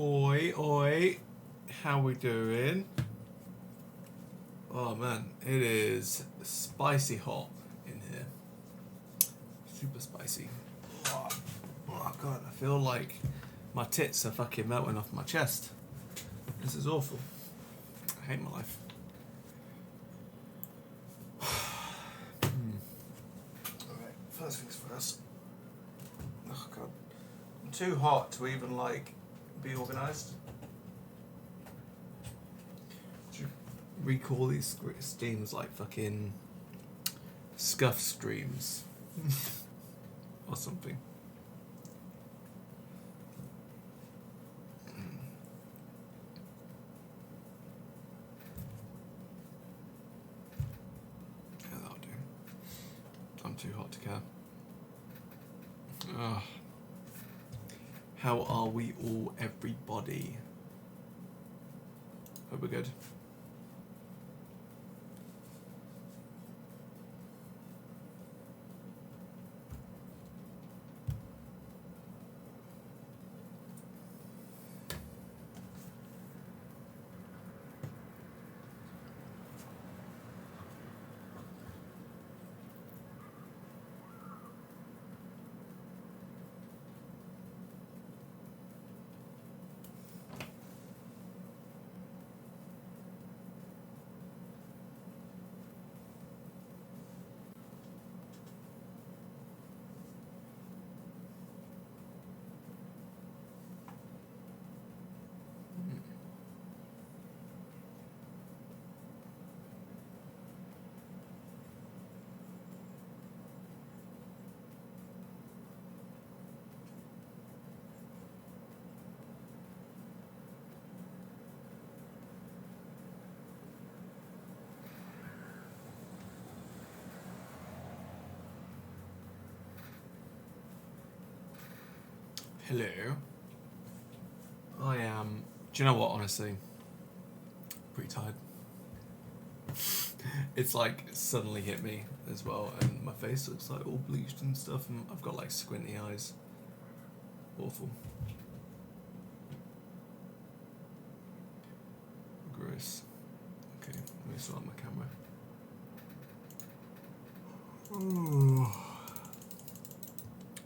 Oi, oi. How we doing? Oh man, it is spicy hot in here. Super spicy. Oh god, I feel like my tits are fucking melting off my chest. This is awful. I hate my life. Alright, first things first. Oh god. I'm too hot to even like be organised. Recall these streams like fucking scuff streams or something. Yeah, that'll do. I'm too hot to care. Ugh. How are we all, everybody? Hope we're good. Hello. I am. Do you know what? Honestly, pretty tired. It's like suddenly hit me as well, and my face looks like all bleached and stuff, and I've got like squinty eyes. Awful. Gross. Okay, let me start my camera. Ooh.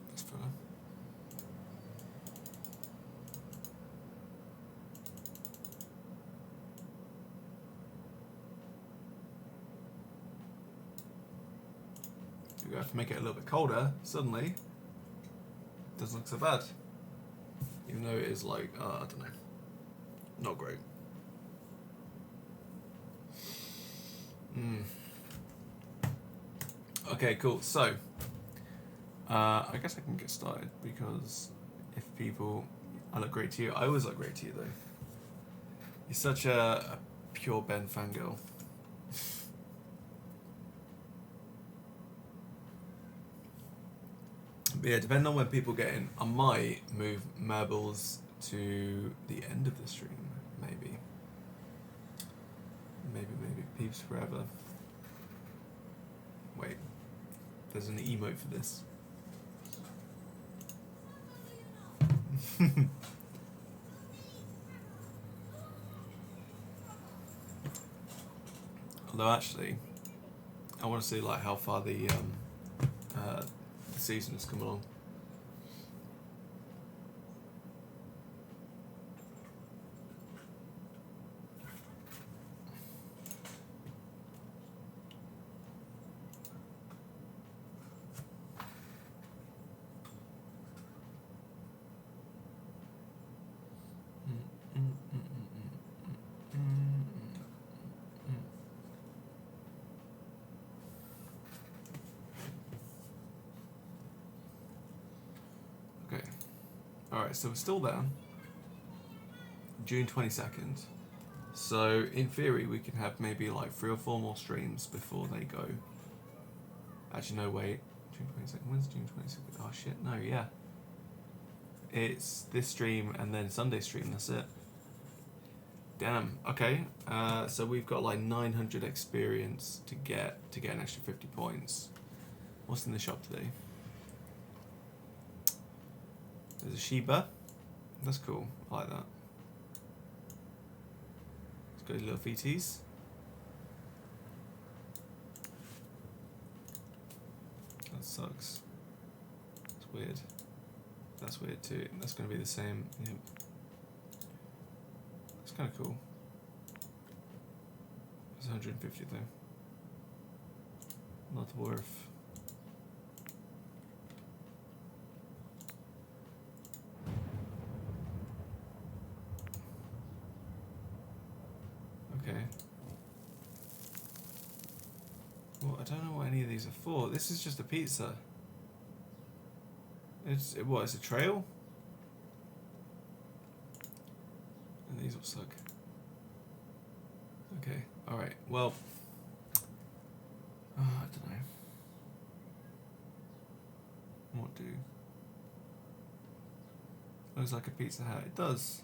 That's better. You have to make it a little bit colder. Suddenly, it doesn't look so bad. Even though it is like, I don't know, not great. Okay, cool. So, I guess I can get started because if people, I look great to you. I always look great to you though. You're such a pure Ben fangirl. But yeah, depending on when people get in, I might move marbles to the end of the stream, maybe. Maybe peeps forever. Wait, there's an emote for this. Although actually, I want to see like how far the season has come along. Alright, so we're still there. June 22nd. So, in theory, we can have maybe like 3 or 4 more streams before they go. Actually, no, wait. June 22nd. When's June 22nd? Oh, shit. No, yeah. It's this stream and then Sunday stream. That's it. Damn. Okay. So, we've got like 900 experience to get an extra 50 points. What's in the shop today? There's a Sheba. That's cool. I like that. Let's go to little VTs. That sucks. It's weird. That's weird too. That's going to be the same. Yep. It's kind of cool. It's 150 though. Not worth. Okay. Well, I don't know what any of these are for. This is just a pizza. It's what? It's a trail. And these will suck. Okay. All right. Well. I don't know. What do? Looks like a Pizza Hut. It does.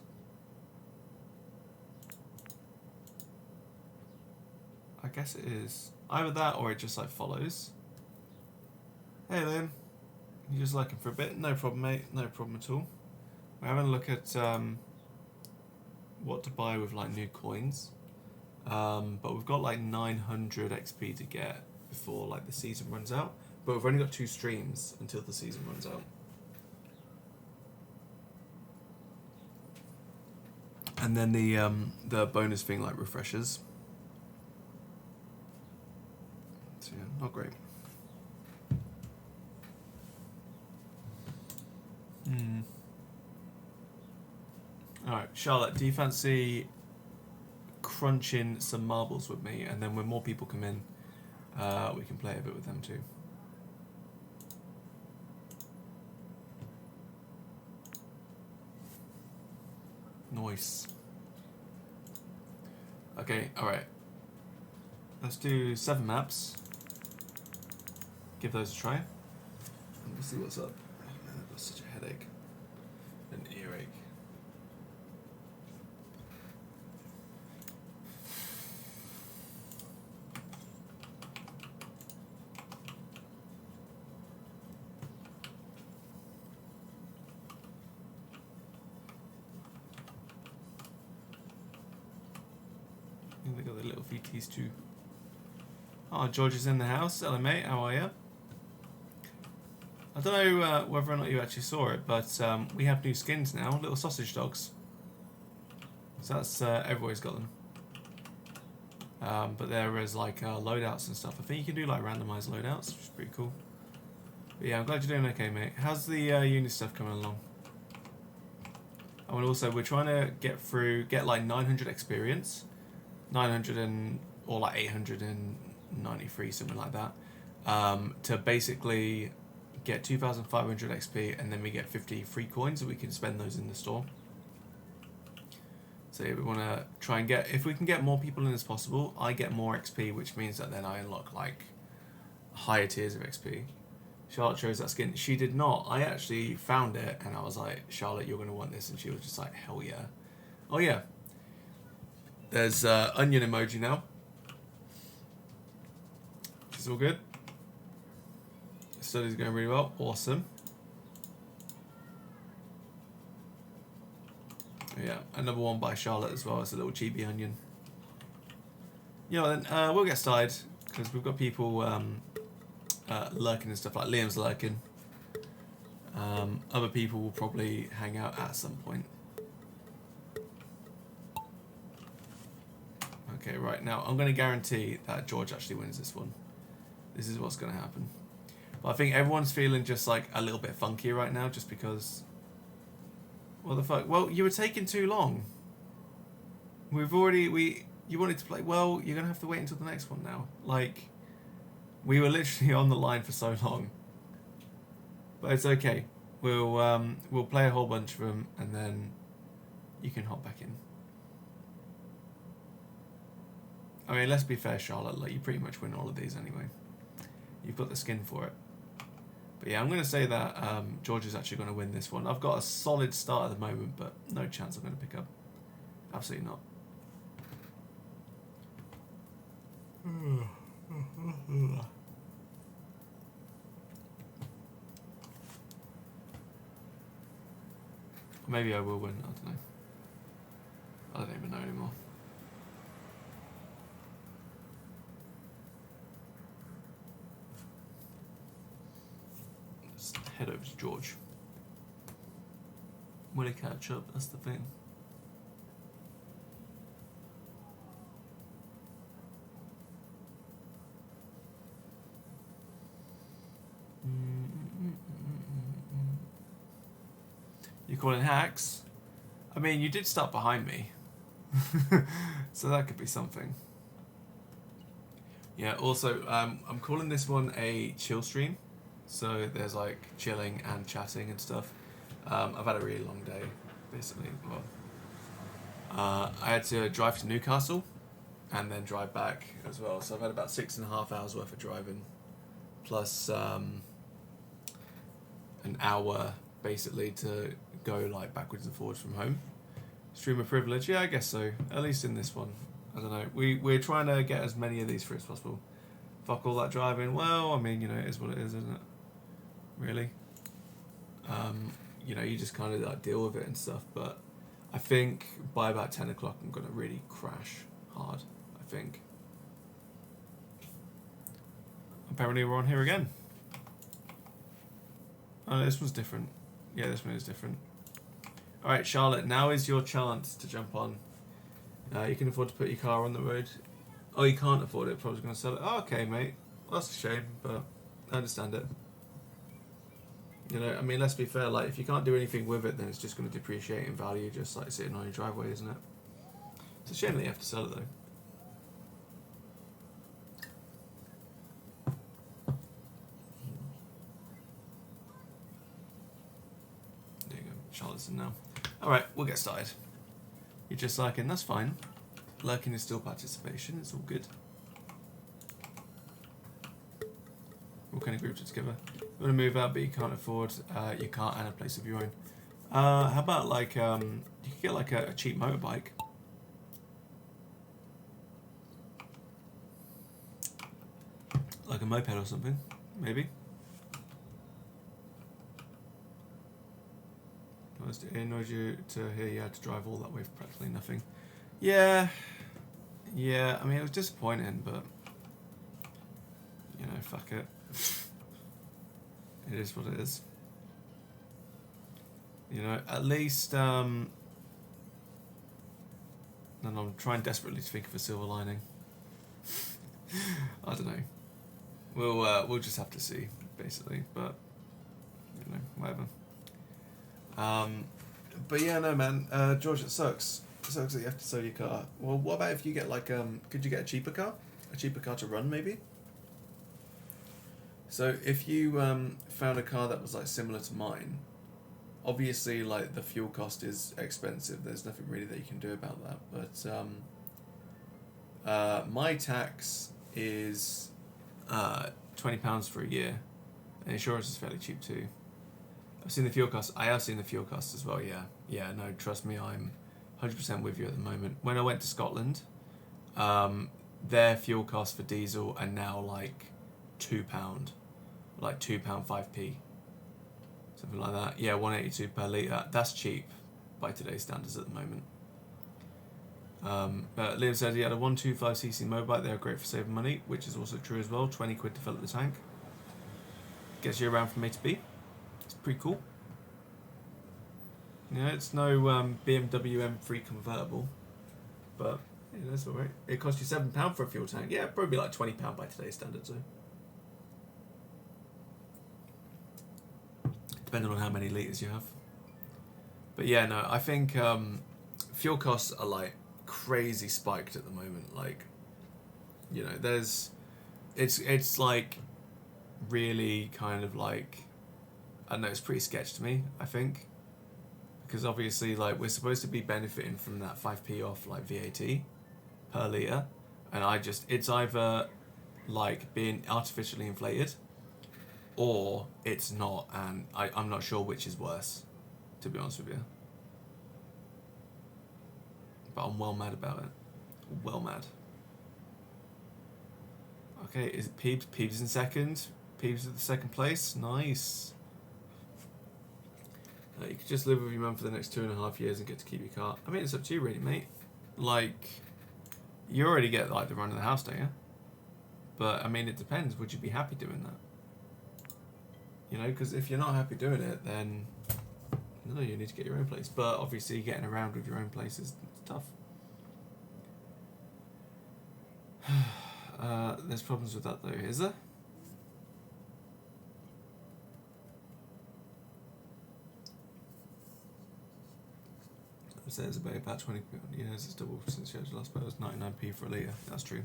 I guess it is. Either that or it just like follows. Hey Liam. You just looking for a bit? No problem, mate. No problem at all. We're having a look at what to buy with like new coins. But we've got like 900 XP to get before like the season runs out. But we've only got 2 streams until the season runs out. And then the bonus thing like refreshes. So yeah, not great. Alright, Charlotte, do you fancy crunching some marbles with me? And then when more people come in, we can play a bit with them too. Nice. Okay, alright. Let's do 7 maps. Give those a try. And we'll see what's up. Oh man, I've got such a headache. An earache. They got the little VTs too. Oh, George is in the house. Hello, mate. How are you? I don't know whether or not you actually saw it, but we have new skins now. Little sausage dogs. So that's everybody's got them. But there is like loadouts and stuff. I think you can do like randomized loadouts, which is pretty cool. But yeah, I'm glad you're doing okay, mate. How's the uni stuff coming along? Oh, and also we're trying to get like 900 experience. 900 or like 893, something like that, to basically get 2,500 XP, and then we get 50 free coins, and we can spend those in the store. So yeah, we want to try and get, if we can get more people in as possible, I get more XP, which means that then I unlock like higher tiers of XP. Charlotte chose that skin. She did not. I actually found it, and I was like, Charlotte, you're going to want this, and she was just like, hell yeah. Oh yeah. There's onion emoji now. It's all good. Study's going really well. Awesome. Yeah, another one by Charlotte as well. It's a little chibi onion. You know, then we'll get started because we've got people lurking and stuff. Like Liam's lurking. Other people will probably hang out at some point. Okay, right now I'm going to guarantee that George actually wins this one. This is what's going to happen. But I think everyone's feeling just like a little bit funky right now, just because. What the fuck? Well, you were taking too long. You wanted to play. Well, you're going to have to wait until the next one now. Like, we were literally on the line for so long. But it's okay. We'll play a whole bunch of them, and then you can hop back in. I mean, let's be fair, Charlotte. Like, you pretty much win all of these anyway. You've got the skin for it. But yeah, I'm going to say that George is actually going to win this one. I've got a solid start at the moment, but no chance I'm going to pick up. Absolutely not. Maybe I will win. I don't know. I don't even know anymore. Let's head over to George. Will he catch up? That's the thing. You calling hacks? I mean, you did start behind me. So that could be something. Yeah, also, I'm calling this one a chill stream. So there's like chilling and chatting and stuff. I've had a really long day, basically. Well, I had to drive to Newcastle and then drive back as well. So I've had about 6.5 hours worth of driving, plus an hour basically to go like backwards and forwards from home. Streamer privilege, yeah, I guess so. At least in this one, I don't know. We're trying to get as many of these through as possible. Fuck all that driving. Well, I mean, you know, it is what it is, isn't it? Really. You know, you just kind of like deal with it and stuff. But I think by about 10 o'clock, I'm gonna really crash hard. I think. Apparently, we're on here again. Oh, this one's different. Yeah, this one is different. Alright, Charlotte, now is your chance to jump on. You can afford to put your car on the road. Oh, you can't afford it, probably going to sell it. Oh, okay, mate. Well, that's a shame, but I understand it. You know, I mean, let's be fair, like, if you can't do anything with it, then it's just going to depreciate in value, just like sitting on your driveway, isn't it? It's a shame that you have to sell it, though. There you go, Charlotte's in now. Alright, we'll get started. You're just lurking, that's fine. Lurking is still participation, it's all good. What kind of groups are together? You want to move out but you can't afford your car and a place of your own. How about like, you could get like a cheap motorbike. Like a moped or something, maybe. It annoys you to hear you had to drive all that way for practically nothing. Yeah, I mean, it was disappointing, but, you know, fuck it. It is what it is. You know, at least, and I'm trying desperately to think of a silver lining. I don't know. We'll just have to see, basically, but, you know, whatever. But yeah, no, man, George, it sucks. It sucks that you have to sell your car. Well, what about if you get like, could you get a cheaper car? A cheaper car to run, maybe? So if you found a car that was like similar to mine, obviously like the fuel cost is expensive. There's nothing really that you can do about that. But my tax is £20 for a year, and insurance is fairly cheap too. I've seen the fuel costs. I have seen the fuel costs as well. Yeah. No, trust me, I'm 100% with you at the moment. When I went to Scotland, their fuel costs for diesel are now like £2, like £2.5p, something like that. Yeah, 182 per litre. That's cheap by today's standards at the moment. But Liam said he had a 125cc motorbike. They are great for saving money, which is also true as well. 20 quid to fill up the tank. Gets you around from A to B. It's pretty cool. You know, it's no BMW M3 convertible, but yeah, that's alright. It costs you £7 for a fuel tank. Yeah, probably like £20 by today's standards, though. Depending on how many litres you have. But yeah, no, I think fuel costs are like crazy spiked at the moment. Like, you know, it's like really kind of like, I don't know, it's pretty sketch to me, I think. Because obviously, like, we're supposed to be benefiting from that 5p off, like, VAT per litre. And it's either, like, being artificially inflated, or it's not, and I'm not sure which is worse, to be honest with you. But I'm well mad about it. Well mad. Okay, is it Peebs? Peebs in second. Peebs at the second place. Nice. You could just live with your mum for the next 2.5 years and get to keep your car. I mean, it's up to you, really, mate. Like, you already get, like, the run of the house, don't you? But, I mean, it depends. Would you be happy doing that? You know, because if you're not happy doing it, then no, you need to get your own place. But obviously, getting around with your own place is tough. There's problems with that though, is there? It says about 20 years. It's double since you last put. It was 99p for a litre. That's true.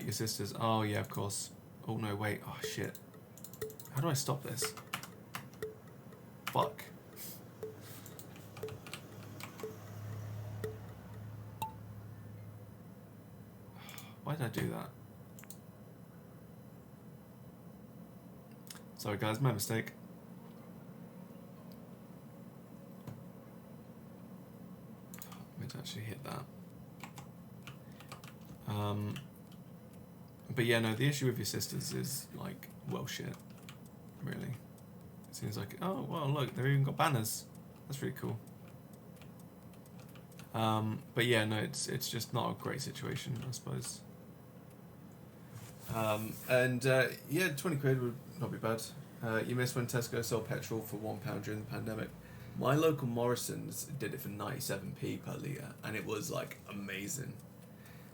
Your sisters. Oh yeah, of course. Oh no, wait. Oh shit. How do I stop this? Fuck. Why did I do that? Sorry guys, my mistake. I meant to actually hit that. But yeah, no, the issue with your sisters is like, well shit, really. It seems like, oh, well look, they've even got banners. That's really cool. But yeah, no, it's just not a great situation, I suppose. Yeah, 20 quid would not be bad. You missed when Tesco sold petrol for £1 during the pandemic. My local Morrison's did it for 97p per litre, and it was like amazing.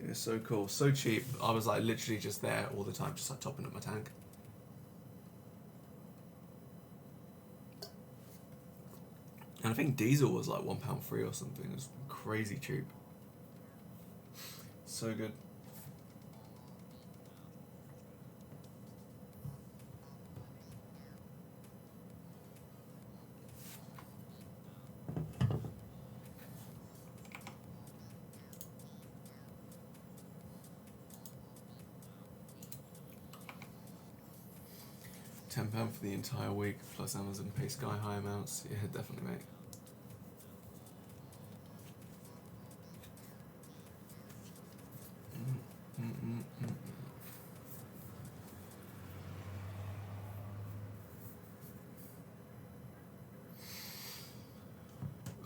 It was so cool, so cheap. I was like literally just there all the time, just like topping up my tank. And I think diesel was like £1 free or something. It was crazy cheap. So good. £10 for the entire week, plus Amazon pay sky high amounts. Yeah, definitely, mate.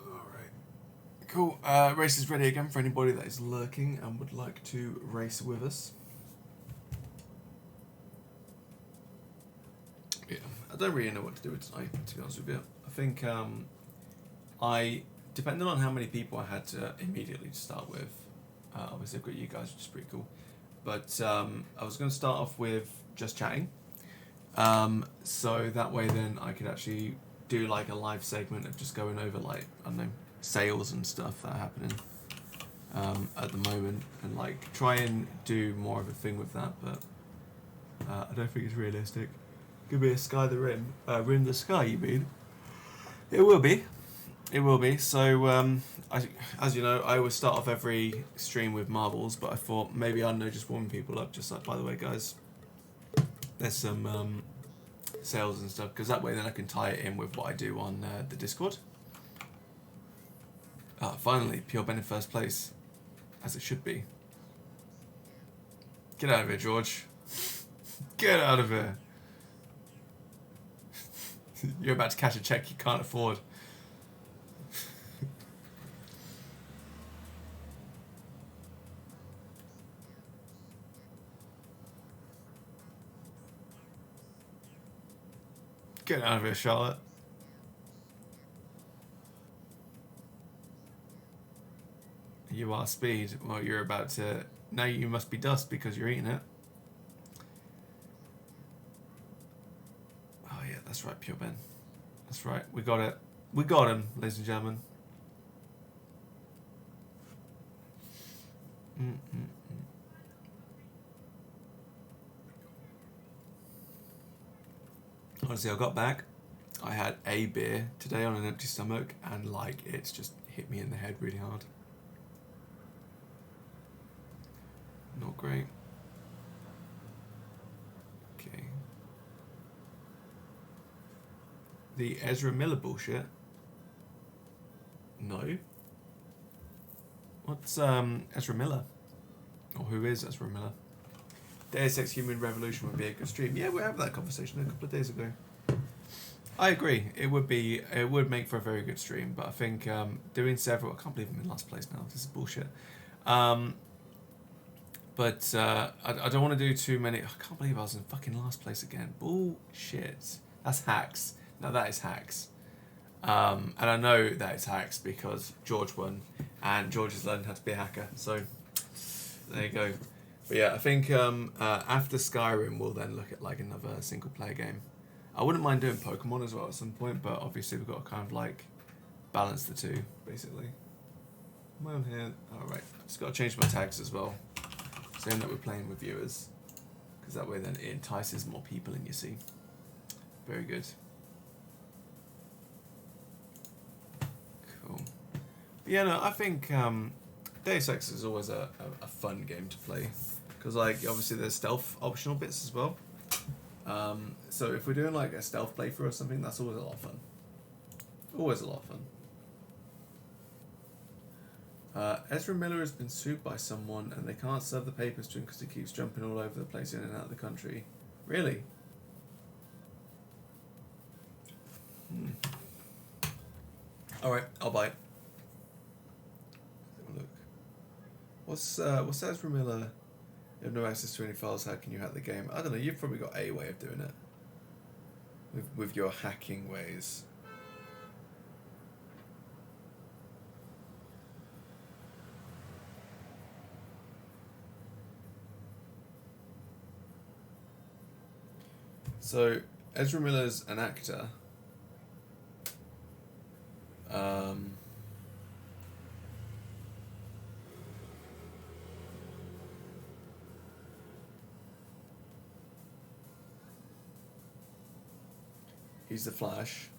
Alright. Cool. Race is ready again for anybody that is lurking and would like to race with us. Yeah, I don't really know what to do with tonight, to be honest with you. I think depending on how many people I had to immediately start with, obviously I've got you guys, which is pretty cool, but I was going to start off with just chatting, so that way then I could actually do like a live segment of just going over like, I don't know, sales and stuff that are happening at the moment, and like try and do more of a thing with that, but I don't think it's realistic. Could be a sky the rim. Rim the sky, you mean? It will be. It will be. So, as you know, I always start off every stream with marbles, but I thought maybe, I don't know, just warming people up, just like, by the way, guys, there's some sales and stuff, because that way then I can tie it in with what I do on the Discord. Finally, Pure Ben in first place, as it should be. Get out of here, George. Get out of here. You're about to cash a check you can't afford. Get out of here, Charlotte. You are speed. Well, you're about to... Now you must be dust because you're eating it. Oh yeah, that's right, Pure Ben. That's right, we got it. We got him, ladies and gentlemen. Honestly, I got back. I had a beer today on an empty stomach, and like it's just hit me in the head really hard. Not great. Okay. The Ezra Miller bullshit? No. What's Ezra Miller? Or who is Ezra Miller? Deus Ex Human Revolution would be a good stream. Yeah, we had that conversation a couple of days ago. I agree. It would make for a very good stream, but I think doing several... I can't believe I'm in last place now. This is bullshit. But I don't want to do too many... I can't believe I was in fucking last place again. Bullshit. That's hacks. Now that is hacks. And I know that it's hacks because George won, and George has learned how to be a hacker. So there you go. But yeah, I think after Skyrim, we'll then look at like another single player game. I wouldn't mind doing Pokemon as well at some point, but obviously we've got to kind of like balance the two, basically. Am I on here? Alright, just got to change my tags as well, saying that we're playing with viewers, because that way then it entices more people in, you see. Very good. Cool. But yeah, no, I think Deus Ex is always a fun game to play, because like obviously there's stealth optional bits as well. So if we're doing like a stealth playthrough or something, that's always a lot of fun. Always a lot of fun. Ezra Miller has been sued by someone and they can't serve the papers to him because he keeps jumping all over the place in and out of the country. Really? Alright, I'll buy it. Look. What's Ezra Miller? You have no access to any files, how can you hack the game? I don't know, you've probably got a way of doing it. With your hacking ways. So, Ezra Miller's an actor. He's the Flash.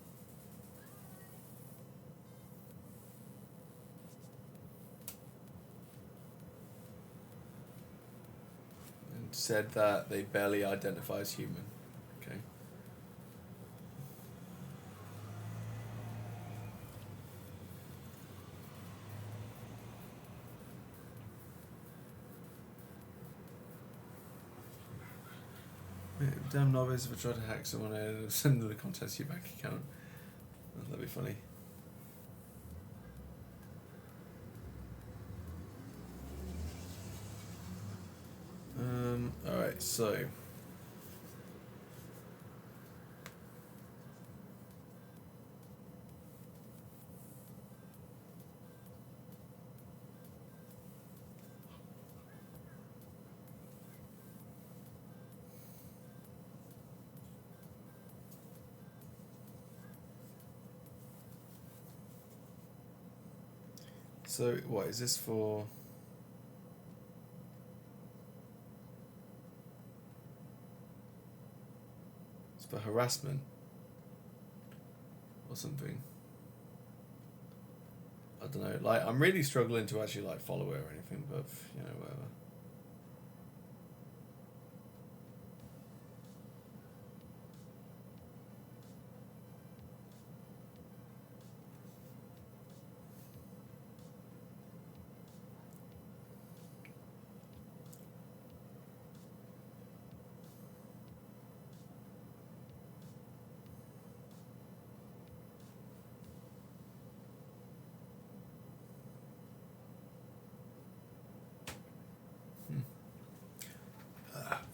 And said that they barely identify as human. Okay. Damn novice, if I try to hack someone and send them the contents to your bank account. Oh, that'd be funny. Alright, so what is this for? It's for harassment or something. I don't know. Like, I'm really struggling to actually like follow it or anything, but you know, whatever.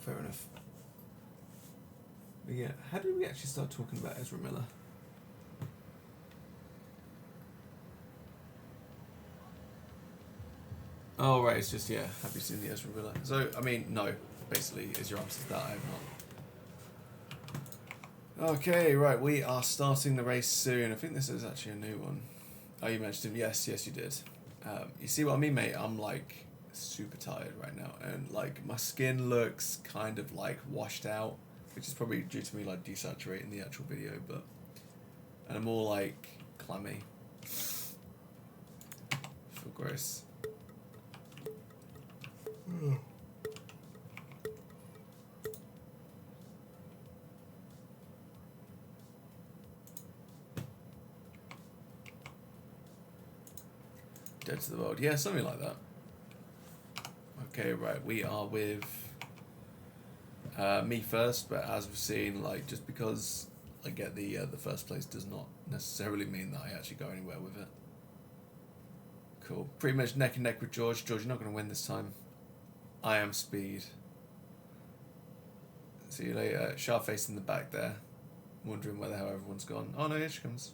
Fair enough. But yeah, how did we actually start talking about Ezra Miller? Oh right, it's just, yeah, have you seen the Ezra Miller? So, I mean, no, basically, is your answer to that, I have not. Okay, right, we are starting the race soon. I think this is actually a new one. Oh, you mentioned him, yes, you did. You see what I mean, mate? I'm like super tired right now, and like my skin looks kind of like washed out, which is probably due to me like desaturating the actual video, but and I'm all like clammy. I feel gross. Dead to the world, yeah, something like that. Okay, right, we are with me first, but as we've seen, like, just because I get the first place does not necessarily mean that I actually go anywhere with it. Cool. Pretty much neck and neck with George. George, you're not going to win this time. I am speed. See you later. Sharp face in the back there. wondering where the hell everyone's gone. Oh no, here she comes.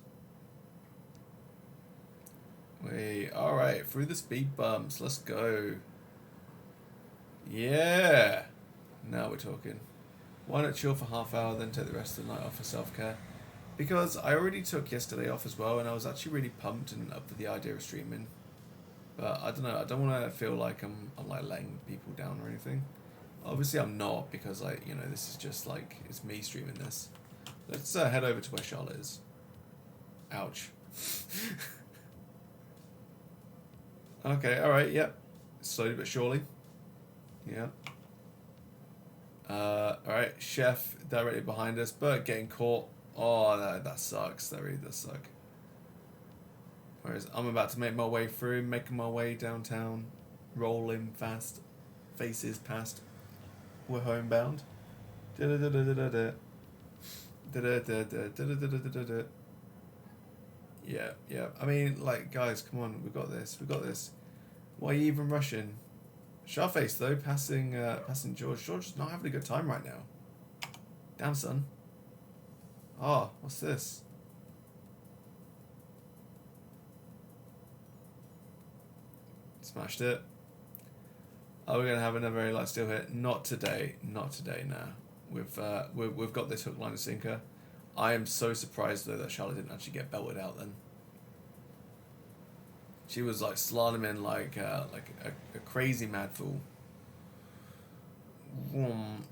Wait, alright, through the speed bumps, let's go. Yeah! Now we're talking. Why not chill for half hour, then take the rest of the night off for self-care? Because I already took yesterday off as well, and I was actually really pumped and up for the idea of streaming. But I don't know, I don't want to feel like I'm like letting people down or anything. Obviously I'm not, because like, you know, this is just like, it's me streaming this. Let's head over to where Charlotte is. Ouch. Okay, alright, yep. Slowly but surely. Yeah. Alright, Chef directly behind us, but getting caught. Oh, that sucks. That really does suck. Whereas I'm about to make my way through, making my way downtown, rolling fast, faces past. We're homebound. Yeah, yeah. I mean, like, guys, come on, we got this. We got this. Why are you even rushing? Sharface though, passing George. George is not having a good time right now. Damn, son. Oh, what's this? Smashed it. Oh, we're gonna have another very light steel hit. Not today. Not today. Nah. We've got this hook, line, and sinker. I am so surprised though that Charlotte didn't actually get belted out then. She was like slaloming like a crazy mad fool.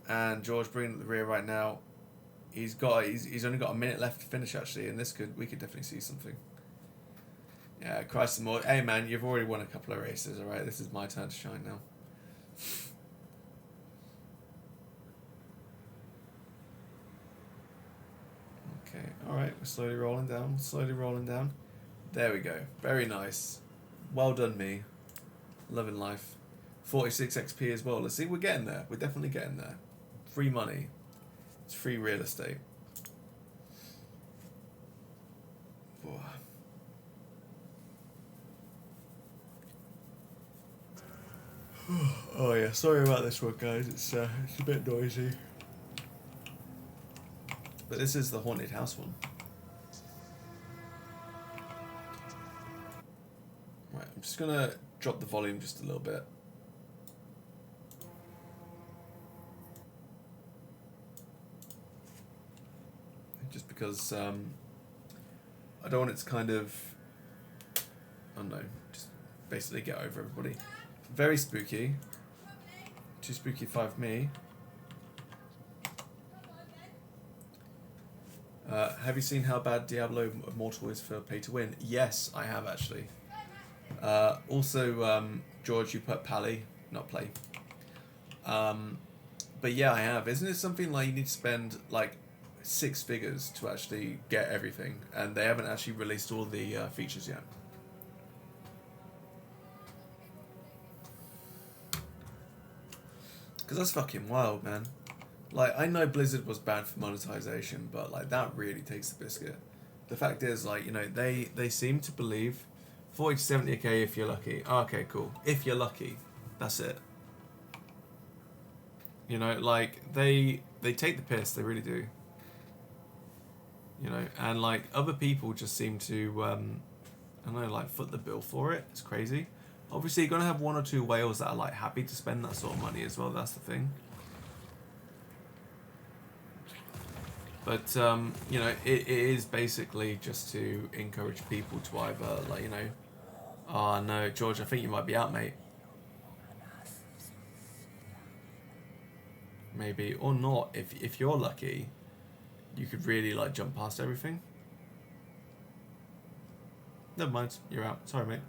And George bringing up the rear right now. He's only got a minute left to finish actually, and we could definitely see something. Yeah, Christ and more. Hey man, you've already won a couple of races, alright? This is my turn to shine now. Okay, alright, we're slowly rolling down. There we go. Very nice. Well done, me. Loving life. 46 XP as well. Let's see, we're getting there. We're definitely getting there. Free money. It's free real estate. Oh yeah, sorry about this one, guys. It's a bit noisy. But this is the haunted house one. Right, I'm just gonna drop the volume just a little bit. Just because I don't want it to kind of, I don't know, just basically get over everybody. Very spooky. Too spooky for me. Have you seen how bad Diablo Immortal is for pay to win? Yes, I have actually. Also, George, you put Pally, not play. But yeah, I have. Isn't it something like you need to spend like 6 figures to actually get everything, and they haven't actually released all the features yet? Because that's fucking wild, man. Like, I know Blizzard was bad for monetization, but like that really takes the biscuit. The fact is, like, you know, they seem to believe 40 to 70k if you're lucky. Oh, okay, cool. If you're lucky, that's it. You know, like they take the piss, they really do. You know, and like other people just seem to I don't know, like foot the bill for it. It's crazy. Obviously, you're gonna have 1 or 2 whales that are like happy to spend that sort of money as well. That's the thing. But you know, it is basically just to encourage people to either, like, you know, oh no, George, I think you might be out, mate. Maybe, or not. If you're lucky, you could really like jump past everything. Never mind, you're out. Sorry, mate.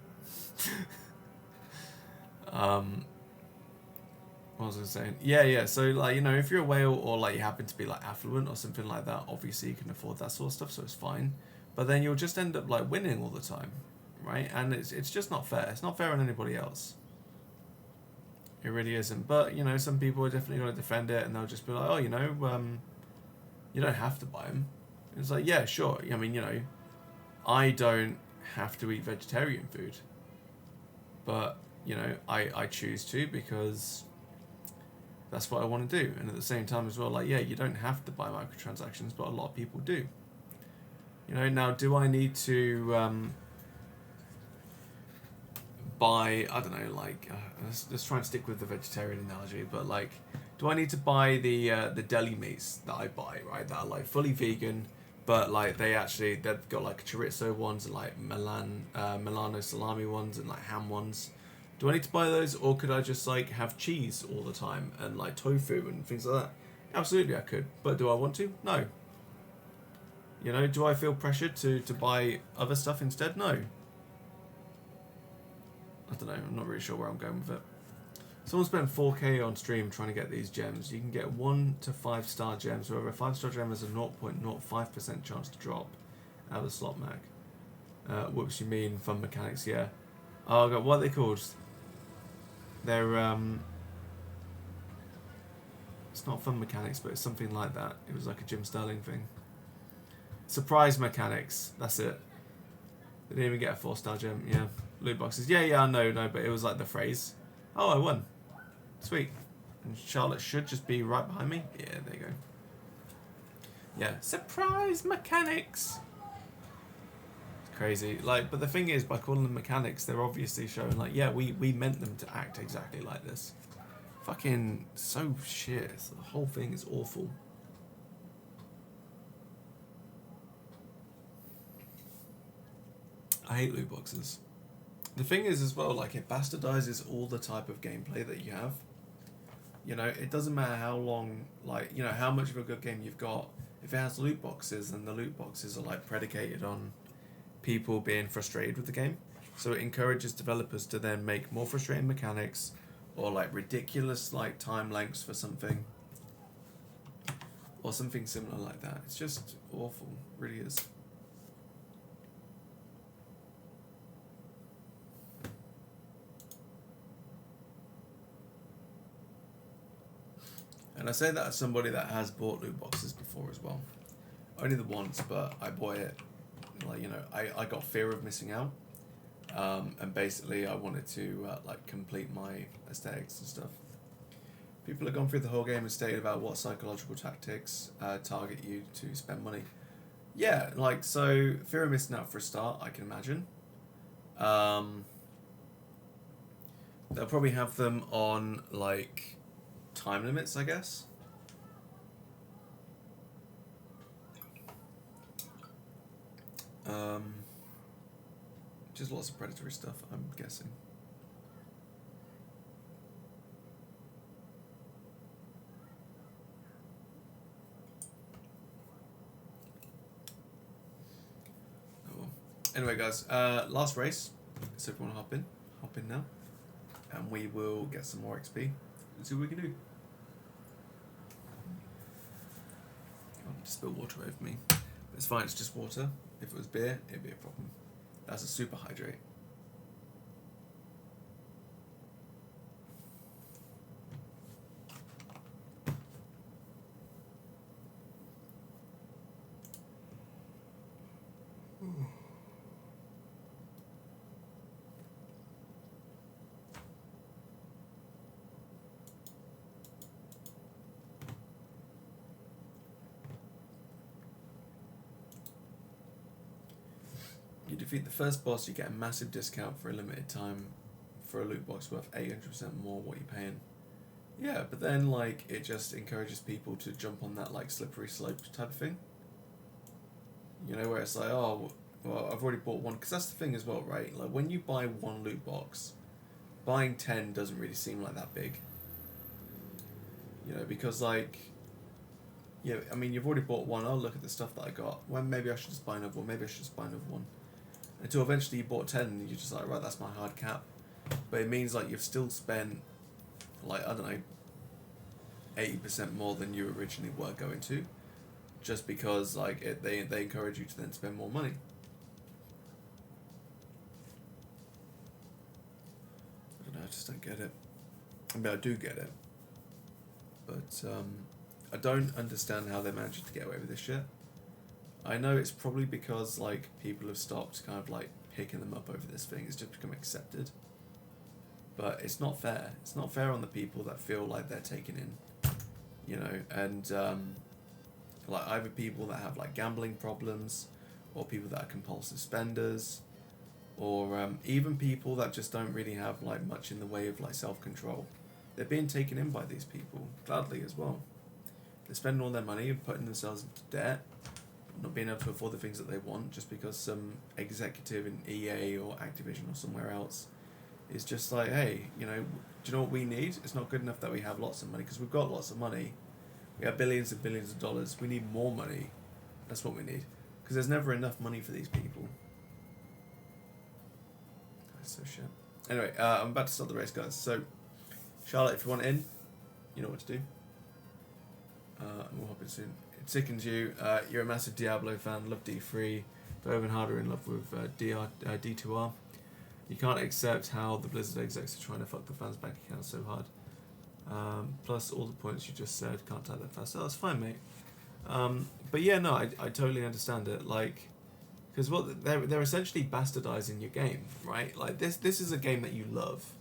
What was I saying? Yeah. So, like, you know, if you're a whale or like you happen to be like affluent or something like that, obviously you can afford that sort of stuff, so it's fine. But then you'll just end up like winning all the time, right? And it's just not fair. It's not fair on anybody else. It really isn't. But, you know, some people are definitely going to defend it, and they'll just be like, oh, you know, you don't have to buy them. It's like, yeah, sure. I mean, you know, I don't have to eat vegetarian food, but, you know, I choose to because that's what I want to do. And at the same time as well, like, yeah, you don't have to buy microtransactions, but a lot of people do. You know, now, do I need to buy, I don't know, like, let's try and stick with the vegetarian analogy, but like, do I need to buy the deli meats that I buy, right, that are like fully vegan, but like they've got like chorizo ones and like Milano salami ones and like ham ones? Do I need to buy those, or could I just like have cheese all the time and like tofu and things like that? Absolutely I could, but do I want to? No. You know, do I feel pressured to buy other stuff instead? No. I don't know, I'm not really sure where I'm going with it. Someone spent 4k on stream trying to get these gems. You can get 1 to 5 star gems, wherever a 5-star gem has a 0.05% chance to drop out of the slot mag. Whoops, you mean fun mechanics, yeah. Oh god, what are they called? They're, it's not fun mechanics, but it's something like that. It was like a Jim Sterling thing. Surprise mechanics, that's it. They didn't even get a 4-star gem, yeah. Loot boxes, yeah, I know, but it was like the phrase. Oh, I won. Sweet. And Charlotte should just be right behind me. Yeah, there you go. Yeah, surprise mechanics. It's crazy. Like, but the thing is, by calling them mechanics, they're obviously showing like, yeah, we meant them to act exactly like this. Fucking so shit. The whole thing is awful. I hate loot boxes. The thing is as well, like, it bastardizes all the type of gameplay that you have. You know, it doesn't matter how long, like, you know, how much of a good game you've got. If it has loot boxes, then the loot boxes are, like, predicated on people being frustrated with the game. So it encourages developers to then make more frustrating mechanics or, like, ridiculous, like, time lengths for something. Or something similar like that. It's just awful. It really is. And I say that as somebody that has bought loot boxes before as well. Only the once, but I bought it, like, you know, I got fear of missing out. And basically I wanted to, like, complete my aesthetics and stuff. People have gone through the whole game and stated about what psychological tactics target you to spend money. Yeah, like, so fear of missing out for a start, I can imagine. They'll probably have them on, like, time limits, I guess. Just lots of predatory stuff, I'm guessing. Oh well. Anyway, guys, last race. So if you want to hop in now, and we will get some more XP. Let's see what we can do. Just spill water over me. But it's fine, it's just water. If it was beer, it'd be a problem. That's a super hydrate. You defeat the first boss, you get a massive discount for a limited time for a loot box worth 800% more what you're paying. Yeah, but then, like, it just encourages people to jump on that, like, slippery slope type of thing. You know, where it's like, oh, well, I've already bought one. Because that's the thing as well, right? Like, when you buy one loot box, buying 10 doesn't really seem like that big. You know, because, like, yeah, I mean, you've already bought one. Oh, look at the stuff that I got. Well, maybe I should just buy another one. Maybe I should just buy another one. Until eventually you bought 10 and you're just like, right, that's my hard cap. But it means, like, you've still spent, like, I don't know, 80% more than you originally were going to. Just because, like, they encourage you to then spend more money. I don't know, I just don't get it. I mean, I do get it. But, I don't understand how they managed to get away with this shit. I know it's probably because, like, people have stopped kind of, like, picking them up over this thing. It's just become accepted. But it's not fair. It's not fair on the people that feel like they're taken in. you know, and like either people that have like gambling problems, or people that are compulsive spenders, or even people that just don't really have like much in the way of like self-control. They're being taken in by these people gladly as well. They're spending all their money and putting themselves into debt, not being able to afford the things that they want just because some executive in EA or Activision or somewhere else is just like, hey, you know, do you know what we need? It's not good enough that we have lots of money, because we've got lots of money. We have billions and billions of dollars. We need more money. That's what we need. Because there's never enough money for these people. That's so shit. Anyway, I'm about to start the race, guys. So, Charlotte, if you want in, you know what to do. We'll hop in soon. It sickens you. You're a massive Diablo fan. Love D3. But even harder in love with D2R. You can't accept how the Blizzard execs are trying to fuck the fans' bank accounts so hard. Plus all the points you just said, can't type that fast. Oh, that's fine, mate. But yeah, no, I totally understand it. Like, because what they're essentially bastardizing your game, right? Like this is a game that you love,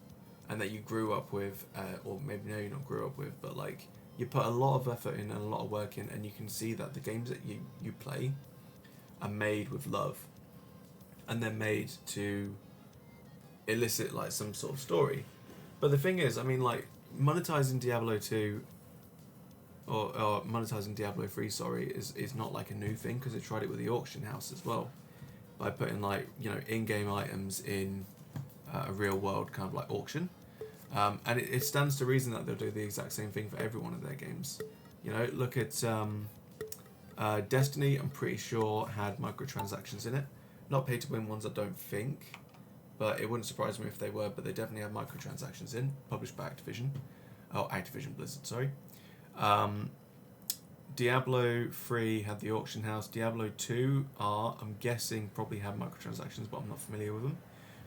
and that you grew up with, or maybe no, you not grew up with, but like you put a lot of effort in and a lot of work in, and you can see that the games that you play are made with love, and they're made to elicit like some sort of story. But the thing is, I mean, like monetizing Diablo 2 or monetizing Diablo 3, sorry, is not like a new thing, because they tried it with the auction house as well, by putting like, you know, in-game items in a real world kind of like auction, and it stands to reason that they'll do the exact same thing for every one of their games. You know, look at Destiny. I'm pretty sure had microtransactions in it, not pay to win ones, I don't think, but it wouldn't surprise me if they were. But they definitely have microtransactions in, published by Activision. Oh, Activision Blizzard, sorry. Diablo 3 had the auction house. Diablo 2 I'm guessing, probably have microtransactions, but I'm not familiar with them.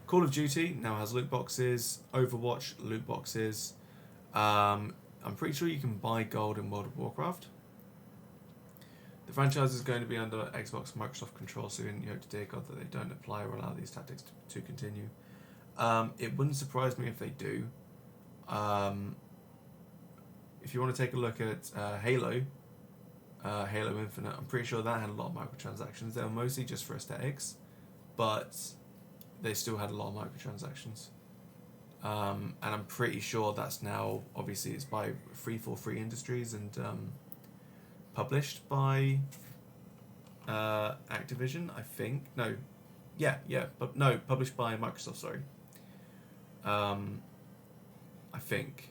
Call of Duty now has loot boxes. Overwatch, loot boxes. I'm pretty sure you can buy gold in World of Warcraft. The franchise is going to be under Xbox and Microsoft control soon. You hope to dear God that they don't apply or allow these tactics to continue. It wouldn't surprise me if they do. If you want to take a look at Halo Infinite, I'm pretty sure that had a lot of microtransactions. They were mostly just for aesthetics, but they still had a lot of microtransactions. And I'm pretty sure that's now, obviously it's by 343 Industries and published by Activision, I think. No, but no, published by Microsoft, sorry. I think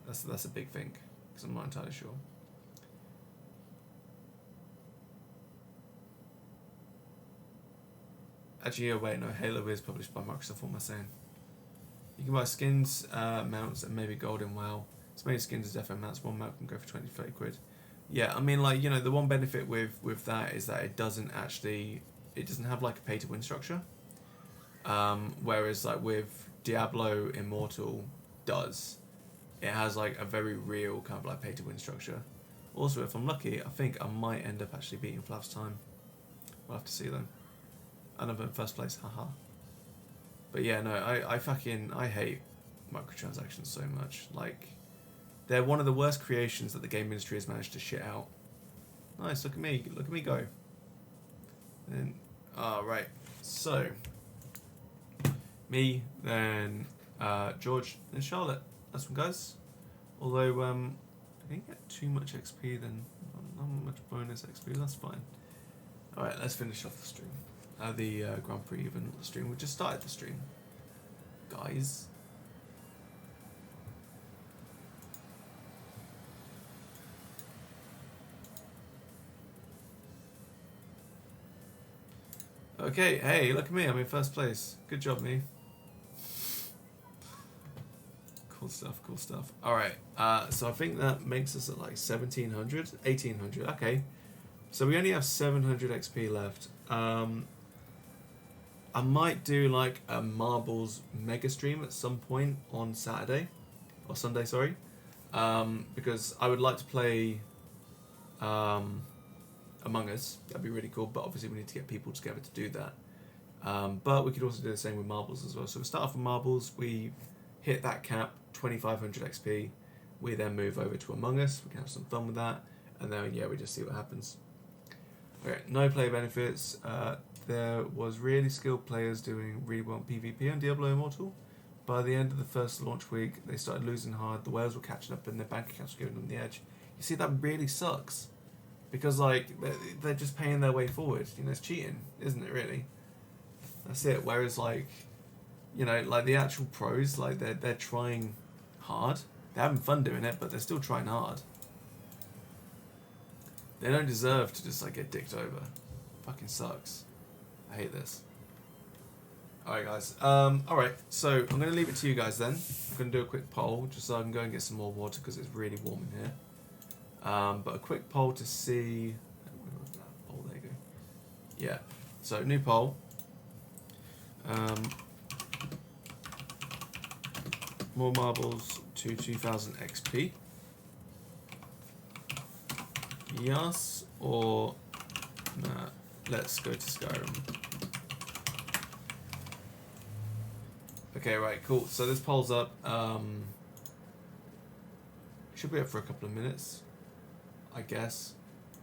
that's a big thing, because I'm not entirely sure. Actually, yeah, wait, no, Halo is published by Microsoft, what am I saying? You can buy skins, mounts, and maybe gold in WoW. As many skins as defo mounts, one mount can go for 20, 30 quid. Yeah, I mean, like, you know, the one benefit with that is that it doesn't have like a pay to win structure. Whereas like with Diablo Immortal does. It has like a very real kind of like pay to win structure. Also, if I'm lucky, I think I might end up actually beating Flav's time. We'll have to see though. And I'm in first place, haha. But yeah, no, I hate microtransactions so much. Like, they're one of the worst creations that the game industry has managed to shit out. Nice, look at me go. And right, so me, then George, and Charlotte. That's one, guys. Although I didn't get too much XP, then not much bonus XP. That's fine. All right, let's finish off the stream. The Grand Prix even stream. We just started the stream, guys. Okay, hey, look at me. I'm in first place. Good job, me. Cool stuff. Alright, so I think that makes us at like 1700, 1800. Okay, so we only have 700 XP left. I might do like a Marbles mega stream at some point on Saturday or Sunday, sorry, because I would like to play Among Us. That'd be really cool, but obviously we need to get people together to do that. But we could also do the same with Marbles as well. So we start off with Marbles, we hit that cap, 2500 XP, We then move over to Among Us. We can have some fun with that, and then yeah, we just see what happens. Okay, no player benefits. There was really skilled players doing really well in PvP on Diablo Immortal. By the end of the first launch week, they started losing hard. The whales were catching up, and their bank accounts were giving them the edge. You see, that really sucks, because like they're just paying their way forward. You know, it's cheating, isn't it? Really, that's it. Whereas like, you know, like the actual pros, like they're trying hard. They're having fun doing it, but they're still trying hard. They don't deserve to just like get dicked over. Fucking sucks. I hate this. Alright guys, alright, so I'm going to leave it to you guys then. I'm going to do a quick poll, just so I can go and get some more water because it's really warm in here. But a quick poll to see... Oh, there you go. Yeah, so new poll. More marbles to 2000 XP. Yes, or... Nah, let's go to Skyrim. Okay, right, cool. So this poll's up. Should be up for a couple of minutes, I guess.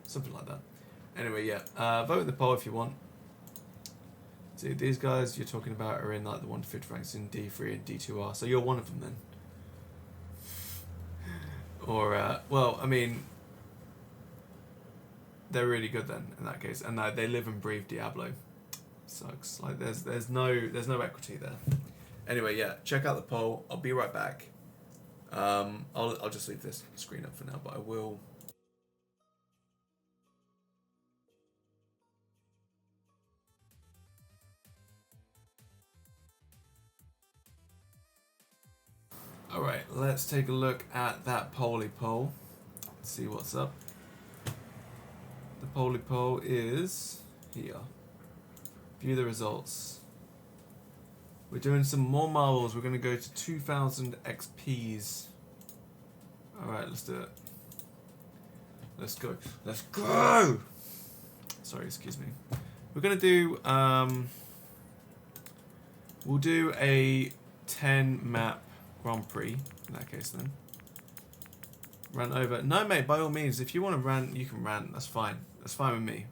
Something like that. Anyway, yeah. Vote in the poll if you want. See, these guys you're talking about are in like the 1 to 50 ranks in D3 and D2R. So you're one of them then. Or, well, I mean, they're really good then in that case, and they live and breathe Diablo. Sucks. Like there's no equity there. Anyway, yeah, check out the poll. I'll be right back. I'll just leave this screen up for now, but I will. All right, let's take a look at that poll. Let's see what's up. The poll is here. View the results. We're doing some more marbles. We're going to go to 2000 XPs. Alright, let's do it. Let's go. Let's go! Sorry, excuse me. We're going to do... we'll do a 10 map Grand Prix, in that case then. Rant over. No, mate, by all means, if you want to rant, you can rant. That's fine. That's fine with me.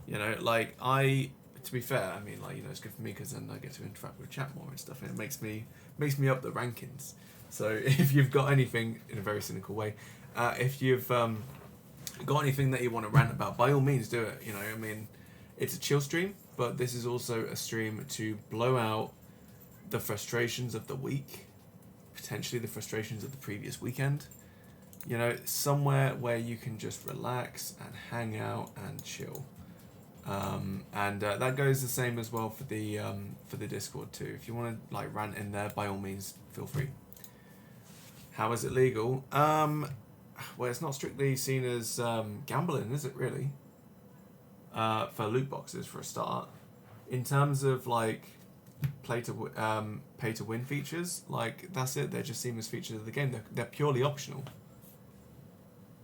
You know, like, to be fair, I mean, like, you know, it's good for me because then I get to interact with chat more and stuff, and it makes me up the rankings. So if you've got anything, in a very cynical way, if you've got anything that you want to rant about, by all means do it. You know, I mean, it's a chill stream, but this is also a stream to blow out the frustrations of the week, potentially the frustrations of the previous weekend. You know, somewhere where you can just relax and hang out and chill. And that goes the same as well for the Discord too. If you want to like rant in there, by all means, feel free. How is it legal? Well, it's not strictly seen as gambling, is it really? For loot boxes, for a start. In terms of like pay to win features, like that's it. They're just seen as features of the game. They're purely optional.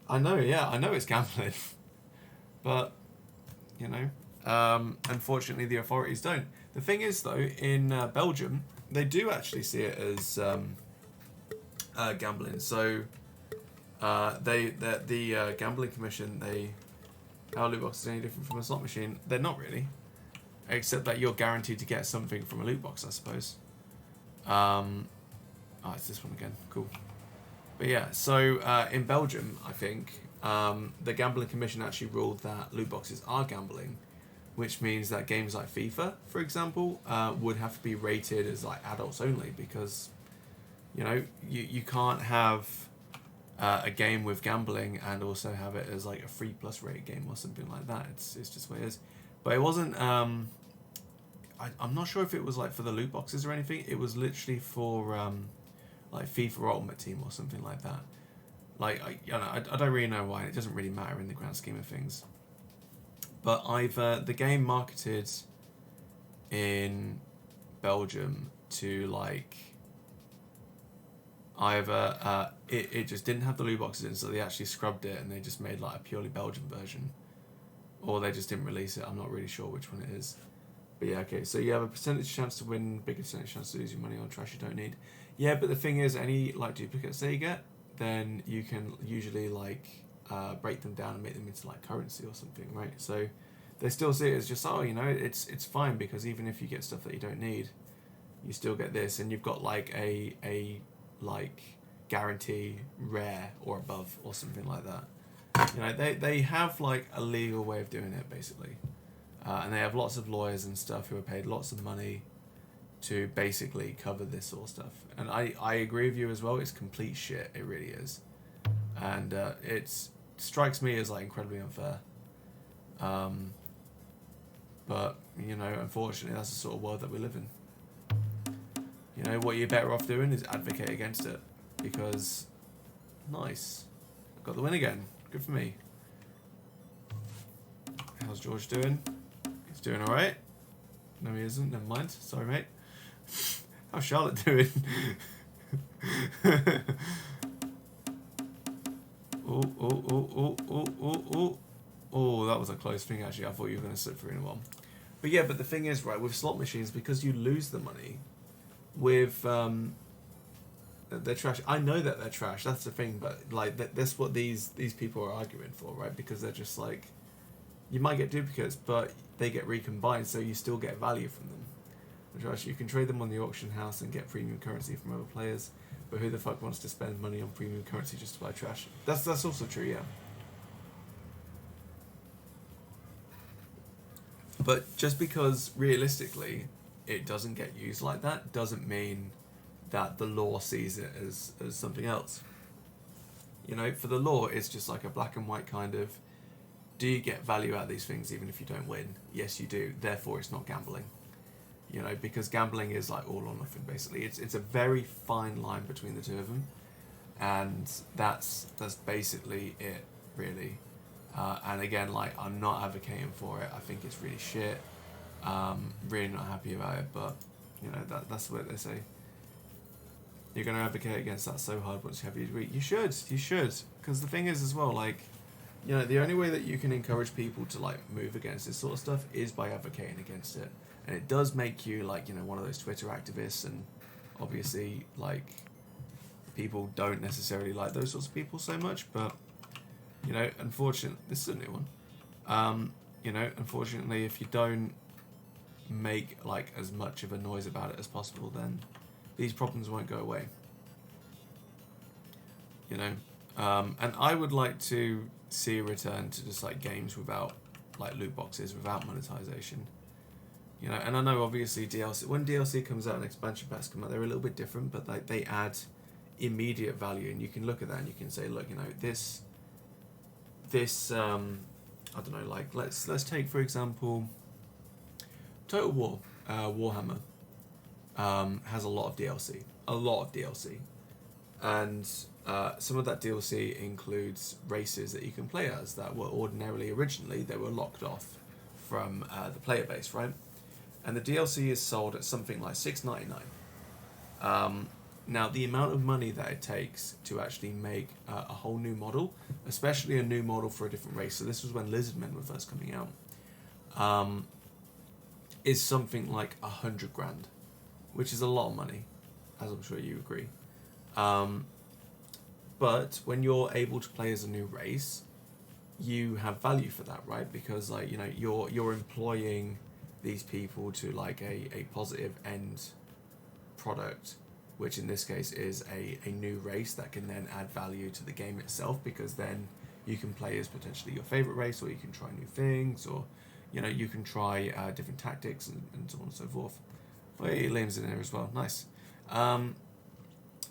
I know, yeah, I know it's gambling, but you know, unfortunately the authorities don't. The thing is though, in Belgium, they do actually see it as gambling. So the gambling commission, how a loot box is any different from a slot machine? They're not really, except that you're guaranteed to get something from a loot box, I suppose. Oh, it's this one again. Cool. But yeah, so in Belgium, I think the gambling commission actually ruled that loot boxes are gambling, which means that games like FIFA, for example, would have to be rated as like adults only, because you know you can't have a game with gambling and also have it as like a 3+ rated game or something like that. It's just what it is. But it wasn't. I'm not sure if it was like for the loot boxes or anything. It was literally for like FIFA Ultimate Team or something like that. Like I don't really know why. It doesn't really matter in the grand scheme of things. But the game marketed in Belgium to like either it just didn't have the loot boxes in, so they actually scrubbed it and they just made like a purely Belgian version, or they just didn't release it. I'm not really sure which one it is. But yeah, okay, so you have a percentage chance to win, bigger percentage chance to lose your money on trash you don't need. Yeah, but the thing is, any like duplicates that you get, then you can usually like break them down and make them into like currency or something, right? So they still see it as just, oh, you know, it's fine, because even if you get stuff that you don't need, you still get this, and you've got like a like guarantee rare or above or something like that. You know, they have like a legal way of doing it basically, and they have lots of lawyers and stuff who are paid lots of money to basically cover this sort of stuff. And I agree with you as well. It's complete shit. It really is, and it strikes me as like incredibly unfair. But you know, unfortunately, that's the sort of world that we live in. You know, what you're better off doing is advocate against it, because nice, I got the win again. Good for me. How's George doing? He's doing all right. No, he isn't. Never mind. Sorry, mate. How's Charlotte doing? Oh, that was a close thing, actually. I thought you were going to slip through in one. But yeah, but the thing is, right, with slot machines, because you lose the money with they're trash. I know that they're trash. That's the thing. But like that's what these people are arguing for, right? Because they're just like, you might get duplicates, but they get recombined, so you still get value from them. Trash. You can trade them on the auction house and get premium currency from other players, but who the fuck wants to spend money on premium currency just to buy trash? That's also true, yeah. But just because realistically it doesn't get used like that doesn't mean that the law sees it as something else. You know, for the law, it's just like a black and white kind of, do you get value out of these things even if you don't win? Yes, you do. Therefore, it's not gambling. You know, because gambling is like all or nothing, basically. It's a very fine line between the two of them. And that's basically it, really. And again, like, I'm not advocating for it. I think it's really shit. Really not happy about it, but, you know, that's what they say. You're going to advocate against that so hard once you have your degree. You should. Because the thing is as well, like, you know, the only way that you can encourage people to, like, move against this sort of stuff is by advocating against it. And it does make you, like, you know, one of those Twitter activists, and obviously, like, people don't necessarily like those sorts of people so much, but, you know, unfortunately, this is a new one. You know, unfortunately, if you don't make, like, as much of a noise about it as possible, then these problems won't go away. You know, and I would like to see a return to just, like, games without, like, loot boxes, without monetization. You know, and I know obviously DLC, when DLC comes out and expansion packs come out, they're a little bit different, but like they add immediate value, and you can look at that and you can say, look, you know, this I don't know, like let's take for example Total War, Warhammer has a lot of DLC, and some of that DLC includes races that you can play as that were ordinarily originally they were locked off from the player base, right? And the DLC is sold at something like $6.99. Now, the amount of money that it takes to actually make a whole new model, especially a new model for a different race, so this was when Lizardmen were first coming out, is something like $100 grand, which is a lot of money, as I'm sure you agree. But when you're able to play as a new race, you have value for that, right? Because, like, you know, you're employing these people to like a positive end product, which in this case is a new race that can then add value to the game itself, because then you can play as potentially your favorite race, or you can try new things, or, you know, you can try different tactics and so on and so forth. Oh, yeah, Liam's in there as well. Nice.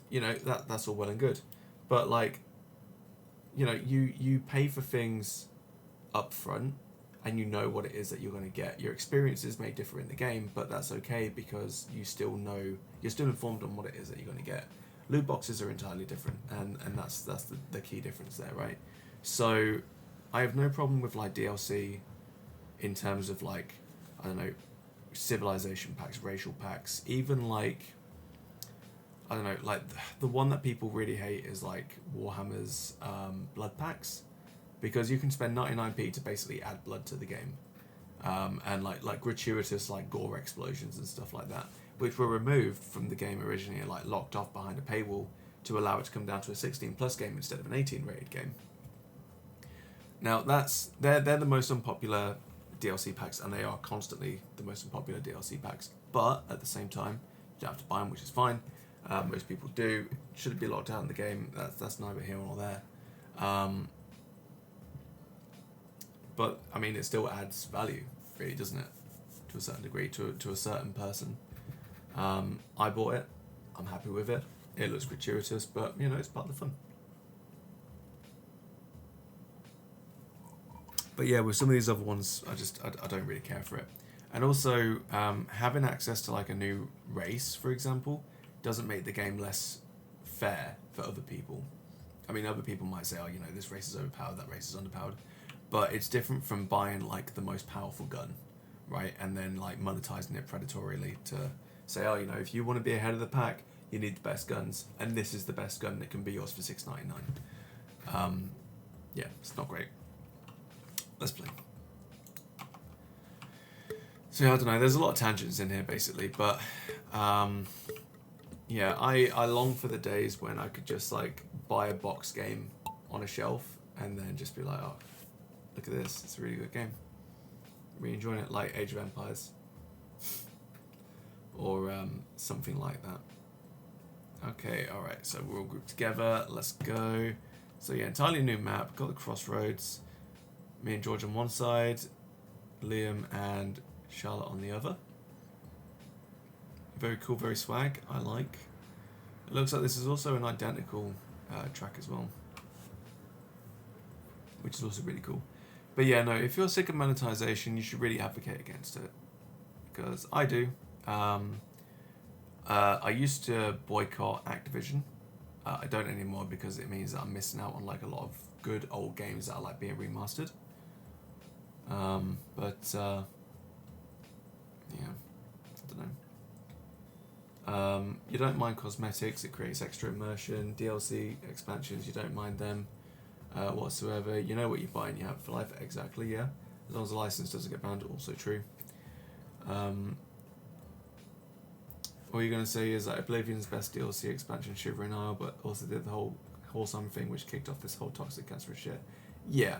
You know, that's all well and good, but like, you know, you pay for things up front, and you know what it is that you're going to get. Your experiences may differ in the game, but that's okay, because you still know, you're still informed on what it is that you're going to get. Loot boxes are entirely different, and that's the key difference there, right? So I have no problem with like DLC in terms of like, I don't know, civilization packs, racial packs, even like, I don't know, like the one that people really hate is like Warhammer's blood packs, because you can spend 99p to basically add blood to the game, and like gratuitous like gore explosions and stuff like that, which were removed from the game originally and like locked off behind a paywall to allow it to come down to a 16 plus game instead of an 18 rated game. Now they're the most unpopular DLC packs, and they are constantly the most unpopular DLC packs. But at the same time, you don't have to buy them, which is fine. Most people do. Should it be locked out in the game? That's neither here nor there. But I mean, it still adds value, really, doesn't it? To a certain degree, to a certain person. I bought it. I'm happy with it. It looks gratuitous, but you know, it's part of the fun. But yeah, with some of these other ones, I don't really care for it. And also, having access to like a new race, for example, doesn't make the game less fair for other people. I mean, other people might say, oh, you know, this race is overpowered, that race is underpowered. But it's different from buying like the most powerful gun, right? And then like monetizing it predatorily to say, oh, you know, if you want to be ahead of the pack, you need the best guns, and this is the best gun that can be yours for $6.99. Yeah, it's not great. Let's play. So yeah, I don't know. There's a lot of tangents in here, basically, but yeah, I long for the days when I could just like buy a box game on a shelf and then just be like, oh, look at this, it's a really good game. Really enjoying it, like Age of Empires or something like that. Okay, all right. So we're all grouped together. Let's go. So yeah, entirely new map. Got the crossroads. Me and George on one side, Liam and Charlotte on the other. Very cool, very swag. I like. It looks like this is also an identical track as well, which is also really cool. But yeah, no, if you're sick of monetization, you should really advocate against it, because I do. I used to boycott Activision. I don't anymore because it means that I'm missing out on like a lot of good old games that are like being remastered. Yeah, I don't know. You don't mind cosmetics, it creates extra immersion. DLC expansions, you don't mind them whatsoever. You know what you buy and you have for life, exactly, yeah. As long as the license doesn't get banned, also true. All you're going to say is that Oblivion's best DLC expansion, Shivering Isle, but also did the whole wholesome thing which kicked off this whole toxic cancer shit. Yeah.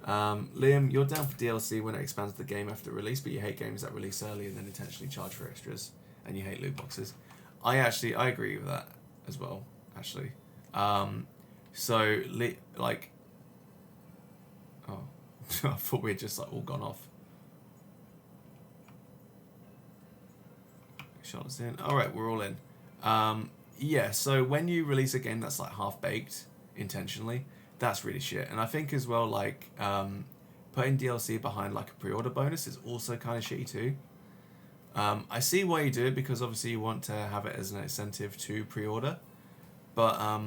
Liam, you're down for DLC when it expands the game after release, but you hate games that release early and then intentionally charge for extras, and you hate loot boxes. I agree with that as well, actually. Like, oh, I thought we had just like all gone off. Charlotte's in. All right, we're all in. Yeah, so when you release a game that's like half-baked intentionally, that's really shit. And I think as well, like, putting DLC behind like a pre-order bonus is also kind of shitty too. I see why you do it, because obviously you want to have it as an incentive to pre-order. But, I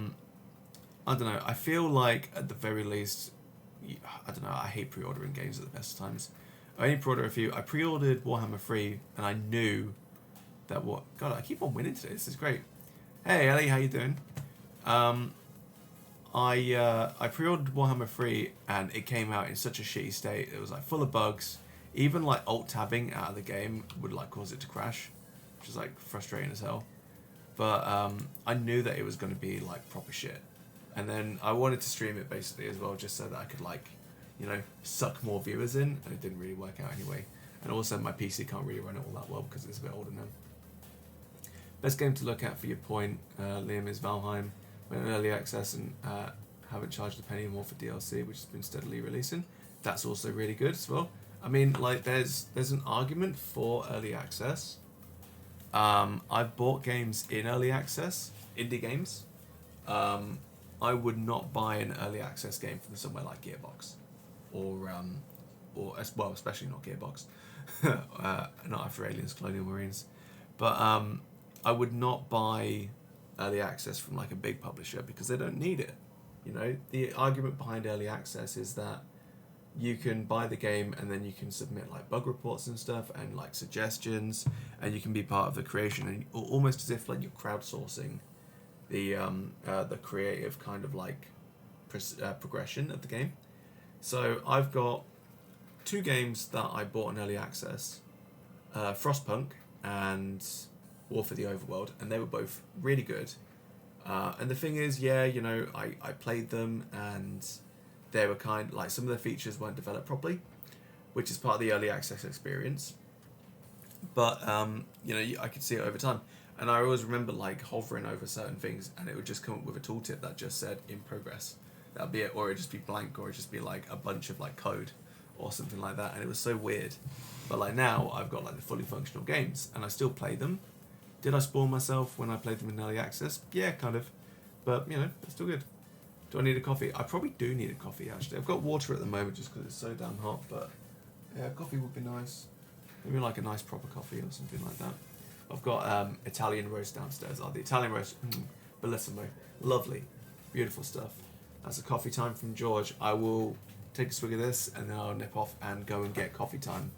don't know, I feel like at the very least, I don't know, I hate pre-ordering games at the best of times. I only pre-ordered a few. I pre-ordered Warhammer 3 and I knew that God, I keep on winning today. This is great. Hey Ellie, how you doing? I pre-ordered Warhammer 3 and it came out in such a shitty state. It was like full of bugs. Even like alt tabbing out of the game would like cause it to crash, which is like frustrating as hell. But I knew that it was going to be like proper shit, and then I wanted to stream it basically as well, just so that I could like, you know, suck more viewers in, and it didn't really work out anyway. And also my PC can't really run it all that well because it's a bit older now. Best game to look at for your point, Liam, is Valheim. Went in early access and haven't charged a penny more for DLC, which has been steadily releasing. That's also really good as well. I mean, like, there's an argument for early access. I've bought games in early access, indie games. I would not buy an early access game from somewhere like Gearbox, or well, especially not Gearbox, not after Aliens, Colonial Marines, but I would not buy early access from like a big publisher because they don't need it. You know, the argument behind early access is that you can buy the game and then you can submit like bug reports and stuff and like suggestions, and you can be part of the creation, and almost as if like you're crowdsourcing the creative kind of like progression of the game. So I've got two games that I bought in early access, Frostpunk and War for the Overworld, and they were both really good. And the thing is, yeah, you know, I played them and they were kind like some of the features weren't developed properly, which is part of the early access experience. But you know, I could see it over time, and I always remember like hovering over certain things, and it would just come up with a tooltip that just said "in progress." That'd be it, or it'd just be blank, or it'd just be like a bunch of like code, or something like that, and it was so weird. But like now, I've got like the fully functional games, and I still play them. Did I spoil myself when I played them in early access? Yeah, kind of, but you know, it's still good. Do I need a coffee? I probably do need a coffee actually. I've got water at the moment just because it's so damn hot, but yeah, coffee would be nice. Maybe like a nice proper coffee or something like that. I've got Italian roast downstairs. Oh, the Italian roast, bellissimo, lovely, beautiful stuff. That's a coffee time from George. I will take a swig of this and then I'll nip off and go and get coffee time.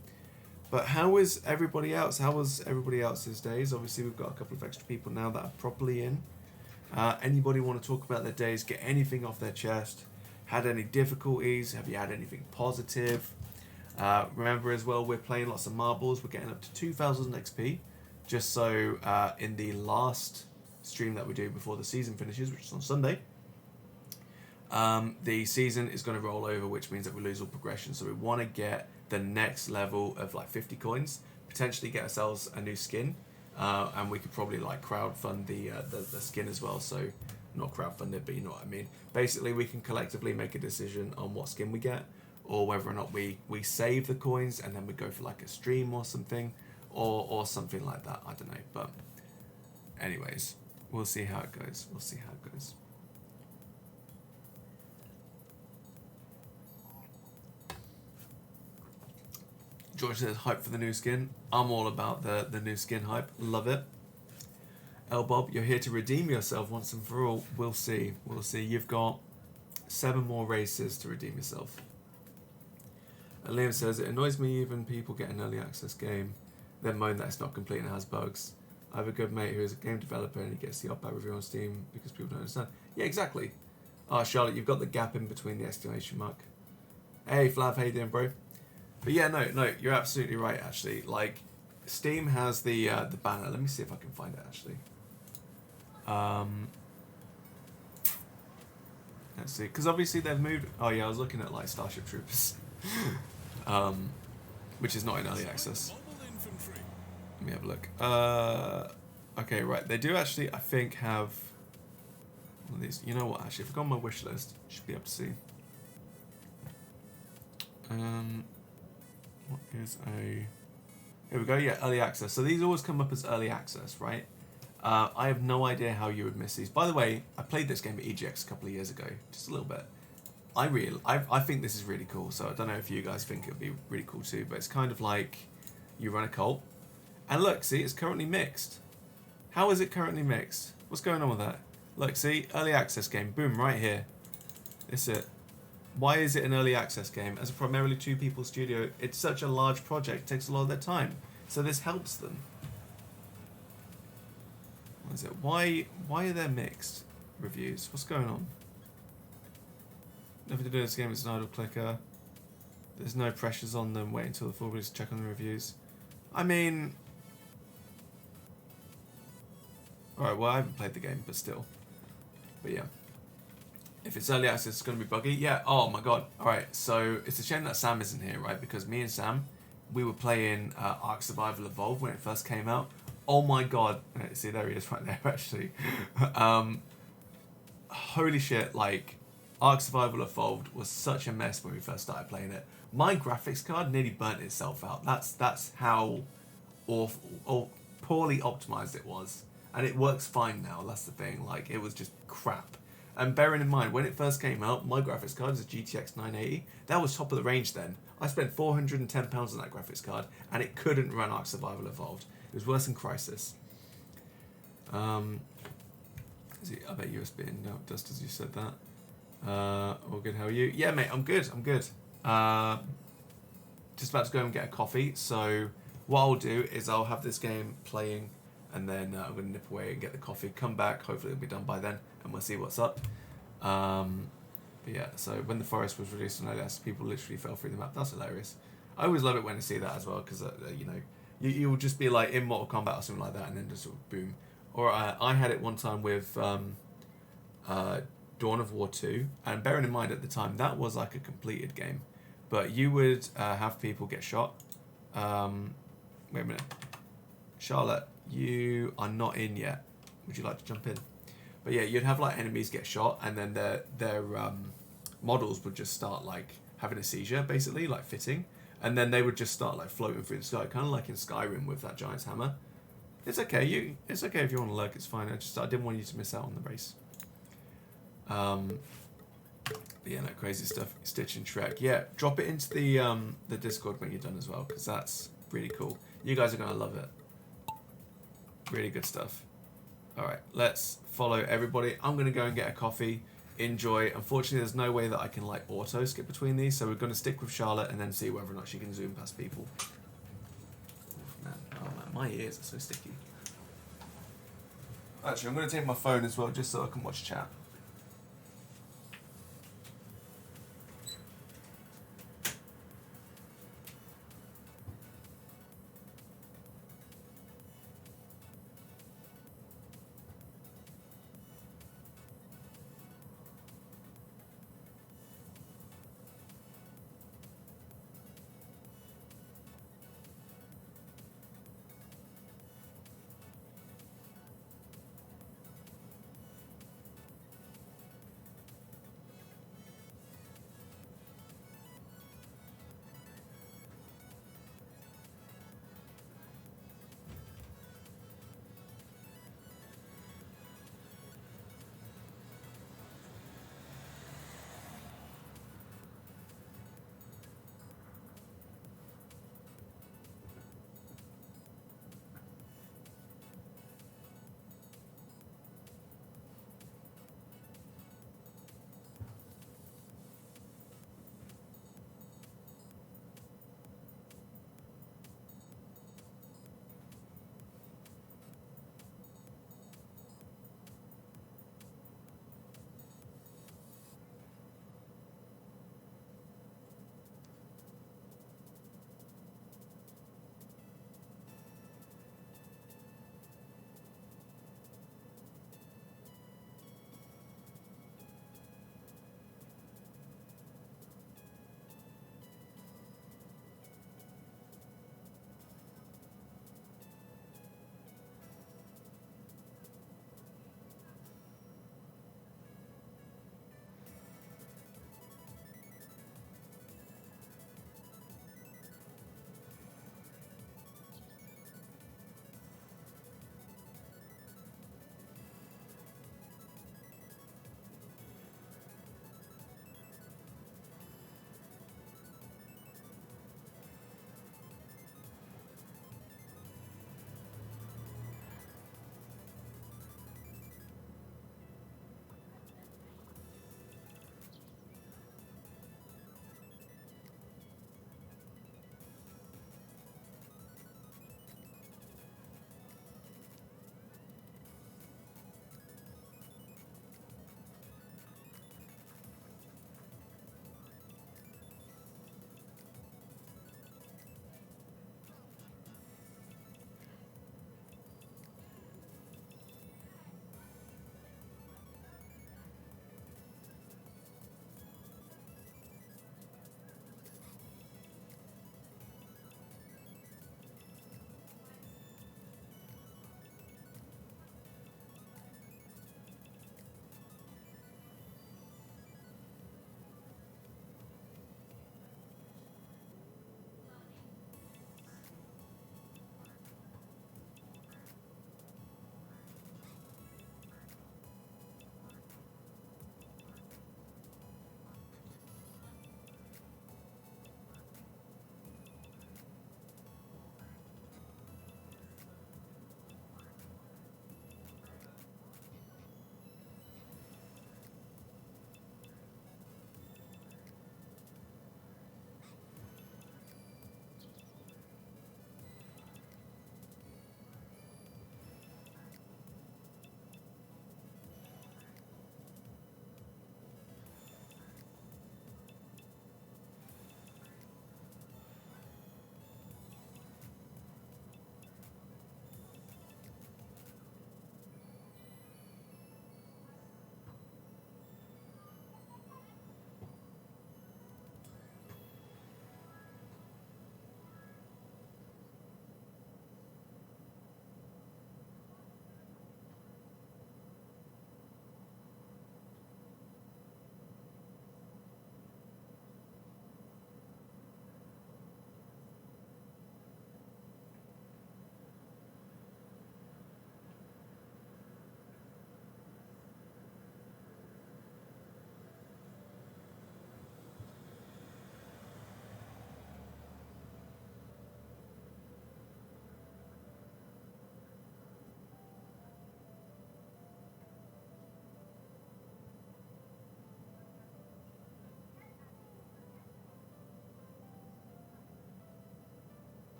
But how is everybody else? How was everybody else's days? Obviously, we've got a couple of extra people now that are properly in. Anybody want to talk about their days? Get anything off their chest? Had any difficulties? Have you had anything positive? Remember as well, we're playing lots of marbles. We're getting up to 2,000 XP. Just so in the last stream that we do before the season finishes, which is on Sunday, the season is going to roll over, which means that we lose all progression. So we want to get the next level of like 50 coins, potentially get ourselves a new skin, and we could probably like crowdfund the skin as well. So not crowdfund it, but you know what I mean. Basically, we can collectively make a decision on what skin we get, or whether or not we save the coins and then we go for like a stream or something, or something like that. I don't know, but anyways, we'll see how it goes. We'll see how it goes. George says hype for the new skin. I'm all about the new skin hype. Love it. El Bob, you're here to redeem yourself once and for all. We'll see. We'll see. You've got 7 more races to redeem yourself. And Liam says, it annoys me even people get an early access game, then moan that it's not complete and it has bugs. I have a good mate who is a game developer and he gets the opt-out review on Steam because people don't understand. Yeah, exactly. Oh, Charlotte, you've got the gap in between the exclamation mark. Hey, Flav, how you doing, bro? But yeah, no, you're absolutely right, actually. Like, Steam has the banner. Let me see if I can find it, actually. Let's see. Because obviously they've moved... Oh, yeah, I was looking at, like, Starship Troopers. Which is not in early access. Let me have a look. Okay, right. They do actually, I think, have... one of these. You know what, actually? If I go on my wish list, you should be able to see. What is a... Here we go, yeah, early access. So these always come up as early access, right? I have no idea how you would miss these. By the way, I played this game at EGX a couple of years ago, just a little bit. I think this is really cool, so I don't know if you guys think it would be really cool too, but it's kind of like you run a cult. And look, see, it's currently mixed. How is it currently mixed? What's going on with that? Look, see, early access game, boom, right here. This is it. Why is it an early access game? As a primarily 2-people studio, it's such a large project, it takes a lot of their time. So this helps them. What is it? Why are there mixed reviews? What's going on? Nothing to do with this game, it's an idle clicker. There's no pressures on them, wait until the full release to check on the reviews. I mean... Alright, well I haven't played the game, but still. But yeah. If it's early access, it's going to be buggy. Yeah, oh my god. Alright, so it's a shame that Sam isn't here, right? Because me and Sam, we were playing Ark Survival Evolved when it first came out. Oh my god. See, there he is right there, actually. Holy shit, like, Ark Survival Evolved was such a mess when we first started playing it. My graphics card nearly burnt itself out. That's how awful, or poorly optimized it was. And it works fine now, that's the thing. Like, it was just crap. And bearing in mind, when it first came out, my graphics card is a GTX 980. That was top of the range then. I spent £410 on that graphics card, and it couldn't run Ark Survival Evolved. It was worse than Crysis. I bet USB and no, Dust as you said that. All good, how are you? Yeah, mate, I'm good. Just about to go and get a coffee. So what I'll do is I'll have this game playing, and then I'm going to nip away and get the coffee, come back, hopefully it'll be done by then, and we'll see what's up. But yeah, so when The Forest was released on OS, people literally fell through the map. That's hilarious. I always love it when I see that as well, because, you know, you'll just be like in Mortal Kombat or something like that, and then just sort of boom. Or I had it one time with Dawn of War 2, and bearing in mind at the time that was like a completed game, but you would have people get shot. Wait a minute, Charlotte, you are not in yet. Would you like to jump in? But yeah, you'd have like enemies get shot, and then their models would just start like having a seizure, basically like fitting, and then they would just start like floating through the sky, kind of like in Skyrim with that giant's hammer. It's okay. It's okay if you want to lurk. It's fine. I didn't want you to miss out on the race. But yeah, no, crazy stuff. Stitch and Shrek. Yeah, drop it into the Discord when you're done as well, because that's really cool. You guys are gonna love it. Really good stuff. All right, let's follow everybody. I'm gonna go and get a coffee. Enjoy. Unfortunately, there's no way that I can like auto skip between these, so we're gonna stick with Charlotte and then see whether or not she can zoom past people. Oof, man. Oh man, my ears are so sticky. Actually, I'm gonna take my phone as well, just so I can watch chat.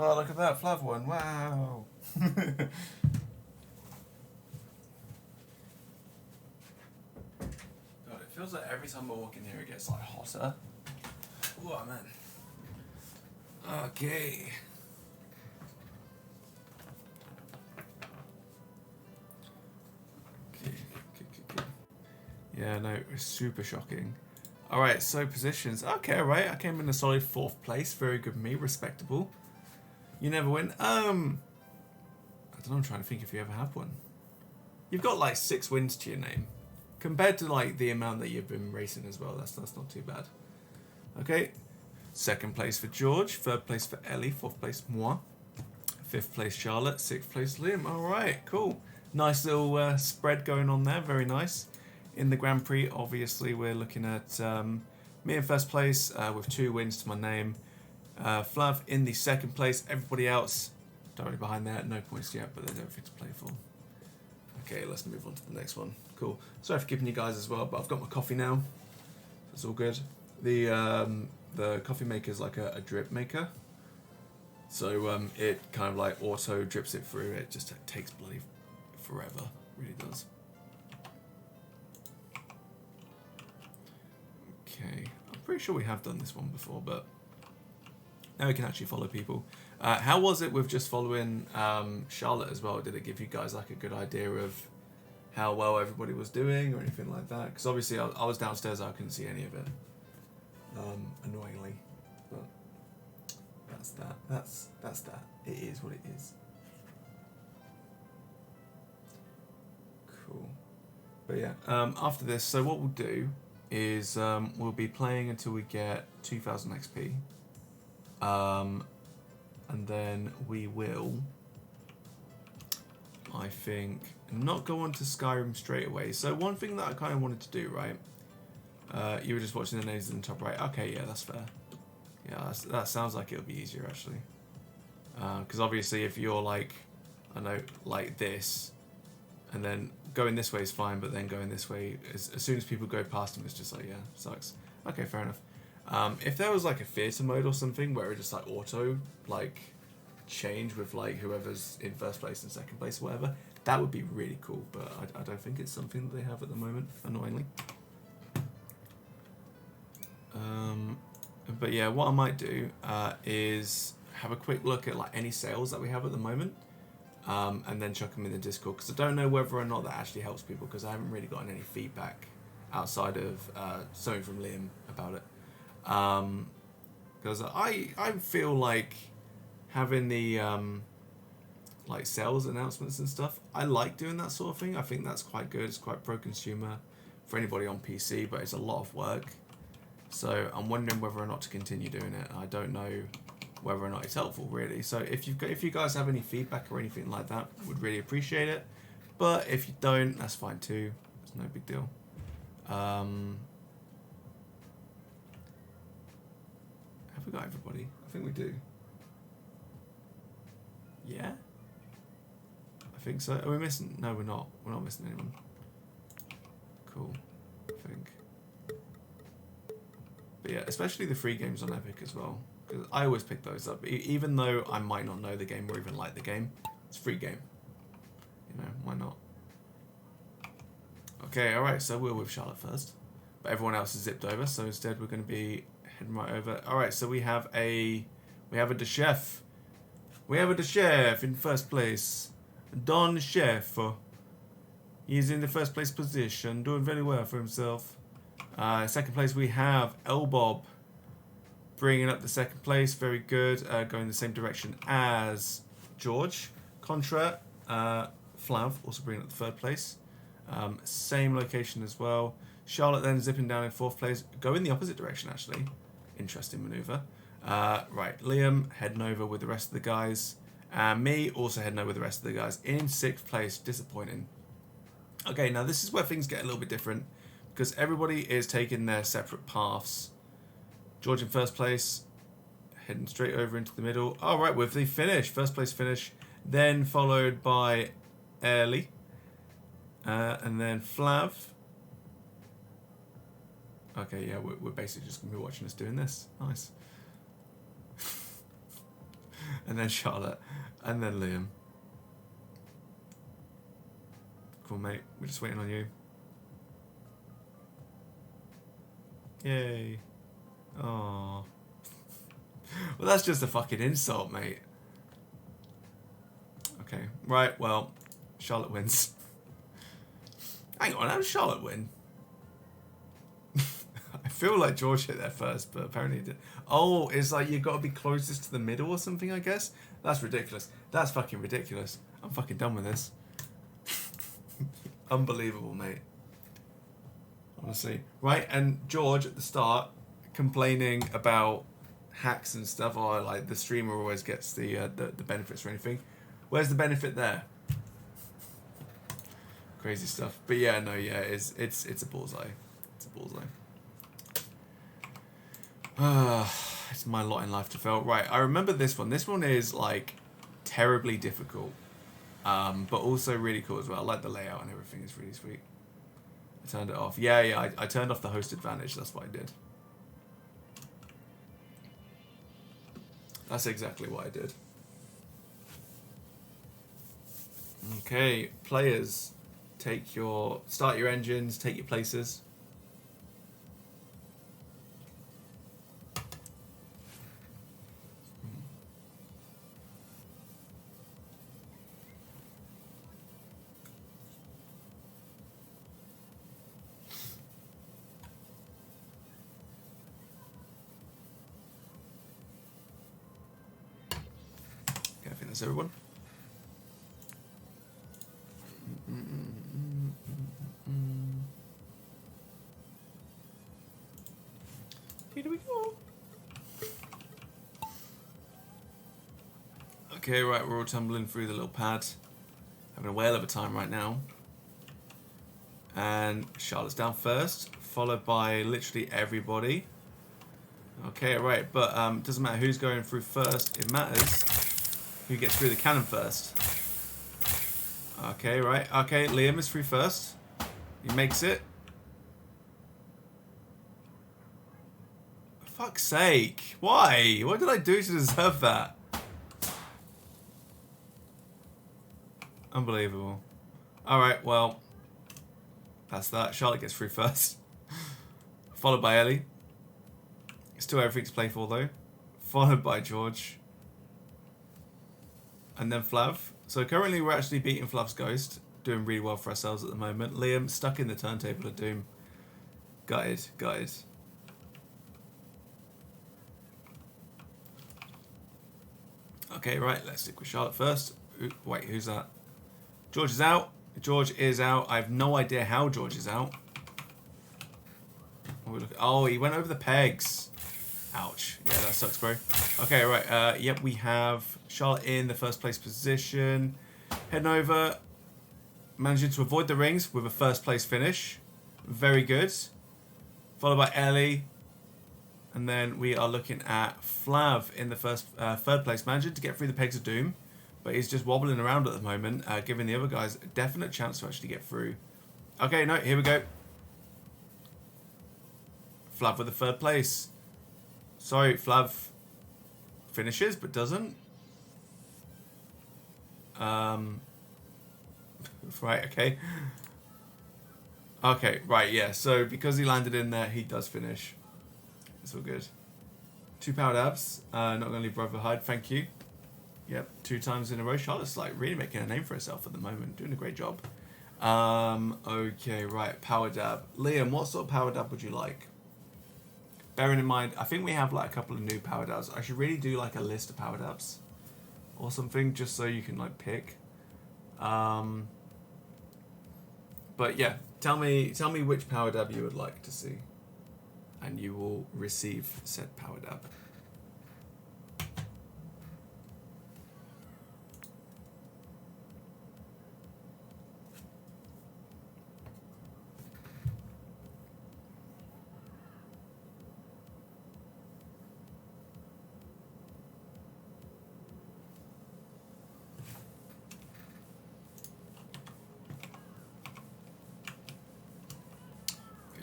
Oh, look at that Flav one. Wow. God, it feels like every time I walk in here it gets like hotter. Oh man. Okay. Yeah, no, it's super shocking. Alright, so positions. Okay, right. I came in a solid 4th place. Very good me, respectable. You never win. I don't know, I'm trying to think if you ever have one. You've got like 6 wins to your name. Compared to like the amount that you've been racing as well, that's not too bad. Okay. 2nd place for George, 3rd place for Ellie, 4th place moi, 5th place Charlotte, 6th place Liam. Alright, cool. Nice little spread going on there, very nice. In the Grand Prix, obviously, we're looking at me in 1st place with 2 wins to my name. Flav in the 2nd place. Everybody else directly behind there. No points yet, but there's everything to play for. Okay, let's move on to the next one. Cool. Sorry for keeping you guys as well, but I've got my coffee now. It's all good. The coffee maker is like a drip maker. So it kind of like auto drips it through. It just takes bloody forever. It really does. Okay, I'm pretty sure we have done this one before, but now we can actually follow people. How was it with just following Charlotte as well? Did it give you guys like a good idea of how well everybody was doing or anything like that? Because obviously I was downstairs, I couldn't see any of it, annoyingly. But that's that. That's that. It is what it is. Cool. But yeah, after this, so what we'll do is we'll be playing until we get 2000 XP. And then we will, I think, not go on to Skyrim straight away. So one thing that I kind of wanted to do, right? You were just watching the names in the top right. Okay, yeah, that's fair. Yeah, that sounds like it'll be easier, actually. Because obviously if you're like, I don't know, like this, and then going this way is fine, but then going this way, as soon as people go past them, it's just like, yeah, sucks. Okay, fair enough. If there was like a theatre mode or something where it just like auto like change with like whoever's in 1st place and 2nd place or whatever, that would be really cool, but I don't think it's something that they have at the moment, annoyingly. But yeah, what I might do is have a quick look at like any sales that we have at the moment, and then chuck them in the Discord, because I don't know whether or not that actually helps people, because I haven't really gotten any feedback outside of something from Liam about it. Because I feel like having the like sales announcements and stuff, I like doing that sort of thing. I think that's quite good. It's quite pro-consumer for anybody on PC, but it's a lot of work. So I'm wondering whether or not to continue doing it. I don't know whether or not it's helpful, really. So if you guys have any feedback or anything like that, would really appreciate it. But if you don't, that's fine too. It's no big deal. Have we got everybody? I think we do. Yeah? I think so. Are we missing? No, we're not. We're not missing anyone. Cool. I think. But yeah, especially the free games on Epic as well. Because I always pick those up. Even though I might not know the game or even like the game, it's a free game. You know, why not? Okay, alright, so we're with Charlotte first. But everyone else is zipped over, so instead we're going to be heading right over. Alright, so we have a de chef. We have a de chef in 1st place. Don Chef. He's in the 1st place position, doing very well for himself. 2nd place we have Elbob, bringing up the 2nd place, very good, going the same direction as George. Contra, Flav, also bringing up the 3rd place. Same location as well. Charlotte then zipping down in 4th place, going the opposite direction actually. Interesting manoeuvre. Right, Liam heading over with the rest of the guys. And me also heading over with the rest of the guys in 6th place, disappointing. Okay, now this is where things get a little bit different, because everybody is taking their separate paths. George in 1st place, heading straight over into the middle. All right, with the finish, 1st place finish, then followed by Ellie, and then Flav. Okay, yeah, we're basically just going to be watching us doing this. Nice. and then Charlotte, and then Liam. Cool, mate. We're just waiting on you. Yay. Oh. Well, that's just a fucking insult, mate. Okay. Right, well, Charlotte wins. Hang on, how did Charlotte win? I feel like George hit there first, but apparently he did. Oh, it's like you've got to be closest to the middle or something, I guess? That's ridiculous. That's fucking ridiculous. I'm fucking done with this. Unbelievable, mate. Honestly. Right, and George at the start complaining about hacks and stuff, or like the streamer always gets the benefits or anything. Where's the benefit there? Crazy stuff. But yeah, no, yeah, it's a bullseye. It's a bullseye. It's my lot in life to fail. Right, I remember this one. This one is like terribly difficult, but also really cool as well. I like the layout and everything. It's really sweet. I turned it off. Yeah, I turned off the host advantage. That's what I did. That's exactly what I did. Okay, players, start your engines, take your places. Okay, I think that's everyone. Here we go. Okay, right, we're all tumbling through the little pad. Having a whale of a time right now. And Charlotte's down first, followed by literally everybody. Okay, right, but it doesn't matter who's going through first. It matters who gets through the cannon first. Okay, right. Okay, Liam is through first. He makes it. For fuck's sake. Why? What did I do to deserve that? Unbelievable. Alright, well. That's that. Charlotte gets through first. Followed by Ellie. Still everything to play for, though. Followed by George. And then Flav. So currently we're actually beating Flav's Ghost. Doing really well for ourselves at the moment. Liam stuck in the turntable of doom. Gutted. Okay, right. Let's stick with Charlotte first. Wait, who's that? George is out. George is out. I have no idea how George is out. Oh, he went over the pegs. Ouch. Yeah, that sucks, bro. Okay, right. Yep, we have Charlotte in the first place position. Heading over. Managing to avoid the rings with a first place finish. Very good. Followed by Ellie. And then we are looking at Flav in the third place. Managing to get through the pegs of doom. But he's just wobbling around at the moment. Giving the other guys a definite chance to actually get through. Okay, no, here we go. Flav with the third place. Sorry, Flav finishes, but doesn't. Right, okay. Okay, right, yeah. So, because he landed in there, he does finish. It's all good. 2 powered abs. Not going to leave Brother hide, thank you. Yep, 2 times in a row. Charlotte's like really making a name for herself at the moment. Doing a great job. Okay, right. Power dab. Liam, what sort of power dab would you like? Bearing in mind, I think we have like a couple of new power dabs. I should really do like a list of power dabs or something, just so you can like pick. But yeah, tell me which power dab you would like to see, and you will receive said power dab.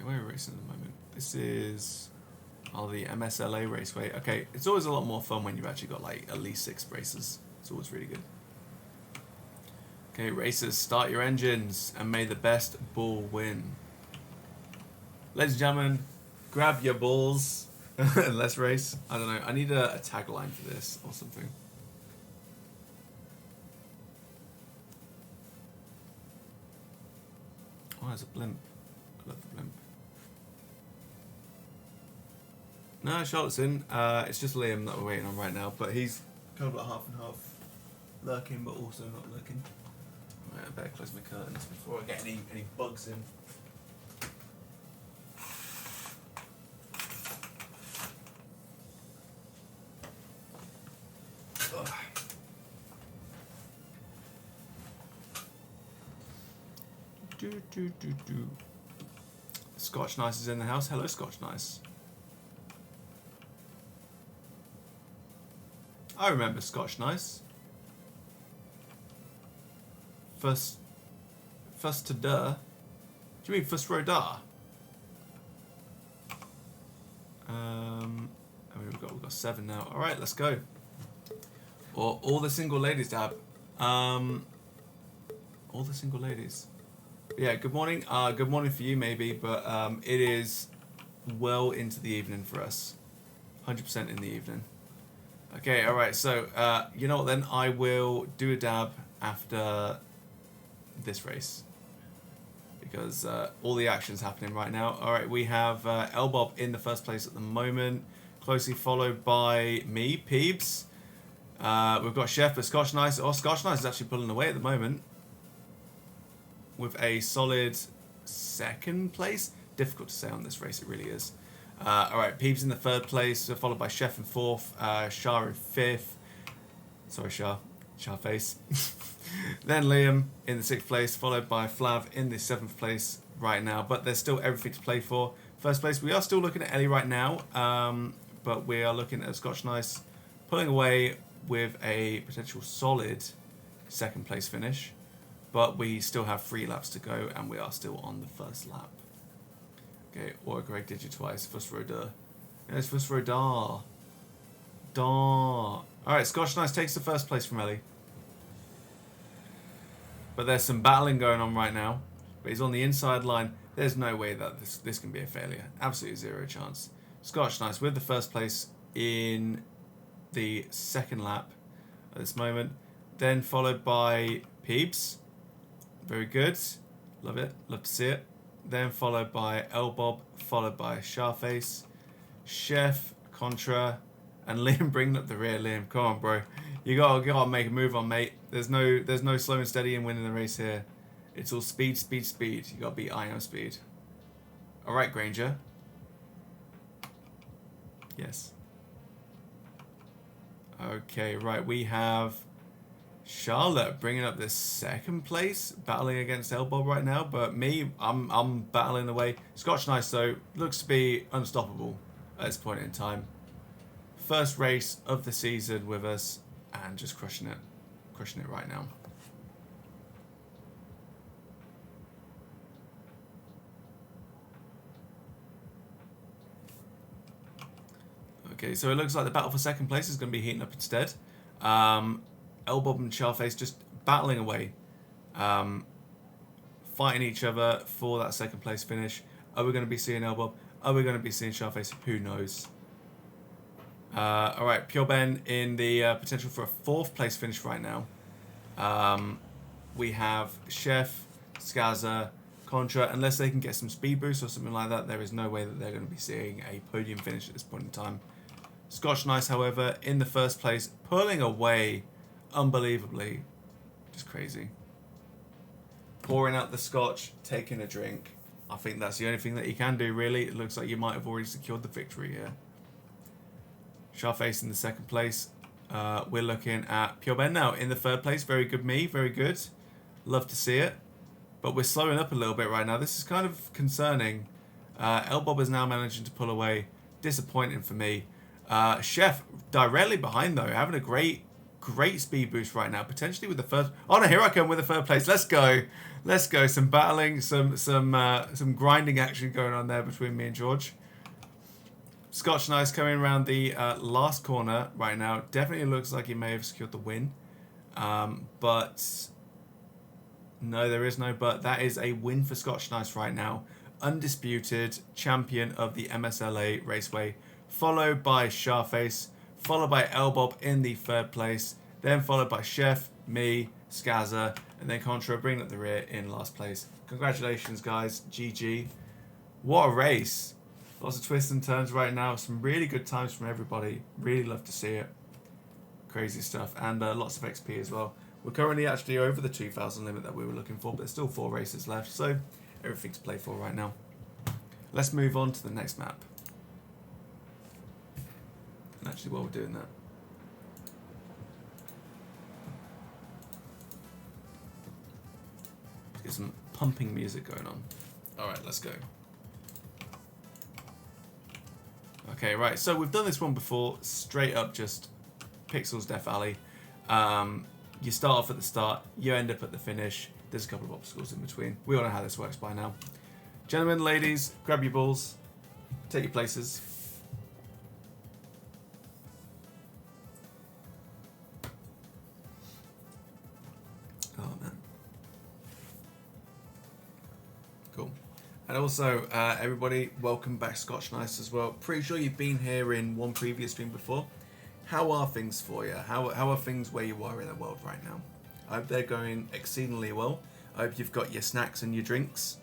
We're racing at the moment. This is Oh, the MSLA Raceway. Okay, it's always a lot more fun when you've actually got like at least 6 races. It's always really good. Okay, racers, start your engines and may the best bull win. Ladies and gentlemen, grab your balls and let's race. I don't know. I need a tagline for this or something. Oh, there's a blimp. I love the blimp. No, Charlotte's in. It's just Liam that we're waiting on right now, but he's kind of like half and half. Lurking, but also not lurking. Right, I better close my curtains before I get any bugs in. Ugh. Scotch Nice is in the house. Hello, Scotch Nice. I remember Scotch Nice. First to duh. Do you mean first row da? We've got 7 now. All right, let's go. Or all the single ladies, Dab. All the single ladies. Yeah. Good morning. Good morning for you, maybe, but it is well into the evening for us. 100% in the evening. Okay. All right. So you know what? Then I will do a dab after this race because all the action's happening right now. All right, we have Elbob in the first place at the moment, closely followed by me, Peebs. We've got Chef, but Scotch Nice. Oh, Scotch Nice is actually pulling away at the moment with a solid 2nd place. Difficult to say on this race, it really is. All right, Peebs in the 3rd place, followed by Chef in 4th, Shah in 5th. Sorry, Shah face. Then Liam in the 6th place, followed by Flav in the 7th place right now. But there's still everything to play for. First place, we are still looking at Ellie right now, but we are looking at Scotch Nice pulling away with a potential solid 2nd place finish. But we still have 3 laps to go, and we are still on the 1st lap. Okay, autocorrect digit twice. First row da. Yes, first row da. Da. Alright, Scotch Nice takes the 1st place from Ellie. But there's some battling going on right now. But he's on the inside line. There's no way that this can be a failure. Absolutely 0 chance. Scotch Nice with the 1st place in the 2nd lap at this moment. Then followed by Peebs. Very good. Love it. Love to see it. Then followed by Elbob. Followed by Sharface. Chef. Contra. And Liam bringing up the rear. Liam, come on, bro. You gotta make a move on, mate. There's no slow and steady in winning the race here. It's all speed, speed, speed. You gotta beat I am speed. All right, Granger. Yes. Okay, right. We have Charlotte bringing up this 2nd place, battling against Elbob right now. But me, I'm battling away. Scotch Nice though looks to be unstoppable at this point in time. First race of the season with us, and just crushing it right now. Okay, so it looks like the battle for 2nd place is going to be heating up instead. Elbob and Charface just battling away, fighting each other for that 2nd place finish. Are we going to be seeing Elbob? Are we going to be seeing Charface? Who knows? All right, Pure Ben in the potential for a 4th place finish right now. We have Chef, Skaza, Contra. Unless they can get some speed boost or something like that, there is no way that they're going to be seeing a podium finish at this point in time. Scotch Nice, however, in the 1st place, pulling away unbelievably. Just crazy. Pouring out the scotch, taking a drink. I think that's the only thing that you can do, really. It looks like you might have already secured the victory here. Sharface in the 2nd place. We're looking at Pure Ben now in the 3rd place. Very good me, very good. Love to see it. But we're slowing up a little bit right now. This is kind of concerning. Elbob is now managing to pull away. Disappointing for me. Chef directly behind though, having a great speed boost right now. Potentially with the 1st. Oh no, here I come with the 3rd place. Let's go. Let's go. Some battling, some grinding action going on there between me and George. Scotch Nice coming around the last corner right now. Definitely looks like he may have secured the win. But no, there is no but. That is a win for Scotch Nice right now. Undisputed champion of the MSLA Raceway, followed by Sharface, followed by Elbob in the third place, then followed by Chef, me, Skaza, and then Contra bringing up the rear in last place. Congratulations, guys. GG. What a race. Lots of twists and turns right now. Some really good times from everybody. Really love to see it. Crazy stuff. And lots of XP as well. We're currently actually over the 2,000 limit that we were looking for, but there's still 4 races left, so everything to play for right now. Let's move on to the next map. And actually, while we're doing that, let's get some pumping music going on. Alright, let's go. Okay, right, so we've done this one before. Straight up just Pixels Death Alley. You start off at the start, you end up at the finish. There's a couple of obstacles in between. We all know how this works by now. Gentlemen, ladies, grab your balls. Take your places. Oh, man. Cool. And also, everybody, welcome back Scotch Nice as well. Pretty sure you've been here in one previous stream before. How are things for you? How are things where you are in the world right now? I hope they're going exceedingly well. I hope you've got your snacks and your drinks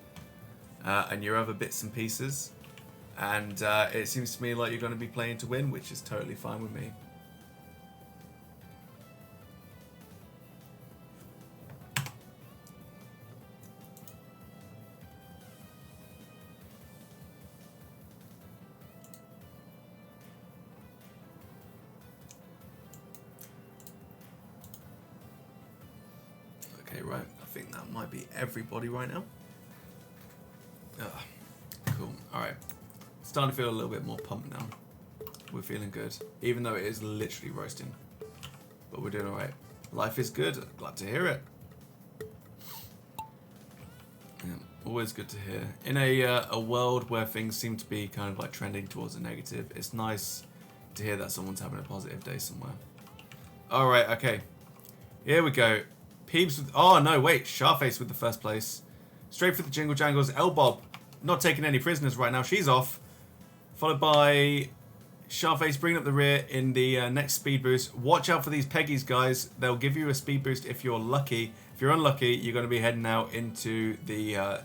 and your other bits and pieces. And it seems to me like you're going to be playing to win, which is totally fine with me. Okay, right. I think that might be everybody right now. Cool. Alright. Starting to feel a little bit more pumped now. We're feeling good. Even though it is literally roasting. But we're doing alright. Life is good. Glad to hear it. Yeah, always good to hear. In a world where things seem to be kind of like trending towards a negative, it's nice to hear that someone's having a positive day somewhere. Alright, okay. Here we go. Peebs with... Oh, no, wait. Sharface with the first place. Straight for the Jingle Jangles. Elbob not taking any prisoners right now. She's off. Followed by Sharface bringing up the rear in the next speed boost. Watch out for these Peggies, guys. They'll give you a speed boost if you're lucky. If you're unlucky, you're going to be heading out into the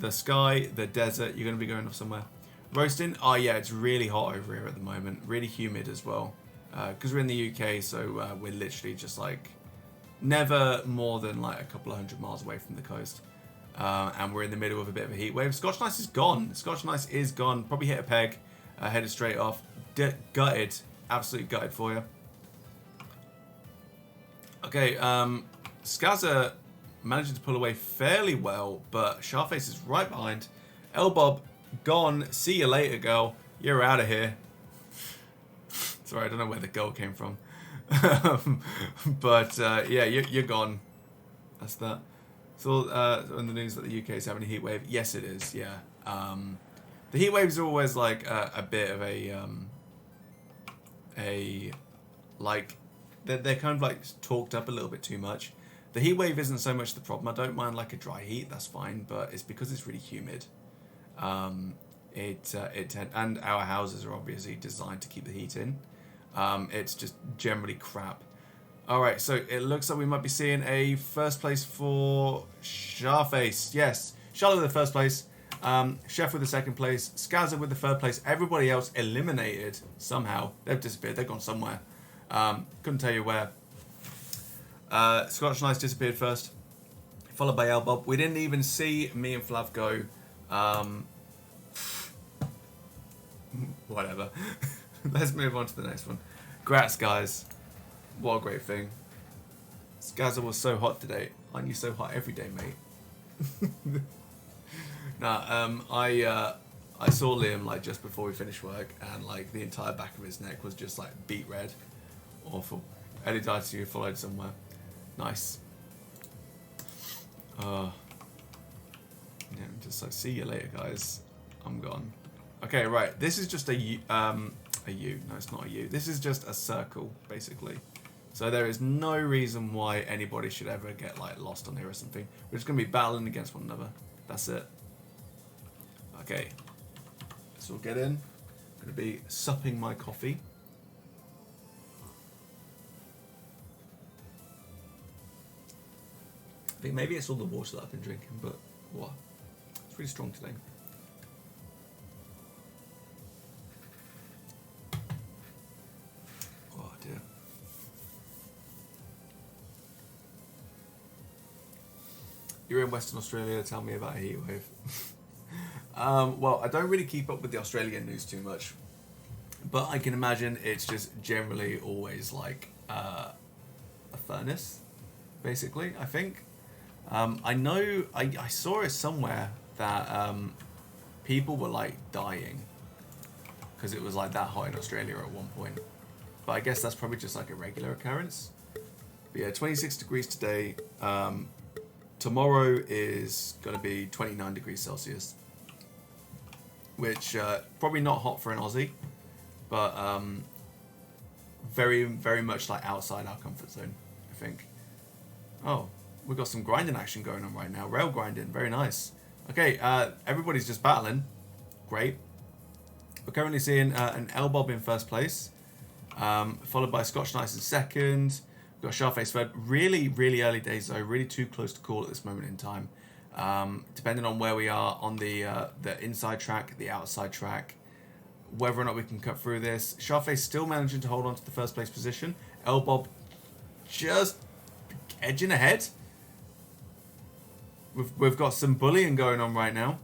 sky, the desert. You're going to be going off somewhere. Roasting. Oh, yeah, it's really hot over here at the moment. Really humid as well. Because we're in the UK, so we're literally just like... never more than like a couple of 100 miles away from the coast. And we're in the middle of a bit of a heat wave. Scotch Nice is gone. Scotch Nice is gone. Probably hit a peg. Headed straight off. Gutted. Absolutely gutted for you. Okay, Skaza managing to pull away fairly well, but Sharface is right behind. Elbob gone. See you later, girl. You're out of here. Sorry, I don't know where the girl came from. But yeah, you're gone. That's that. So in the news that the UK is having a heat wave. Yes, it is. Yeah. The heat waves are always like a bit of a like they're kind of like talked up a little bit too much. The heat wave isn't so much the problem. I don't mind like a dry heat. That's fine. But it's because it's really humid. And our houses are obviously designed to keep the heat in. It's just generally crap. Alright, so it looks like we might be seeing a first place for Sharface. Yes, Charlotte with the first place. Chef with the second place. Skaza with the third place. Everybody else eliminated somehow. They've disappeared. They've gone somewhere. Couldn't tell you where. Scotch Nice disappeared first. Followed by Elbob. We didn't even see me and Flav go. Whatever. Let's move on to the next one. Grats, guys. What a great thing. Skaza was so hot today. Aren't you so hot every day, mate? Nah, I saw Liam like just before we finished work, and like the entire back of his neck was just like beet red. Awful. Eddie died to you, followed somewhere. Nice. Yeah, just like, see you later, guys. I'm gone. Okay, right. This is just a U. A U. No, it's not a U. This is just a circle, basically. So there is no reason why anybody should ever get like lost on here or something. We're just gonna be battling against one another. That's it. Okay. Let's all get in. I'm gonna be supping my coffee. I think maybe it's all the water that I've been drinking, but what? It's really strong today. Oh dear. You're in Western Australia, tell me about a heatwave. Well, I don't really keep up with the Australian news too much, but I can imagine it's just generally always like a furnace, basically, I think. I know, I saw it somewhere that people were like dying because it was like that hot in Australia at one point. But I guess that's probably just like a regular occurrence. But yeah, 26 degrees today. Tomorrow is going to be 29 degrees Celsius, which probably not hot for an Aussie, but very, very much like outside our comfort zone, I think. Oh, we've got some grinding action going on right now. Rail grinding, very nice. Okay, everybody's just battling. Great. We're currently seeing an L-Bob in first place, followed by Scotch Nice in second. We've got Sharface third. Really, really early days though. Really too close to call at this moment in time. Depending on where we are on the inside track, the outside track, whether or not we can cut through this. Sharface still managing to hold on to the first place position. L-Bob just edging ahead. We've got some bullying going on right now.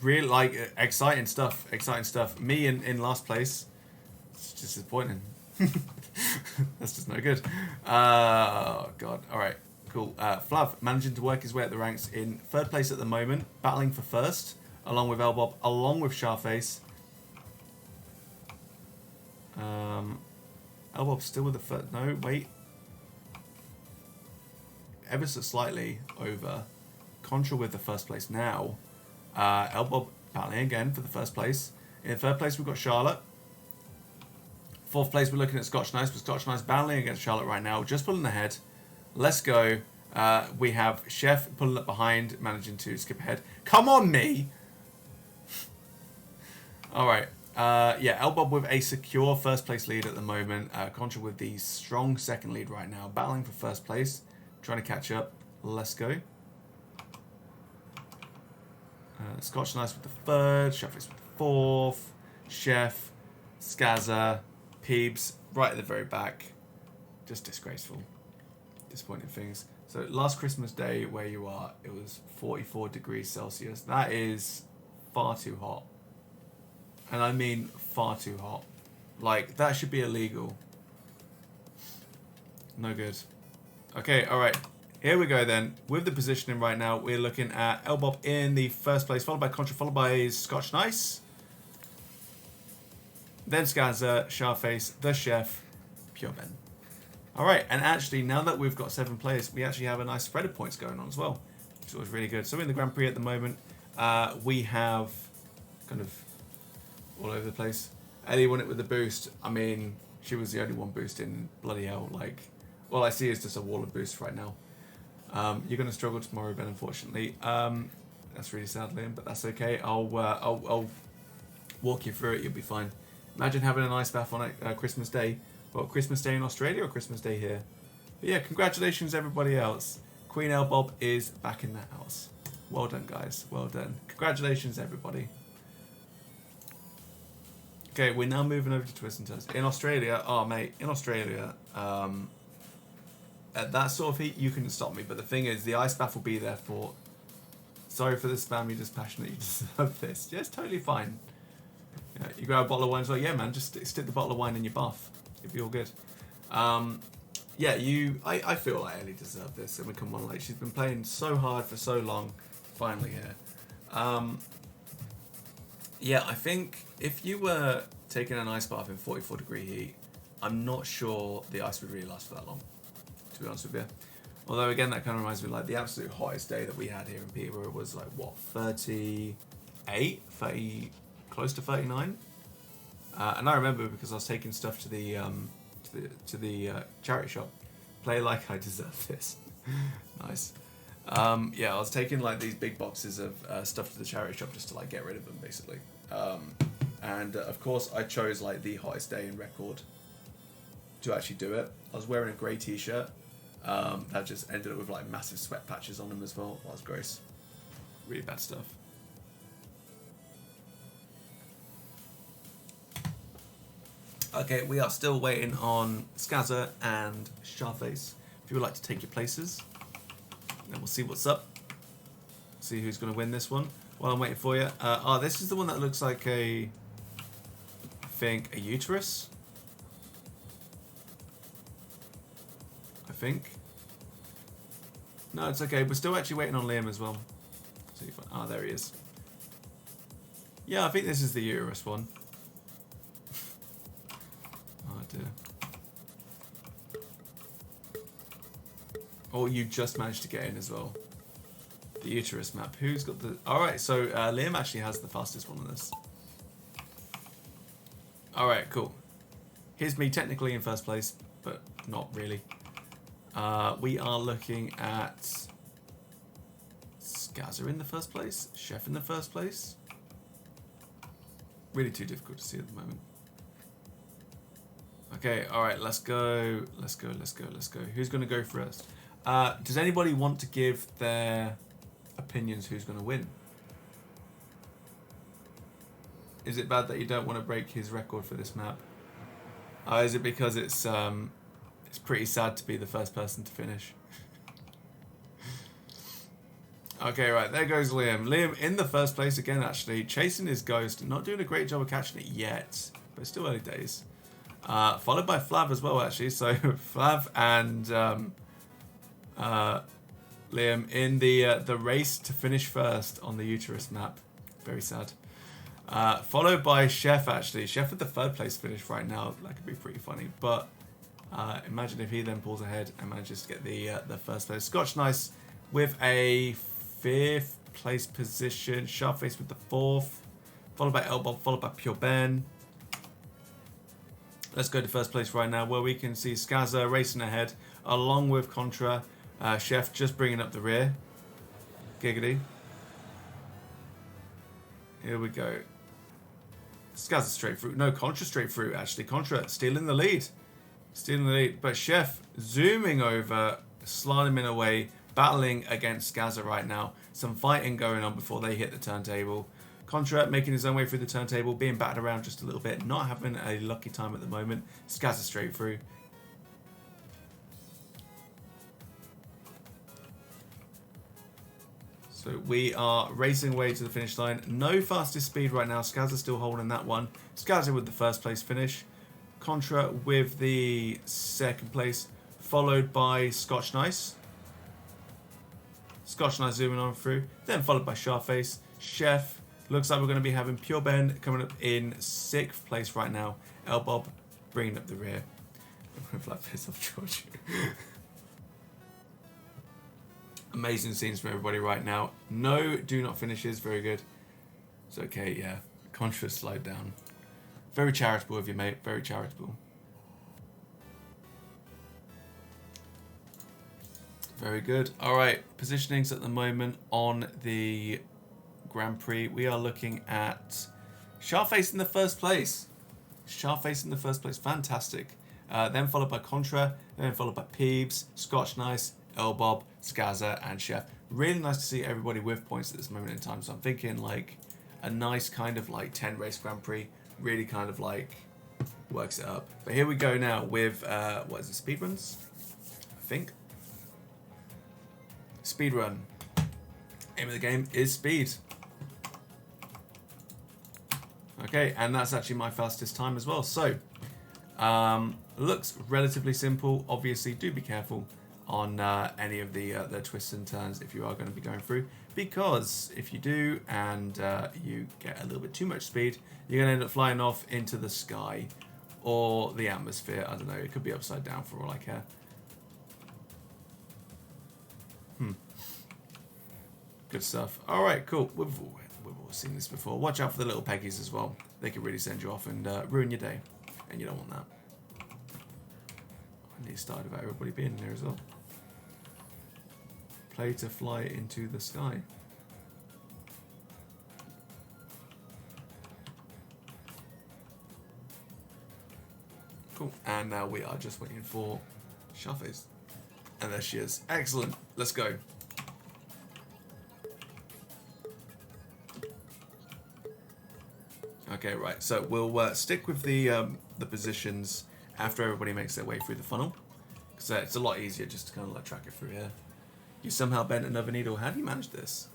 Really like exciting stuff. Exciting stuff. Me in last place. It's just disappointing. That's just no good. Oh god. All right. Cool. Flav managing to work his way up the ranks in third place at the moment, battling for first, along with L-Bob, along with Sharface. L-Bob still with the first. No, wait. Ever so slightly over. Contra with the first place now. L-Bob battling again for the first place. In third place, we've got Charlotte. Fourth place, we're looking at Scotch Nice, but Scotch Nice battling against Charlotte right now, just pulling ahead. Let's go. We have Chef pulling up behind, managing to skip ahead. Come on, me! All right. Yeah, L-Bob with a secure first place lead at the moment. Contra with the strong second lead right now, battling for first place, trying to catch up. Let's go. Scotch Nice with the third, Chef with the fourth, Chef, Skazza, Peebs right at the very back. Just disgraceful. Disappointing things. So last Christmas Day where you are, it was 44 degrees Celsius. That is far too hot. And I mean far too hot. Like, that should be illegal. No good. Okay, alright. Here we go then. With the positioning right now, we're looking at L-Bob in the first place, followed by Contra, followed by Scotch Nice. Then Skazza, Sharface, The Chef, Pure Ben. Alright, and actually, now that we've got 7 players, we actually have a nice spread of points going on as well, which was really good. So in the Grand Prix at the moment, we have kind of all over the place. Ellie won it with the boost. I mean, she was the only one boosting. Bloody hell, like, all I see is just a wall of boosts right now. You're going to struggle tomorrow, Ben, unfortunately. That's really sad, Liam, but that's okay. I'll walk you through it. You'll be fine. Imagine having an ice bath on Christmas Day. Well, Christmas Day in Australia or Christmas Day here? But yeah, congratulations everybody else. Queen L-Bob is back in the house. Well done, guys. Well done. Congratulations, everybody. Okay, we're now moving over to Twist and Turns. In Australia, oh mate, in Australia, at that sort of heat, you couldn't stop me. But the thing is, the ice bath will be there for... Sorry for the spam, you're just passionate, you deserve this. Yeah, it's totally fine. Yeah, you grab a bottle of wine as well. Yeah, man, just stick the bottle of wine in your bath. It'll be all good. Yeah, I feel like Ellie deserved this. I mean, come on, like, she's been playing so hard for so long. Finally here. Yeah, I think if you were taking an ice bath in 44 degree heat, I'm not sure the ice would really last for that long, to be honest with you. Although again, that kind of reminds me, like the absolute hottest day that we had here in Peterborough was like what, 38, 30, close to 39. And I remember because I was taking stuff to the charity shop. Play like I deserve this. Nice. Yeah, I was taking like these big boxes of stuff to the charity shop just to like get rid of them, basically. And of course, I chose like the hottest day in record to actually do it. I was wearing a grey t-shirt. That just ended up with like massive sweat patches on them as well. That was gross. Really bad stuff. Okay, we are still waiting on Skazza and Sharface. If you would like to take your places, then we'll see what's up. See who's going to win this one. While I'm waiting for you. Oh, this is the one that looks like I think a uterus. I think. No, it's okay. We're still actually waiting on Liam as well. See if there he is. Yeah, I think this is the uterus one. Oh dear. Oh, you just managed to get in as well. The uterus map. Who's got the... Alright, so Liam actually has the fastest one on this. Alright, cool. Here's me technically in first place, but not really. We are looking at Skazza in the first place, Chef in the first place. Really too difficult to see at the moment. Okay, alright, let's go. Let's go. Who's going to go first? Does anybody want to give their opinions who's going to win? Is it bad that you don't want to break his record for this map? Is it because it's pretty sad to be the first person to finish? Okay, right, there goes Liam. Liam in the first place again, actually, chasing his ghost. Not doing a great job of catching it yet, but it's still early days. Followed by Flav as well, actually. So Flav and Liam in the race to finish first on the uterus map. Very sad. Followed by Chef, actually. Chef at the third place finish right now. That could be pretty funny. But imagine if he then pulls ahead and manages to get the first place. Scotch Nice with a 5th place position. Sharpface with the 4th. Followed by Elbow, followed by Pure Ben. Let's go to first place right now, where we can see Skazza racing ahead, along with Contra. Chef just bringing up the rear. Giggity. Here we go. Skazza straight through. No, Contra straight through, actually. Contra stealing the lead. Stealing the lead. But Chef zooming over, slaloming away, battling against Skazza right now. Some fighting going on before they hit the turntable. Contra making his own way through the turntable, being battered around just a little bit, not having a lucky time at the moment. Skazza straight through. So we are racing away to the finish line. No fastest speed right now. Skazza still holding that one. Skazza with the first place finish. Contra with the second place, followed by Scotch Nice. Scotch Nice zooming on through. Then followed by Sharface. Chef. Looks like we're going to be having Pure Ben coming up in 6th place right now. Elbob bringing up the rear. Flat face off George. Amazing scenes from everybody right now. No do not finishes. Very good. It's okay, yeah. Contra slide down. Very charitable of you, mate. Very charitable. Very good. Alright, positionings at the moment on the Grand Prix. We are looking at Sharface in the first place. Sharface in the first place. Fantastic. Then followed by Contra. Then followed by Peebs, Scotch Nice, Elbob, Skazza, and Chef. Really nice to see everybody with points at this moment in time. So I'm thinking like a nice kind of like 10 race Grand Prix. Really kind of like works it up. But here we go now with, what is it, speedruns? I think. Speedrun. Aim of the game is speed. Okay, and that's actually my fastest time as well. So, looks relatively simple. Obviously, do be careful on any of the twists and turns if you are going to be going through, because if you do and you get a little bit too much speed, you're going to end up flying off into the sky or the atmosphere. I don't know, it could be upside down for all I care. Good stuff. All right, cool. We've all seen this before. Watch out for the little peggies as well. They can really send you off and ruin your day, and you don't want that. I need to start about everybody being in there as well. Play to fly into the sky. Cool. And now we are just waiting for Sharface. And there she is. Excellent. Let's go. Okay, right. So we'll stick with the positions after everybody makes their way through the funnel, because it's a lot easier just to kind of like track it through here. You somehow bent another needle. How do you manage this?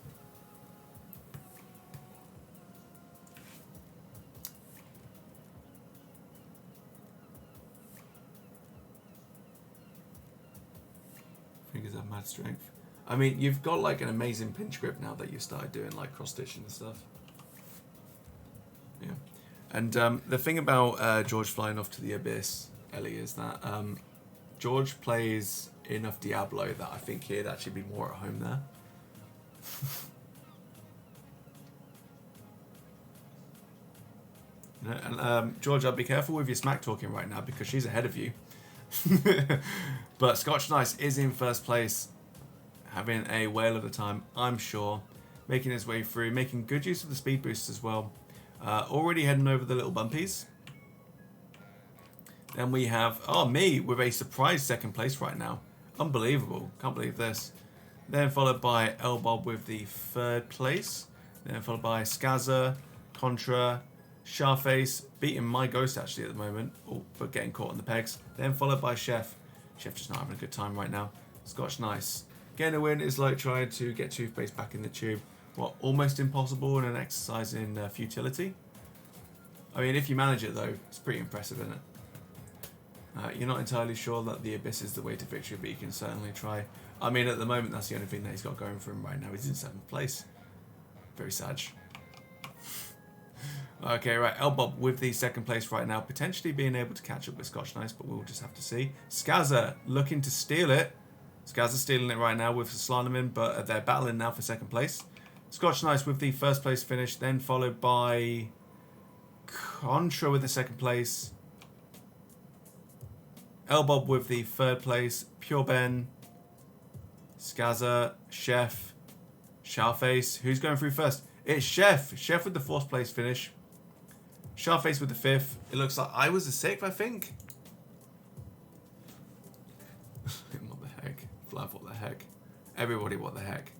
Fingers have mad strength. I mean, you've got like an amazing pinch grip now that you've started doing like cross stitching and stuff. Yeah. And the thing about George flying off to the abyss, Ellie, is that George plays enough Diablo that I think he'd actually be more at home there. You know, and George, I'll be careful with your smack talking right now because she's ahead of you. But Scotch Nice is in first place, having a whale of a time, I'm sure, making his way through, making good use of the speed boosts as well. Already heading over the little bumpies. Then we have, me with a surprise second place right now. Unbelievable. Can't believe this. Then followed by Elbob with the third place. Then followed by Skazza, Contra, Sharface, beating my Ghost actually at the moment, but getting caught on the pegs. Then followed by Chef. Chef just not having a good time right now. Scotch Nice. Getting a win is like trying to get toothpaste back in the tube. What, almost impossible in an exercise in futility? I mean, if you manage it though, it's pretty impressive, isn't it? You're not entirely sure that the Abyss is the way to victory, but you can certainly try. I mean, at the moment, that's the only thing that he's got going for him right now. He's in 7th place. Very sad. Okay, right, Elbob with the 2nd place right now, potentially being able to catch up with Scotch Nice, but we'll just have to see. Skazza looking to steal it. Skazza stealing it right now with Slanamin, but they're battling now for 2nd place. Scotch Nice with the 1st place finish, then followed by Contra with the 2nd place. Elbob with the 3rd place. Pure Ben, Skazza, Chef, Sharface. Who's going through first? It's Chef. Chef with the 4th place finish. Sharface with the 5th. It looks like I was the 6th, I think. What the heck? Flav, what the heck? Everybody, what the heck?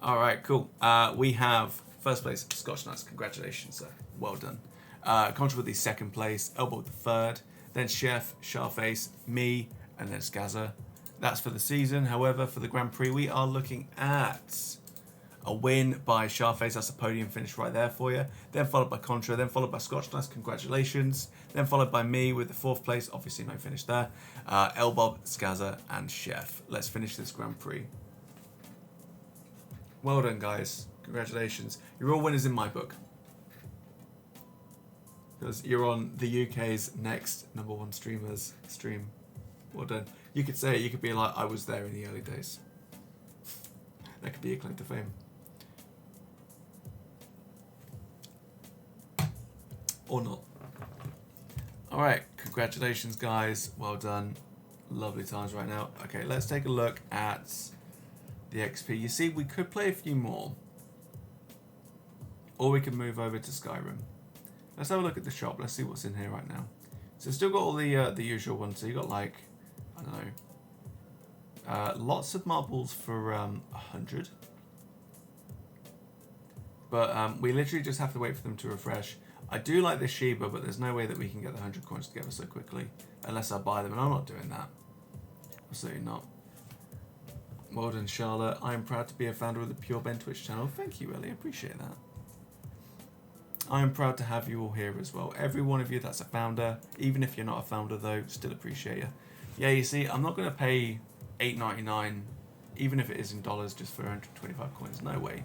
Alright, cool. We have 1st place, Scotch Nice. Congratulations, sir. Well done. Contra with the 2nd place. Elbow with the 3rd. Then Chef, Sharface, me, and then Skazza. That's for the season. However, for the Grand Prix, we are looking at a win by Sharface. That's a podium finish right there for you. Then followed by Contra. Then followed by Scotch Nice. Congratulations. Then followed by me with the 4th place. Obviously, no finish there. Elbob, Skazza, and Chef. Let's finish this Grand Prix. Well done, guys. Congratulations. You're all winners in my book. Because you're on the UK's next #1 streamers stream. Well done. You could say it. You could be like, I was there in the early days. That could be your claim to fame. Or not. Alright, congratulations guys. Well done. Lovely times right now. Okay, let's take a look at the XP. You see, we could play a few more. Or we could move over to Skyrim. Let's have a look at the shop. Let's see what's in here right now. So still got all the usual ones. So you got like, I don't know, lots of marbles for 100. But we literally just have to wait for them to refresh. I do like this Sheba, but there's no way that we can get the 100 coins together so quickly. Unless I buy them, and I'm not doing that. Absolutely not. Well done, Charlotte. I am proud to be a founder of the Pure Ben Twitch channel. Thank you, Ellie. I appreciate that. I am proud to have you all here as well. Every one of you that's a founder, even if you're not a founder though, still appreciate you. Yeah, you see, I'm not going to pay $8.99, even if it is in dollars, just for 125 coins. No way.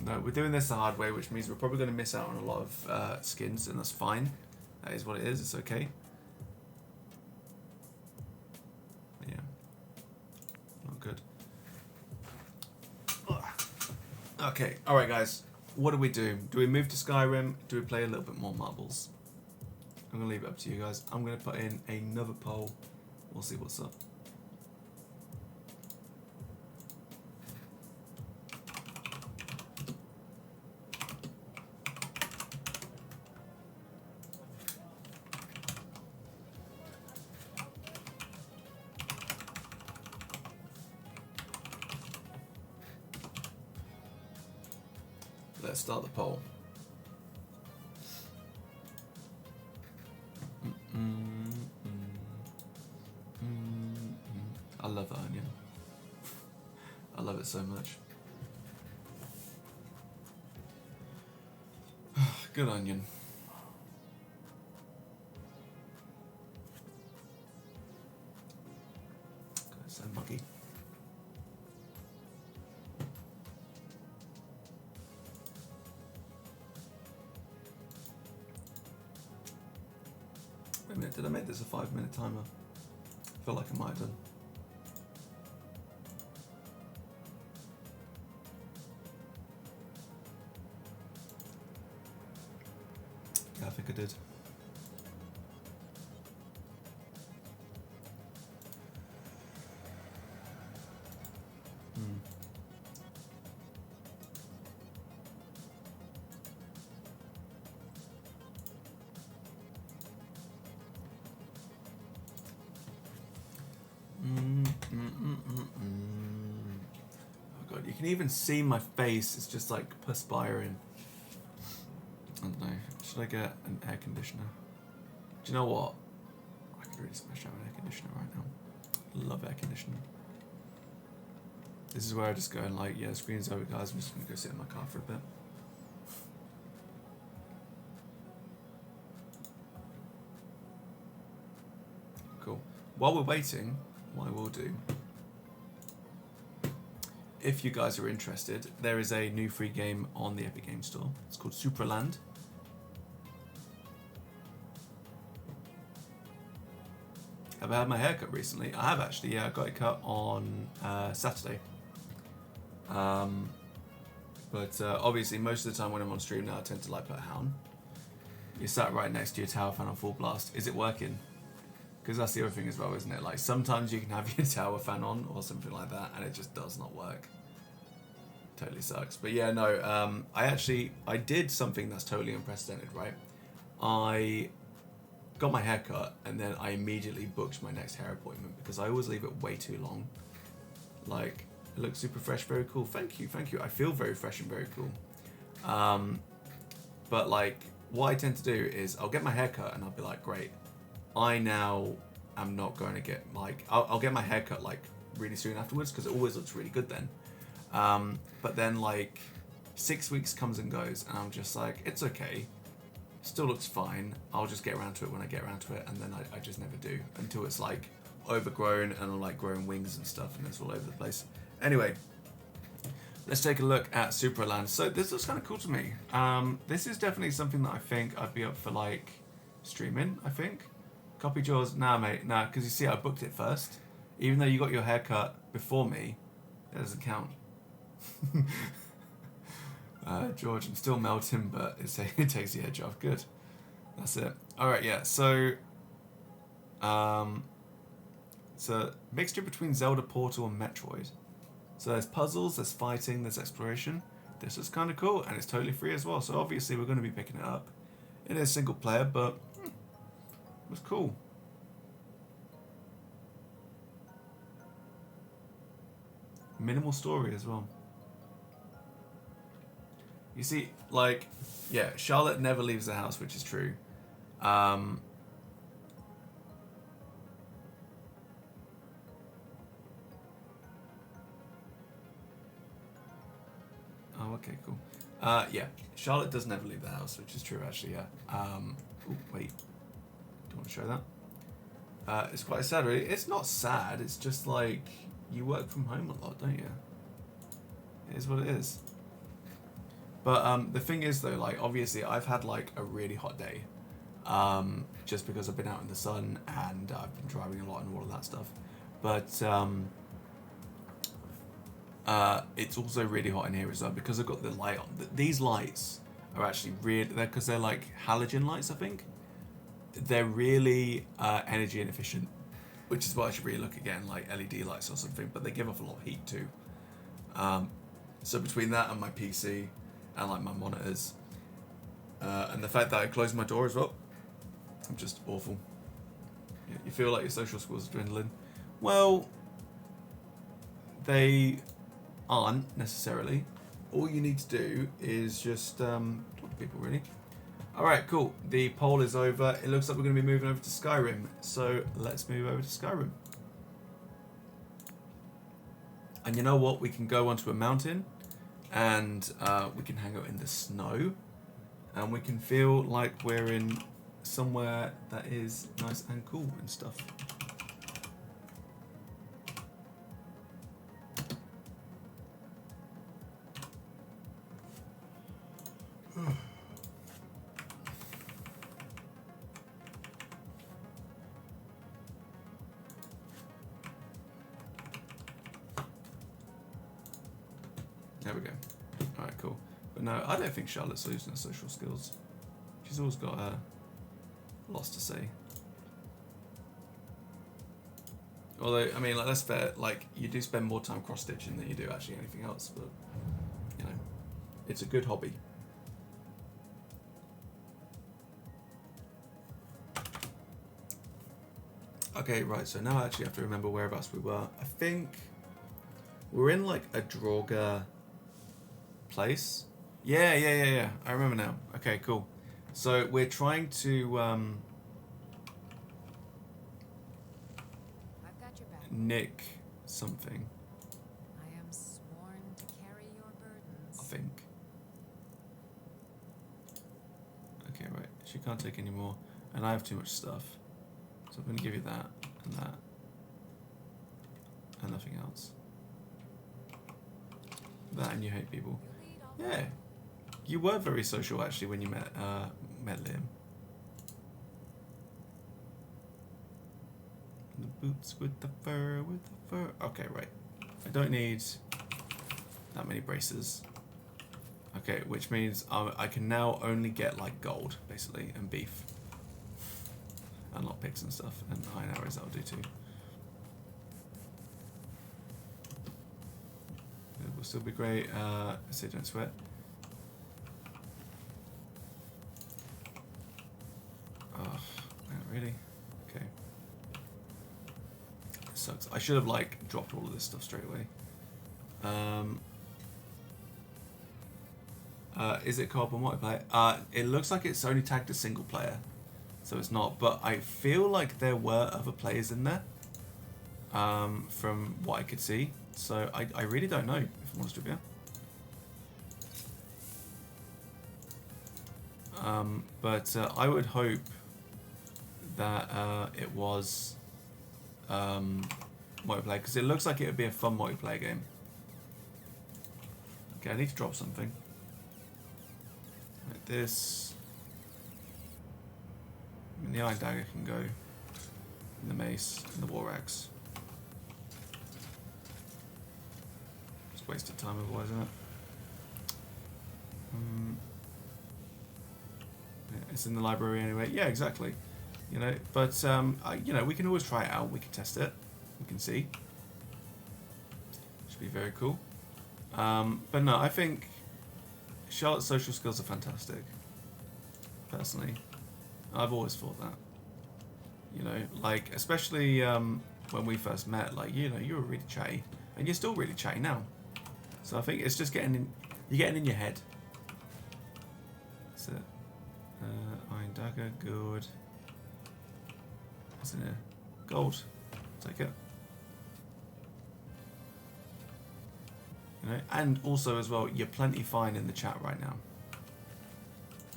No, we're doing this the hard way, which means we're probably going to miss out on a lot of skins, and that's fine. That is what it is. It's okay. But yeah, not good. Okay, alright guys. What do we do? Do we move to Skyrim? Do we play a little bit more marbles? I'm going to leave it up to you guys. I'm going to put in another poll. We'll see what's up. Let's start the poll. I love that onion. I love it so much. Good onion. God, it's so muggy. Wait a minute, did I make this a 5-minute timer? I feel like I might have done. Yeah, I think I did. Oh god, you can even see my face. It's just like perspiring. I don't know. Should I get an air conditioner? Do you know what? I could really smash out an air conditioner right now. Love air conditioning. This is where I just go and like, yeah, screen's over, guys. I'm just gonna go sit in my car for a bit. Cool. While we're waiting, what I will do, if you guys are interested, there is a new free game on the Epic Games Store. It's called Superland. Have I had my hair cut recently? I have actually, yeah. I got it cut on Saturday. But obviously most of the time when I'm on stream now I tend to like put a hound. You're sat right next to your tower fan on full blast. Is it working? Because that's the other thing as well, isn't it? Like sometimes you can have your tower fan on or something like that and it just does not work. Totally sucks. But yeah, no, I did something that's totally unprecedented, right? I got my hair cut and then I immediately booked my next hair appointment because I always leave it way too long. Like, it looks super fresh, very cool. Thank you, thank you. I feel very fresh and very cool. But like, what I tend to do is I'll get my hair cut and I'll be like, great. I now am not going to get like, I'll get my hair cut like really soon afterwards because it always looks really good then. But then like 6 weeks comes and goes and I'm just like, it's okay. Still looks fine. I'll just get around to it when I get around to it, and then I just never do until it's like overgrown and I'm like growing wings and stuff, and it's all over the place. Anyway, let's take a look at Superland. So this looks kind of cool to me. This is definitely something that I think I'd be up for like streaming. I think. Copied yours? Nah, mate. Nah, because you see, I booked it first. Even though you got your haircut before me, that doesn't count. George, I'm still melting, but it takes the edge off. Good. That's it. Alright, yeah, so it's a mixture between Zelda, Portal, and Metroid. So there's puzzles, there's fighting, there's exploration. This is kind of cool, and it's totally free as well, so obviously we're going to be picking it up. It is single player, but it was cool. Minimal story as well. You see, like, yeah, Charlotte never leaves the house, which is true. Oh, okay, cool. Yeah, Charlotte does never leave the house, which is true, actually, yeah. Oh, wait. Do you want to show that? It's quite sad, really. It's not sad, it's just like, you work from home a lot, don't you? It is what it is. But the thing is, though, like, obviously, I've had, like, a really hot day. Just because I've been out in the sun and I've been driving a lot and all of that stuff. But it's also really hot in here as well because I've got the light on. These lights are actually really, because they're like halogen lights, I think. They're really energy inefficient, which is why I should really look again, like LED lights or something, but they give off a lot of heat too. So between that and my PC and like my monitors, and the fact that I closed my door as well, I'm just awful. You feel like your social skills are dwindling. Well, they aren't necessarily. All you need to do is just talk to people, really. Alright, cool. The poll is over. It looks like we're going to be moving over to Skyrim. So let's move over to Skyrim. And you know what? We can go onto a mountain and we can hang out in the snow. And we can feel like we're in somewhere that is nice and cool and stuff. There we go. Alright, cool. But no, I don't think Charlotte's losing her social skills. She's always got lots to say. Although, I mean, like, that's fair. Like, you do spend more time cross-stitching than you do actually anything else. But, you know, it's a good hobby. Okay, right. So now I actually have to remember whereabouts we were. I think we're in, like, a Draugr place. Yeah. I remember now. Okay, cool. So we're trying to I've got your back. nick something, I am sworn to carry your burdens. I think. Okay, right. She can't take any more, and I have too much stuff. So I'm going to give you that, and nothing else. That and you hate people. Yeah. You were very social actually when you met Liam. The boots with the fur, Okay, right. I don't need that many braces. Okay, which means I can now only get like gold, basically, and beef. And lockpicks and stuff, and iron arrows that'll do too. It will still be great. So don't sweat. Oh, man, really? Okay. This sucks. I should have like dropped all of this stuff straight away. Is it co-op or multiplayer? It looks like it's only tagged as single player, so it's not. But I feel like there were other players in there, from what I could see. So I really don't know, if I'm honest with you. But I would hope that it was multiplayer, because it looks like it would be a fun multiplayer game. Okay, I need to drop something. Like this. I mean, the iron dagger can go in the mace and the war axe. Just wasted time otherwise, isn't it? Yeah, it's in the library anyway. Yeah, exactly. You know, but you know, we can always try it out. We can test it. We can see. Should be very cool. But no, I think Charlotte's social skills are fantastic. Personally, I've always thought that. You know, like especially when we first met, like you know, you were really chatty, and you're still really chatty now. So I think it's just getting in. You're getting in your head. That's it. Iron dagger, good. What's in here? Gold. Take it. You know, and also as well, you're plenty fine in the chat right now.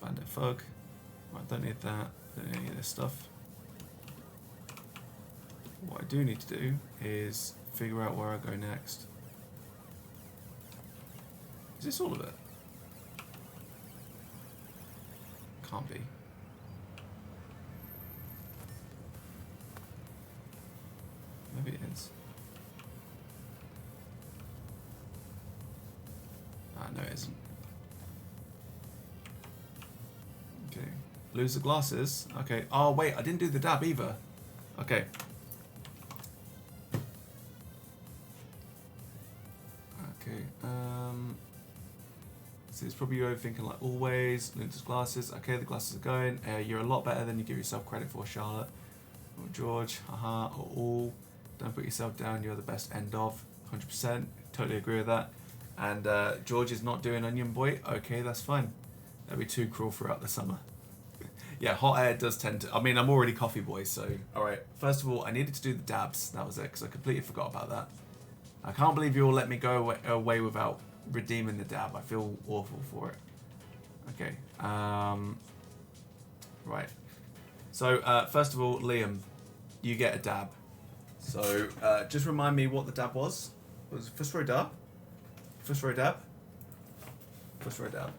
Bandit Fug. Right, don't need that. Don't need any of this stuff. What I do need to do is figure out where I go next. Is this all of it? Can't be. Maybe it is. no it isn't. Okay. Lose the glasses. Okay. Oh, wait, I didn't do the dab either. Okay. Okay. So it's probably you overthinking like always. Lose glasses. Okay, the glasses are going. You're a lot better than you give yourself credit for, Charlotte. Or George. Haha. Or all. Don't put yourself down. You're the best end of. 100%. Totally agree with that. And George is not doing Onion Boy. Okay, that's fine. That'd be too cruel throughout the summer. Yeah, hot air does tend to... I mean, I'm already coffee boy, so... Alright, first of all, I needed to do the dabs. That was it, because I completely forgot about that. I can't believe you all let me go away without redeeming the dab. I feel awful for it. Okay. Right. So, first of all, Liam, you get a dab. So, just remind me what the dab was. Was it first row dab? First row dab? First row dab.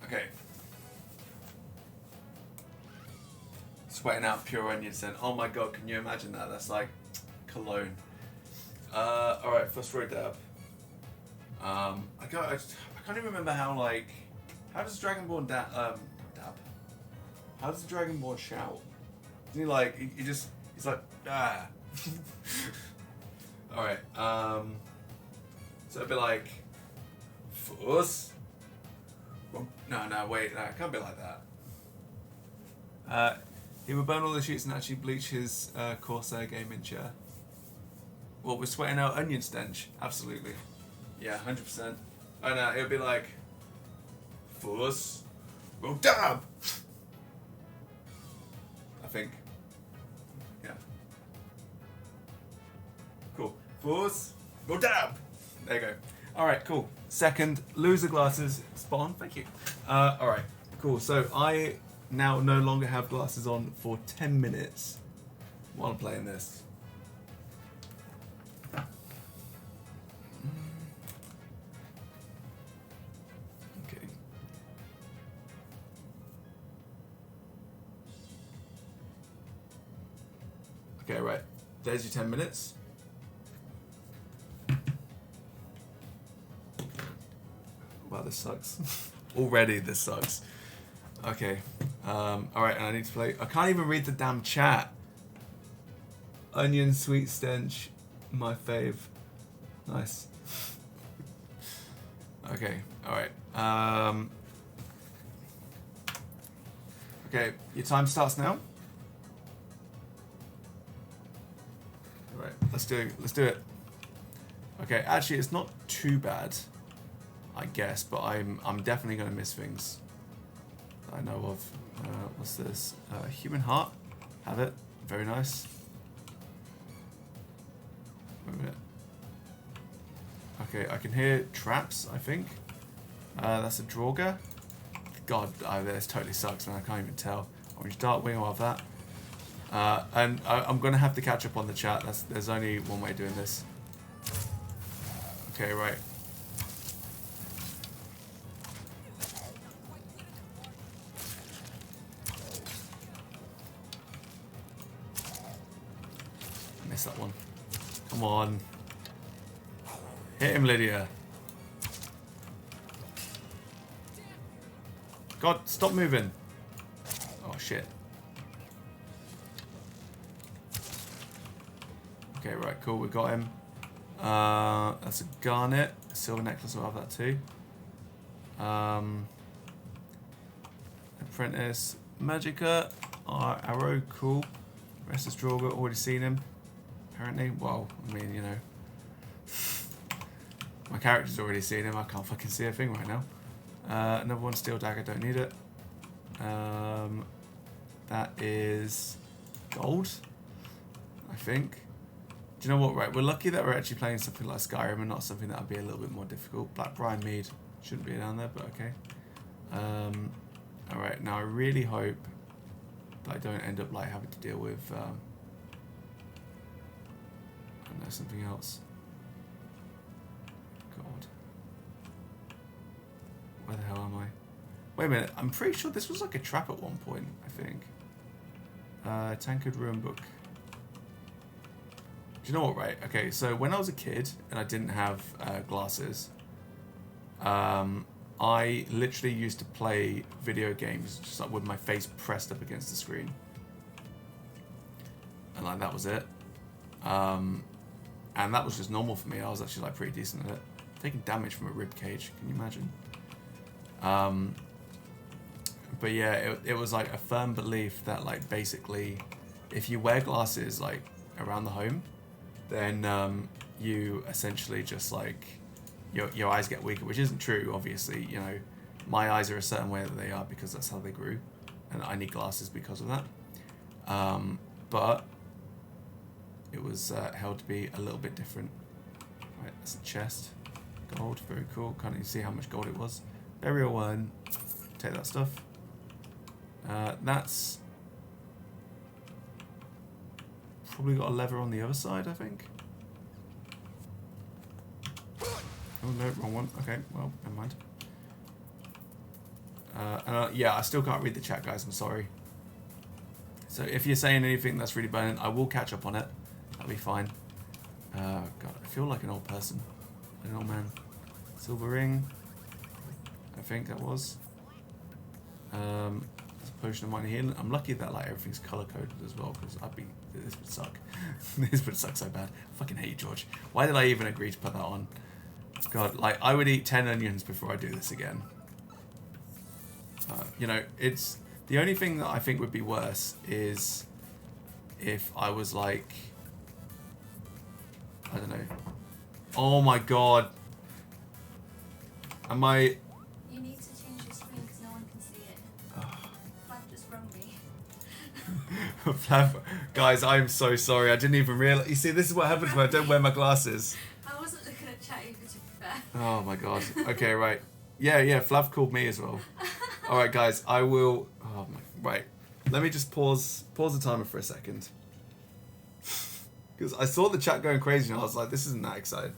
Okay. Sweating out pure onion scent. Oh my god, can you imagine that? That's like cologne. Alright, first row dab. I can't even remember how, like... How does Dragonborn dab? How does the Dragonborn shout? Isn't he like... He just... He's like... Ah. Alright, so it'd be like... Fuss. No, wait, no, it can't be like that. He would burn all the sheets and actually bleach his Corsair gaming chair. What, we're sweating out onion stench? Absolutely. Yeah, 100%. Oh no, it would be like... Fuss. Well, dab! I think. Yeah. Cool. Fuss. Well, dab! There you go. Alright, cool. Second, loser glasses. Spot on, thank you. Alright, cool. So I now no longer have glasses on for 10 minutes while I'm playing this. Okay. Okay, right. There's your 10 minutes. Wow, this sucks. Already, this sucks. Okay. Alright, and I need to play... I can't even read the damn chat. Onion, sweet stench. My fave. Nice. Okay, alright. Okay, your time starts now. Alright, let's do it. Okay, actually, it's not too bad. I guess, but I'm definitely going to miss things that I know of. What's this? Human heart. Have it. Very nice. Wait a minute. Okay, I can hear traps, I think. That's a Draugr. God, this totally sucks, man. I can't even tell. Orange Darkwing, I'll have that. And I'm going to have to catch up on the chat. There's only one way of doing this. Okay, right. Missed that one. Come on. Hit him, Lydia. God, stop moving. Oh, shit. Okay, right, cool. We got him. That's a garnet. A silver necklace, we'll have that too. Apprentice. Magicka. Arrow, cool. Restless Draugr, already seen him. Apparently. Well, I mean, you know. My character's already seen him. I can't fucking see a thing right now. Another one, Steel Dagger, don't need it. That is gold, I think. Do you know what, right? We're lucky that we're actually playing something like Skyrim and not something that would be a little bit more difficult. Blackbriar Mead shouldn't be down there, but okay. Alright, now I really hope that I don't end up like having to deal with, I don't know, something else. God. Where the hell am I? Wait a minute, I'm pretty sure this was like a trap at one point, I think. Tankard Ruin Book. Do you know what, right? Okay, so when I was a kid and I didn't have glasses, I literally used to play video games just like with my face pressed up against the screen. And like that was it. And that was just normal for me. I was actually like pretty decent at it. Taking damage from a rib cage, can you imagine? But yeah, it was like a firm belief that like basically if you wear glasses like around the home, then you essentially just like your eyes get weaker, which isn't true, obviously. You know, my eyes are a certain way that they are because that's how they grew, and I need glasses because of that. But it was held to be a little bit different. Right, that's a chest. Gold, very cool. Can't even see how much gold it was. Burial one. Take that stuff. That's probably got a lever on the other side, I think. Oh no, wrong one. Okay, well, never mind. Yeah, I still can't read the chat, guys. I'm sorry. So if you're saying anything that's really burning, I will catch up on it. That'll be fine. God, I feel like an old person. An old man. Silver ring. I think that was. There's a potion of minor healing. I'm lucky that like everything's color coded as well, because this would suck. This would suck so bad. I fucking hate you, George. Why did I even agree to put that on? God, like I would eat 10 onions before I do this again. You know, it's the only thing that I think would be worse is if I was like, I don't know. Oh my god. Am I? You need to change your screen because no one can see it. Flav just rung me. Flav, guys, I'm so sorry. I didn't even realize. You see, this is what happens when I don't wear my glasses. I wasn't looking at chat either, to be fair. Oh my god. Okay, right. Yeah, Flav called me as well. All right, guys, I will. Oh my. Right. Let me just pause the timer for a second. Because I saw the chat going crazy and I was like, this isn't that exciting.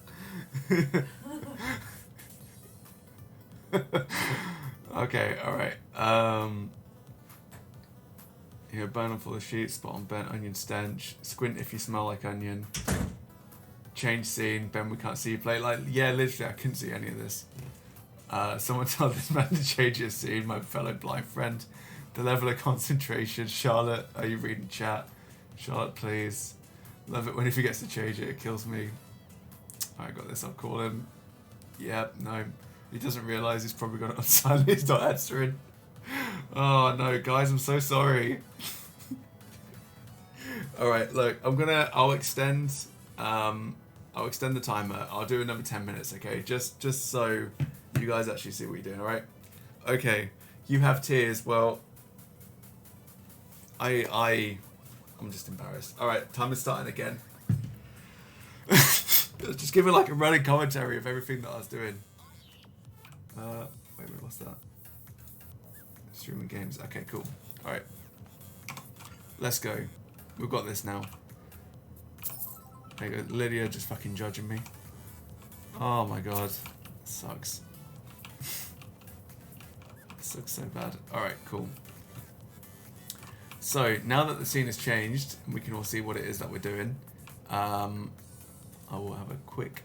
Okay, alright. Yeah, burn on full of sheets, spot on burnt onion stench. Squint if you smell like onion. Change scene, Ben, we can't see you play. Like, yeah, literally, I couldn't see any of this. Someone tell this man to change his scene, my fellow blind friend. The level of concentration. Charlotte, are you reading chat? Charlotte, please. Love it when he forgets to change it, it kills me. Alright, got this, I'll call him. Yep, no. He doesn't realise he's probably got it on silent, he's not answering. Oh no, guys, I'm so sorry. Alright, look, I'll extend the timer. I'll do another 10 minutes, okay? Just so you guys actually see what you're doing, alright? Okay, you have tears, well, I'm just embarrassed. Alright, time is starting again. Just give it like a running commentary of everything that I was doing. Wait, what's that? Streaming games. Okay, cool. Alright. Let's go. We've got this now. There you go. Lydia just fucking judging me. Oh my god. Sucks. Sucks so bad. Alright, cool. So, now that the scene has changed, and we can all see what it is that we're doing, I will have a quick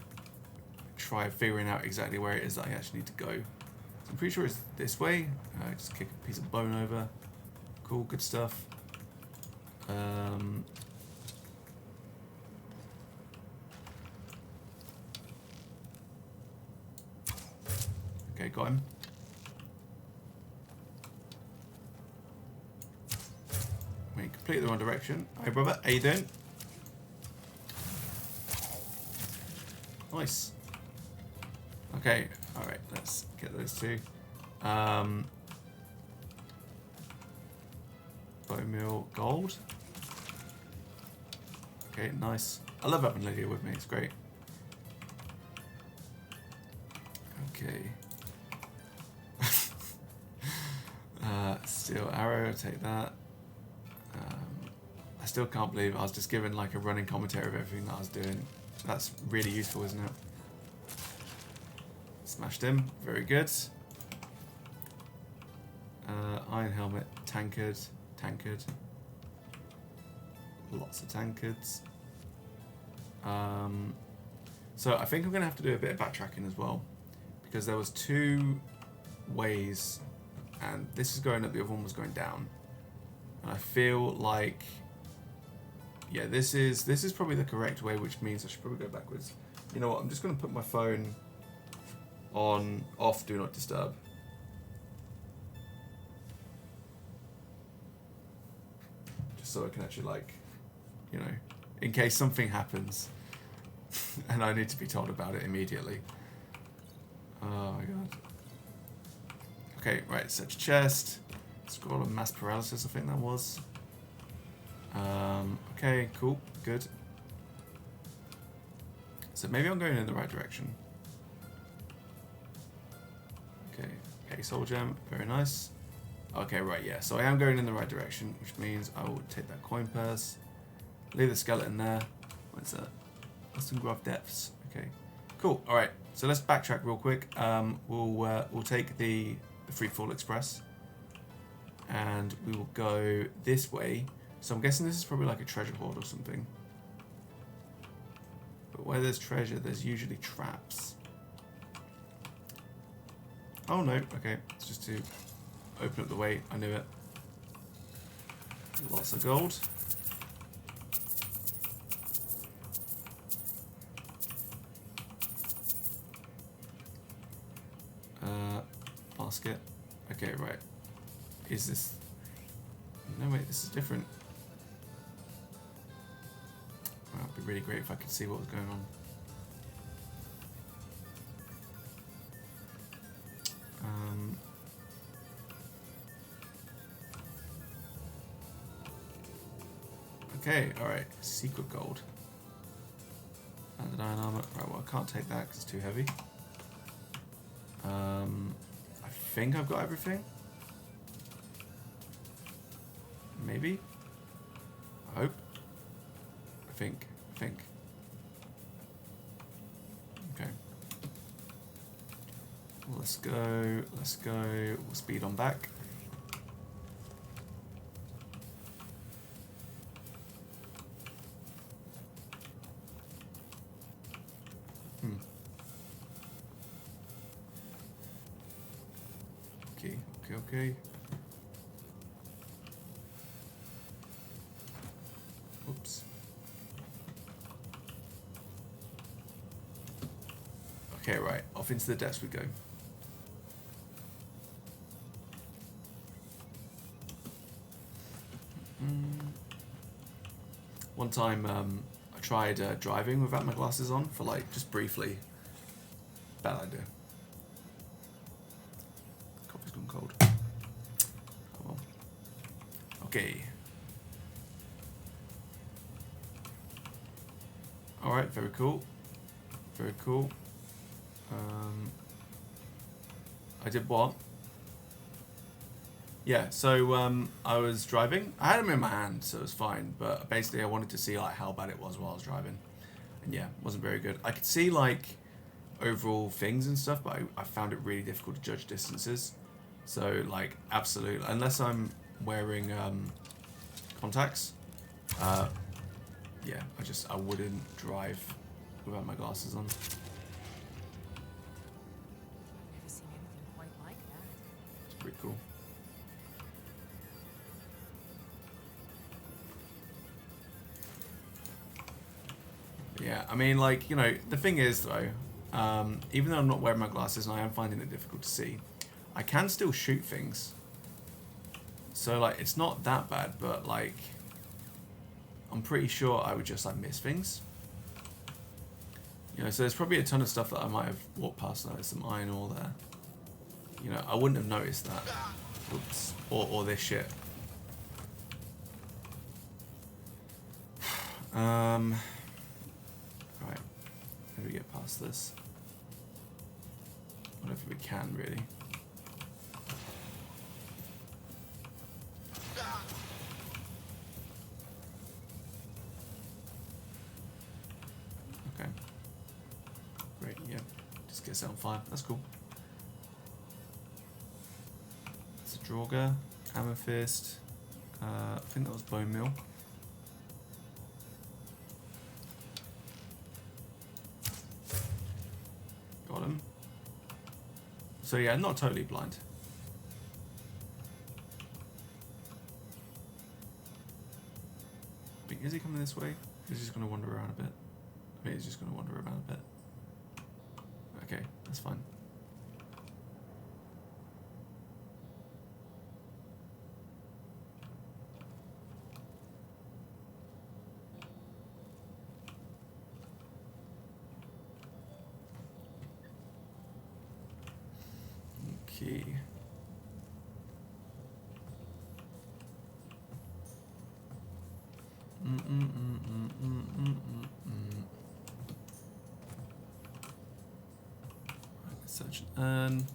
try of figuring out exactly where it is that I actually need to go. So I'm pretty sure it's this way. Just kick a piece of bone over. Cool, good stuff. Okay, got him. Went completely the wrong direction. Hey brother, how you doing? Nice. Okay, alright, let's get those two. Bone meal gold. Okay, nice. I love having Lydia with me, it's great. Okay. Steel arrow, take that. I still can't believe I was just given like a running commentary of everything that I was doing. That's really useful, isn't it? Smashed him. Very good. Iron helmet. Tankard. Tankard. Lots of tankards. So I think I'm going to have to do a bit of backtracking as well, because there was 2 ways, and this is going up, the other one was going down. And I feel like, yeah, this is probably the correct way, which means I should probably go backwards. You know what? I'm just going to put my phone on off do not disturb. Just so I can actually, like, you know, in case something happens and I need to be told about it immediately. Oh my god. Okay, right, search chest. Scroll on mass paralysis, I think that was. Okay, cool, good. So maybe I'm going in the right direction. Okay, soul gem, very nice. Okay, right, yeah, so I am going in the right direction, which means I will take that coin purse, leave the skeleton there. What's that? Western Grove Depths. Okay, cool. All right, so let's backtrack real quick. We'll take the Free Fall Express, and we will go this way. So I'm guessing this is probably like a treasure hoard or something. But where there's treasure, there's usually traps. Oh no, okay, it's just to open up the way. I knew it. Lots of gold. Basket. Okay, right. Is this... No, wait, this is different. Well, it'd be really great if I could see what was going on. Okay, alright. Secret gold. And the iron armor. Right, well, I can't take that because it's too heavy. I think I've got everything. Maybe. I hope. I think. Okay. Let's go. We'll speed on back. Okay. Oops. Okay, right. Off into the depths we go. One time I tried driving without my glasses on for like just briefly. Bad idea. Coffee's gone cold. Oh well. Okay. Alright, very cool. Very cool. I did what? Yeah, so I was driving. I had them in my hand, so it was fine. But basically, I wanted to see like how bad it was while I was driving, and yeah, it wasn't very good. I could see like overall things and stuff, but I found it really difficult to judge distances. So like, absolutely, unless I'm wearing contacts, yeah, I wouldn't drive without my glasses on. Never seen anything quite like that. It's pretty cool. Yeah, I mean, like, you know, the thing is, though, even though I'm not wearing my glasses and I am finding it difficult to see, I can still shoot things. So, like, it's not that bad, but, like, I'm pretty sure I would just, like, miss things. You know, so there's probably a ton of stuff that I might have walked past. There's some iron ore there. You know, I wouldn't have noticed that. Oops. Or this shit. Right. How do we get past this? Whatever we can, really. Okay. Great, yeah. Just get set on fire. That's cool. It's a Draugr, Amethyst. I think that was Bone Meal. So yeah, not totally blind. Wait, is he coming this way? He's just going to wander around a bit. I mean, he's just going to wander around a bit. Okay, that's fine. Okay. Search and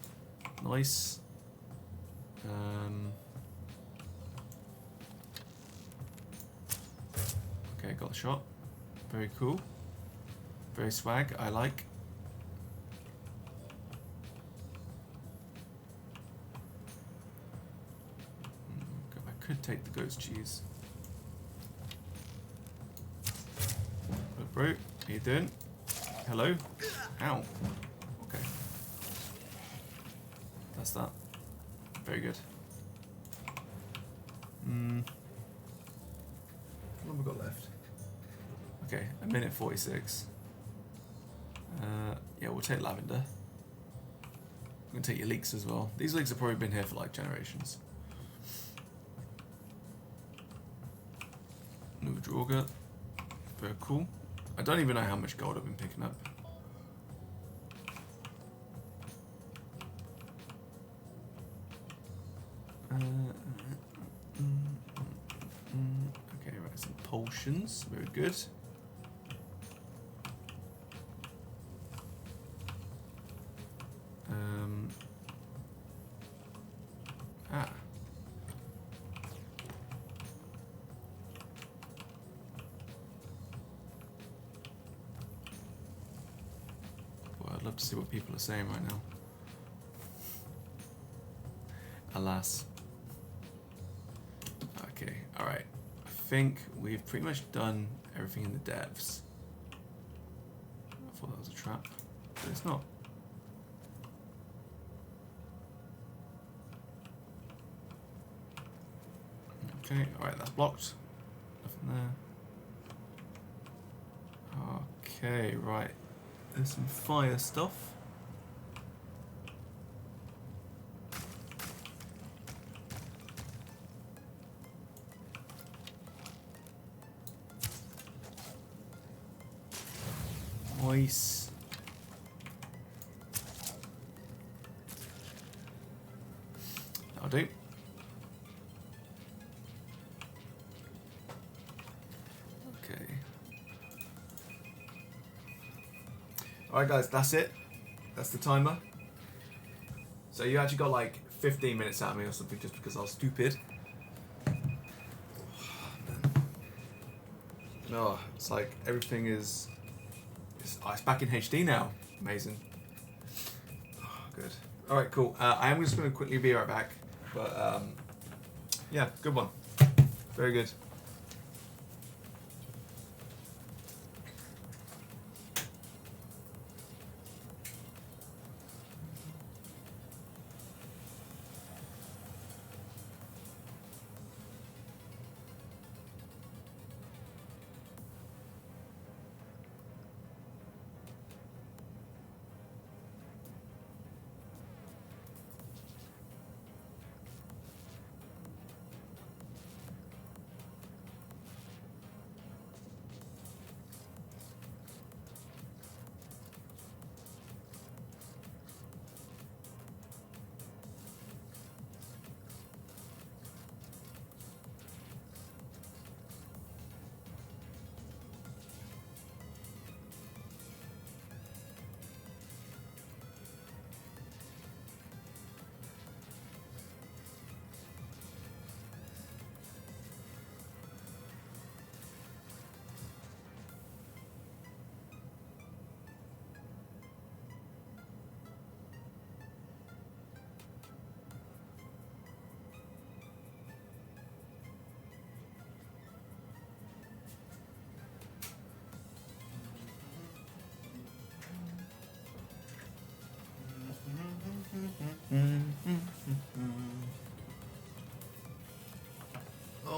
nice. Okay, got the shot. Very cool. Very swag. I like. I could take the goat's cheese. But bro, how you doing? Hello? Ow. Okay. That's that. Very good. How long have we got left? Okay, 1:46. Yeah, we'll take lavender. I'm gonna take your leeks as well. These leeks have probably been here for like generations. New Droga. Very cool. I don't even know how much gold I've been picking up. Okay, right, some potions. Very good. Well, I'd love to see what people are saying right now. Alas. Okay, alright. I think we've pretty much done everything in the devs. I thought that was a trap, but it's not. Okay, alright, that's blocked. Nothing there. Okay, right. There's some fire stuff. Nice. That'll do. Okay. Alright guys, that's it. That's the timer. So you actually got like 15 minutes out of me or something just because I was stupid. No, it's like everything is... It's back in HD now. Amazing. Oh, good. Alright, cool. I am just going to quickly be right back. But, yeah, good one. Very good.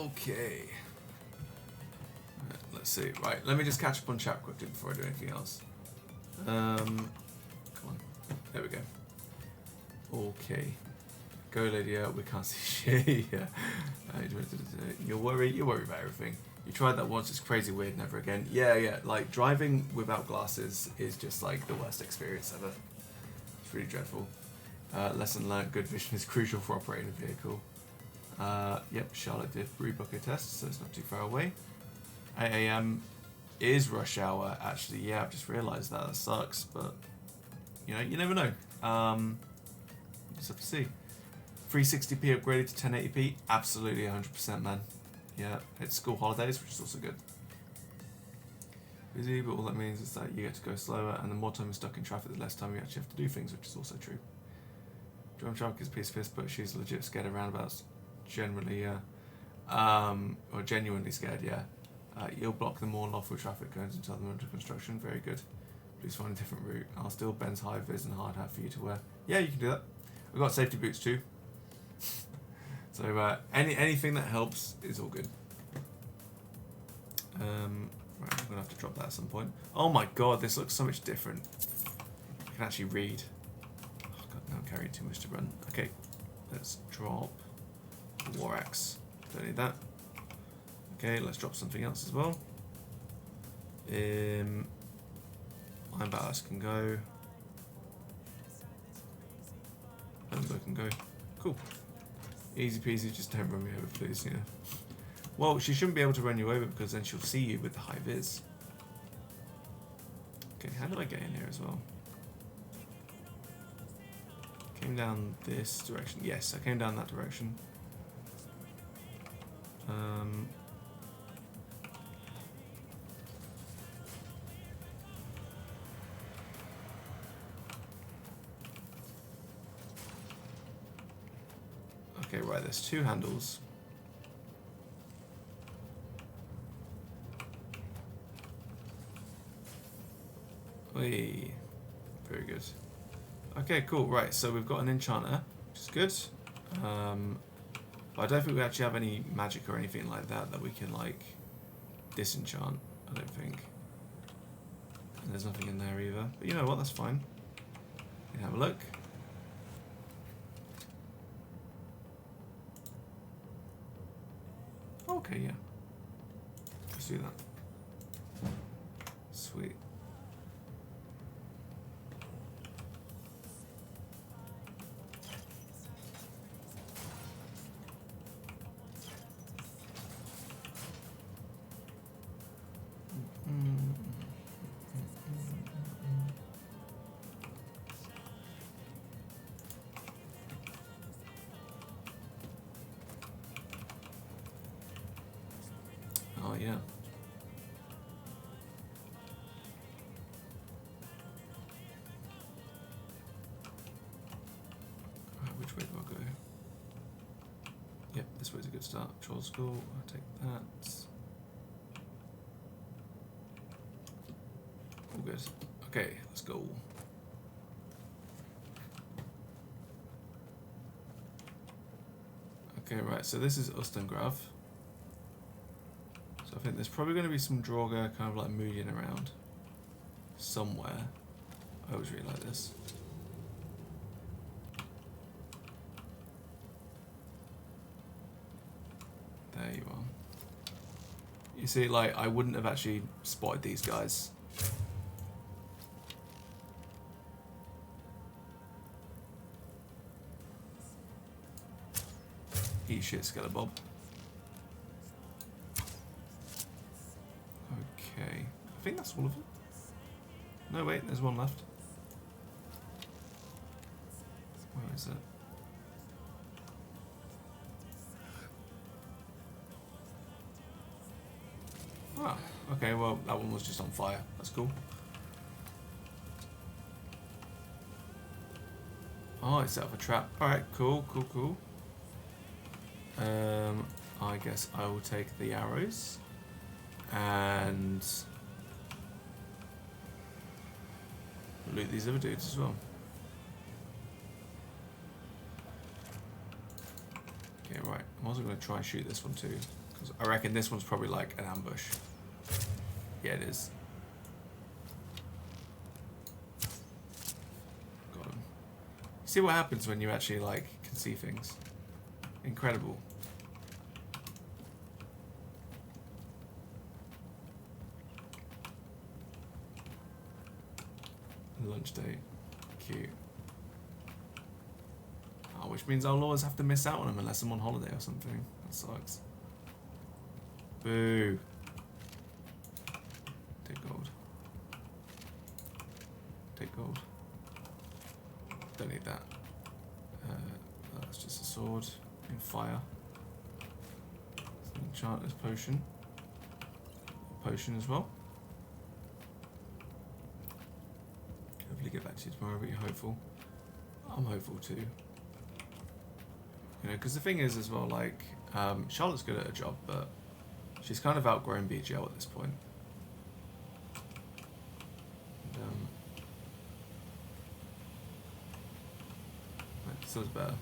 Okay. Right, let's see. Right, let me just catch up on chat quickly before I do anything else. Come on. There we go. Okay. Go, Lydia. We can't see shit. Yeah. You worry about everything. You tried that once. It's crazy weird. Never again. Yeah. Like driving without glasses is just like the worst experience ever. It's really dreadful. Lesson learned: good vision is crucial for operating a vehicle. Yep. Charlotte did rebook a test, so it's not too far away. 8 AM is rush hour. Actually, yeah. I've just realised that. That sucks, but you know, you never know. Just have to see. 360p upgraded to 1080p, absolutely 100%, man. Yeah, it's school holidays, which is also good. Busy, but all that means is that you get to go slower, and the more time you're stuck in traffic, the less time you actually have to do things, which is also true. Driving traffic is a piece of piss, but she's legit scared of roundabouts. Generally, yeah. Or genuinely scared, yeah. You'll block the more lawful traffic going into them under construction. Very good. Please find a different route. I'll steal Ben's high vis and hard hat for you to wear. Yeah, you can do that. We've got safety boots too. So anything that helps is all good. Right, I'm gonna have to drop that at some point. Oh my god, this looks so much different. I can actually read. Oh god, now I'm carrying too much to run. Okay, let's drop the war axe. Don't need that. Okay, let's drop something else as well. Iron ballast can go. Bow can go. Cool. Easy peasy, just don't run me over, please, yeah. Well, she shouldn't be able to run you over because then she'll see you with the high vis. Okay, how do I get in here as well? Came down this direction. Yes, I came down that direction. Okay, right, there's two handles. Whee. Very good. Okay, cool, right, so we've got an enchanter, which is good. But I don't think we actually have any magic or anything like that that we can, like, disenchant, I don't think. And there's nothing in there either. But you know what, that's fine. You can have a look. Okay, yeah. Let's do that. Sweet. Oh, yeah. Which way do I go? Yep, this way's a good start. Troll school, I'll take that. All good. Okay, let's go. Okay, right, so this is Ustengrav. So I think there's probably going to be some Draugr kind of like moving around somewhere. I always really like this. There you are. You see, like, I wouldn't have actually spotted these guys. Eat shit, Skelebob. Okay. I think that's all of it. No, wait, there's one left. Where is it? Ah, okay, well, that one was just on fire. That's cool. Oh, it set up a trap. Alright, cool. I guess I will take the arrows and loot these other dudes as well. Okay, right. I'm also going to try and shoot this one too, I reckon this one's probably like an ambush. Yeah, it is. Got him. See what happens when you actually like can see things. Incredible. Lunch date. Cute. Oh, which means I'll always have to miss out on them unless I'm on holiday or something. That sucks. Boo. Take gold. Take gold. Don't need that. That's just a sword in fire. It's an enchanter's potion. Potion as well. Hopefully get back to you tomorrow, but you're hopeful. I'm hopeful too. You know, because the thing is as well, like, Charlotte's good at her job, but she's kind of outgrown BGL at this point. And, this was better.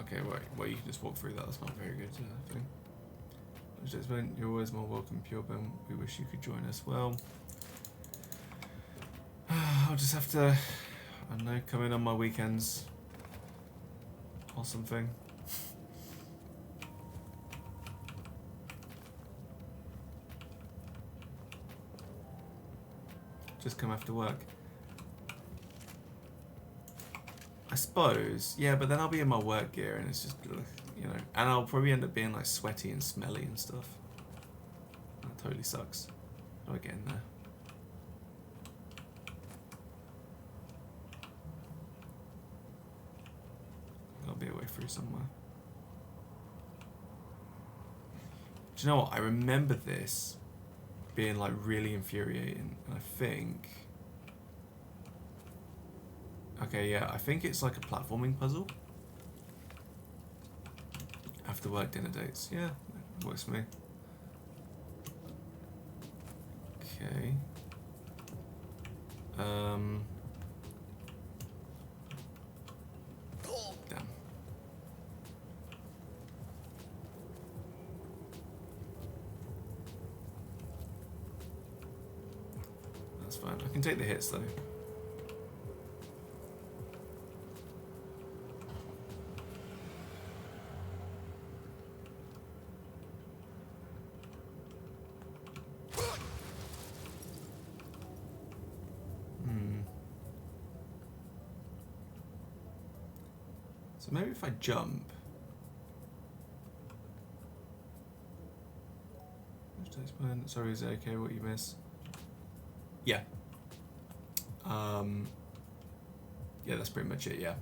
Okay, right. Well, you can just walk through that. That's not very good thing. You're always more welcome, PureBen. We wish you could join us. Well, I'll just have to, I don't know, come in on my weekends or something. Just come after work. I suppose, yeah, but then I'll be in my work gear and it's just, you know, and I'll probably end up being like sweaty and smelly and stuff. That totally sucks. How do I get in there? There'll be a way through somewhere. Do you know what? I remember this being like really infuriating, and I think... Okay, yeah, I think it's like a platforming puzzle. After work dinner dates. Yeah, works for me. Okay. Damn. That's fine. I can take the hits though. So maybe if I jump. Sorry, is it okay what you miss? Yeah. Yeah, that's pretty much it, yeah.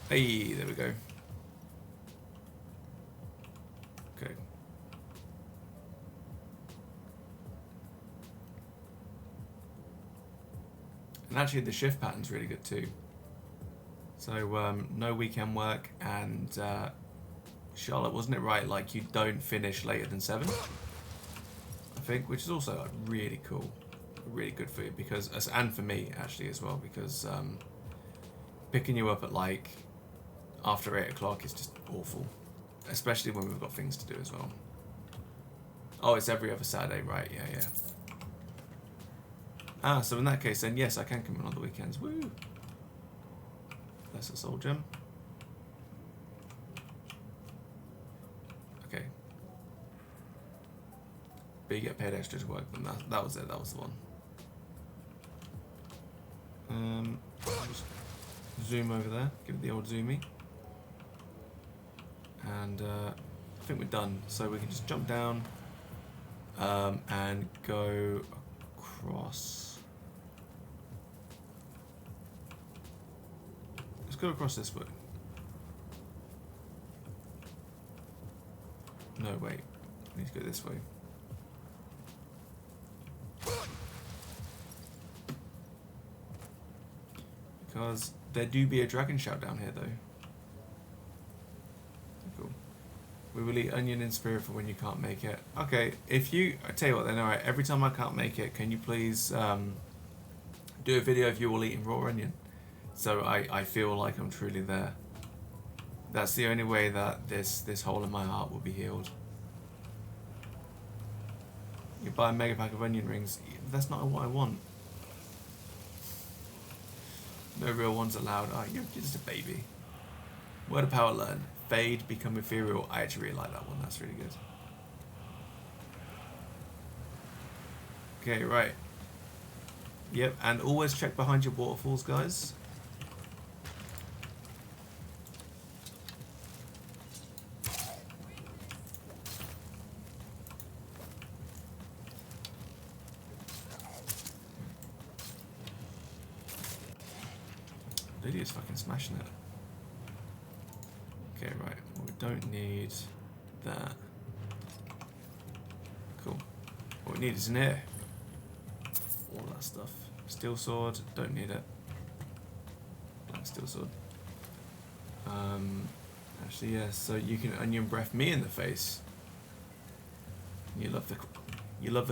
Hey, there we go. Okay. And actually the shift pattern's really good too. So no weekend work, and Charlotte, wasn't it right, like you don't finish later than 7? I think, which is also like, really cool, really good for you, because, and for me actually as well, because picking you up at like after 8 o'clock is just awful, especially when we've got things to do as well. Oh, it's every other Saturday, right? Yeah. Ah, so in that case then yes, I can come in on the weekends. Woo! That's a soul gem. Okay. But you get paid extra to work them. That was it. That was the one. Just zoom over there. Give it the old zoomy. And I think we're done. So we can just jump down and go across. Go across this way. No, wait. I need to go this way. Because there do be a dragon shout down here, though. Cool. We will eat onion in spirit for when you can't make it. Okay, if you... I tell you what then, alright, every time I can't make it, can you please do a video of you all eating raw onion? So I feel like I'm truly there. That's the only way that this hole in my heart will be healed. You buy a mega pack of onion rings. That's not what I want. No real ones allowed. Oh, you're just a baby. Word of power learn. Fade, become ethereal. I actually really like that one. That's really good. Okay, right. Yep, and always check behind your waterfalls, guys. Lydia's fucking smashing it. Okay, right. Well, we don't need that. Cool. What we need is in here. All that stuff. Steel sword, don't need it. Black steel sword. Actually, yeah. So you can onion breath me in the face. You love the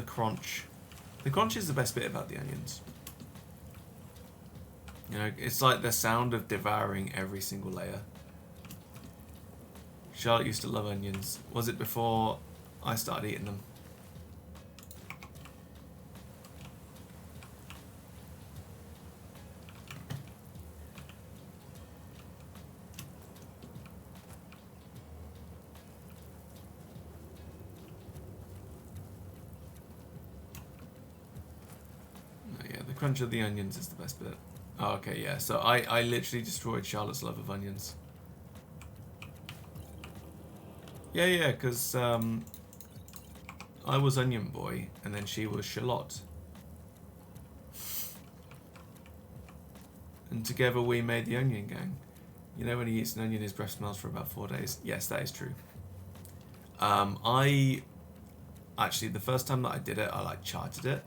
crunch. The crunch is the best bit about the onions. You know, it's like the sound of devouring every single layer. Charlotte used to love onions. Was it before I started eating them? No, yeah, the crunch of the onions is the best bit. Oh, okay, yeah. So I literally destroyed Charlotte's love of onions. Yeah, because I was Onion Boy, and then she was Charlotte. And together we made the Onion Gang. You know when he eats an onion, his breath smells for about 4 days? Yes, that is true. Actually, the first time that I did it, I like charted it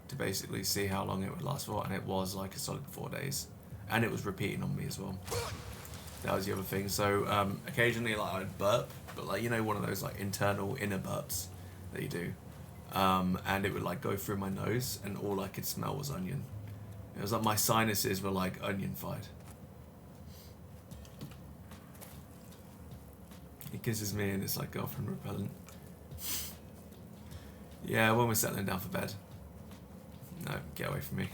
to basically see how long it would last for, and it was like a solid 4 days. And it was repeating on me as well. That was the other thing. So occasionally, like, I'd burp, but like, you know, one of those like internal inner burps that you do, and it would like go through my nose, and all I could smell was onion. It was like my sinuses were like onion-fied. He kisses me, and it's like girlfriend repellent. Yeah, when we're settling down for bed. No, get away from me.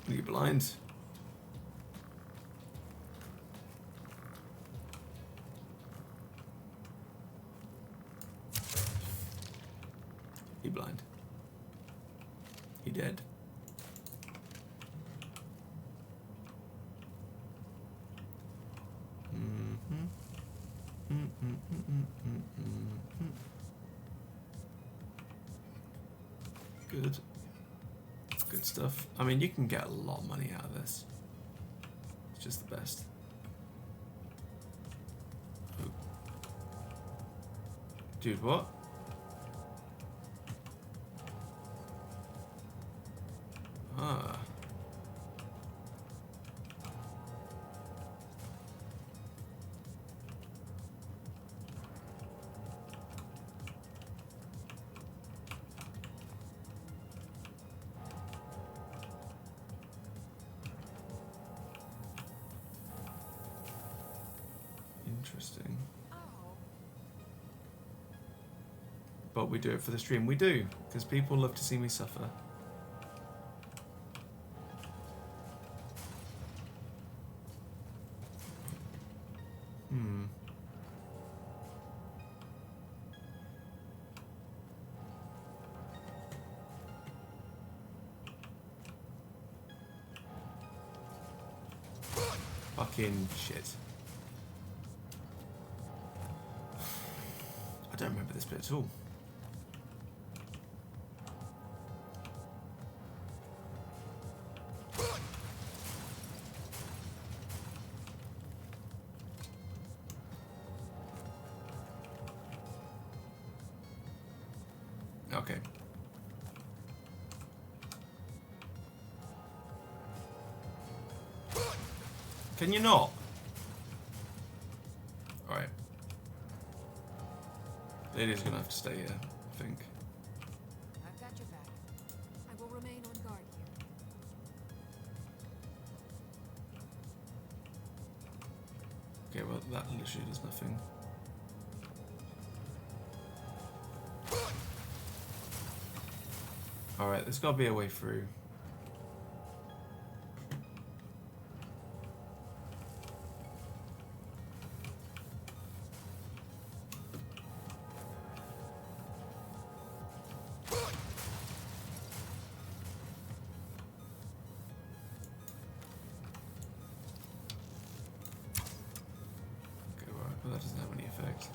Are you blind? He blind. He dead. Good. Good stuff. I mean, you can get a lot of money out of this. It's just the best. Oh. Dude, what? Ah. Interesting. But we do it for the stream. We do, because people love to see me suffer. Fucking shit. I don't remember this bit at all. Okay. Can you not? Alright. Lady's gonna have to stay here, I think. I've got your back. I will remain on guard here. Okay, well, that literally does nothing. Alright, there's gotta be a way through. But that doesn't have any effect.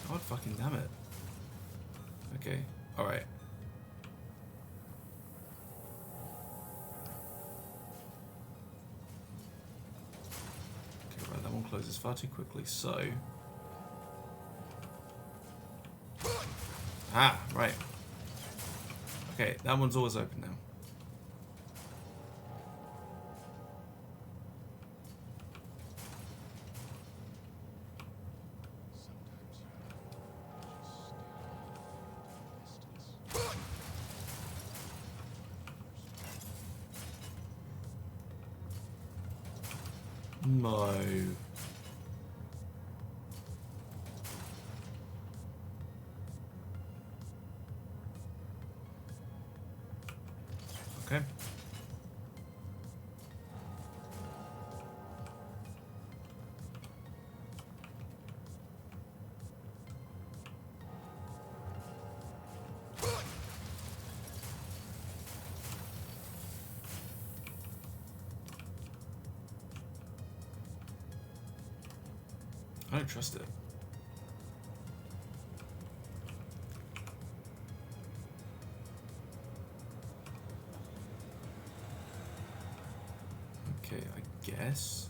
God fucking damn it. Okay, alright. Okay, right, that one closes far too quickly, so... Ah, right. Okay, that one's always open now. No. Okay. I don't trust it. Okay, I guess.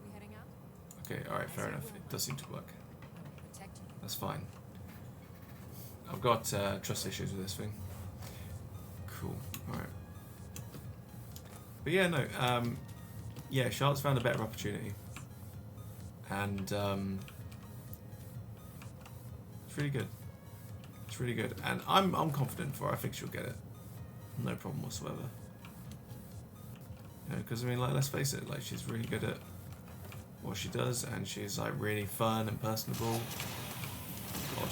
We heading out? Okay, alright, fair enough. It does seem to work. I will protect you. That's fine. I've got trust issues with this thing. Cool. Alright. But yeah, no. Yeah, Charlotte's found a better opportunity. And it's really good. It's really good. And I'm confident for her. I think she'll get it. No problem whatsoever. You know, because I mean, like, let's face it, like, she's really good at what she does, and she's like really fun and personable. God.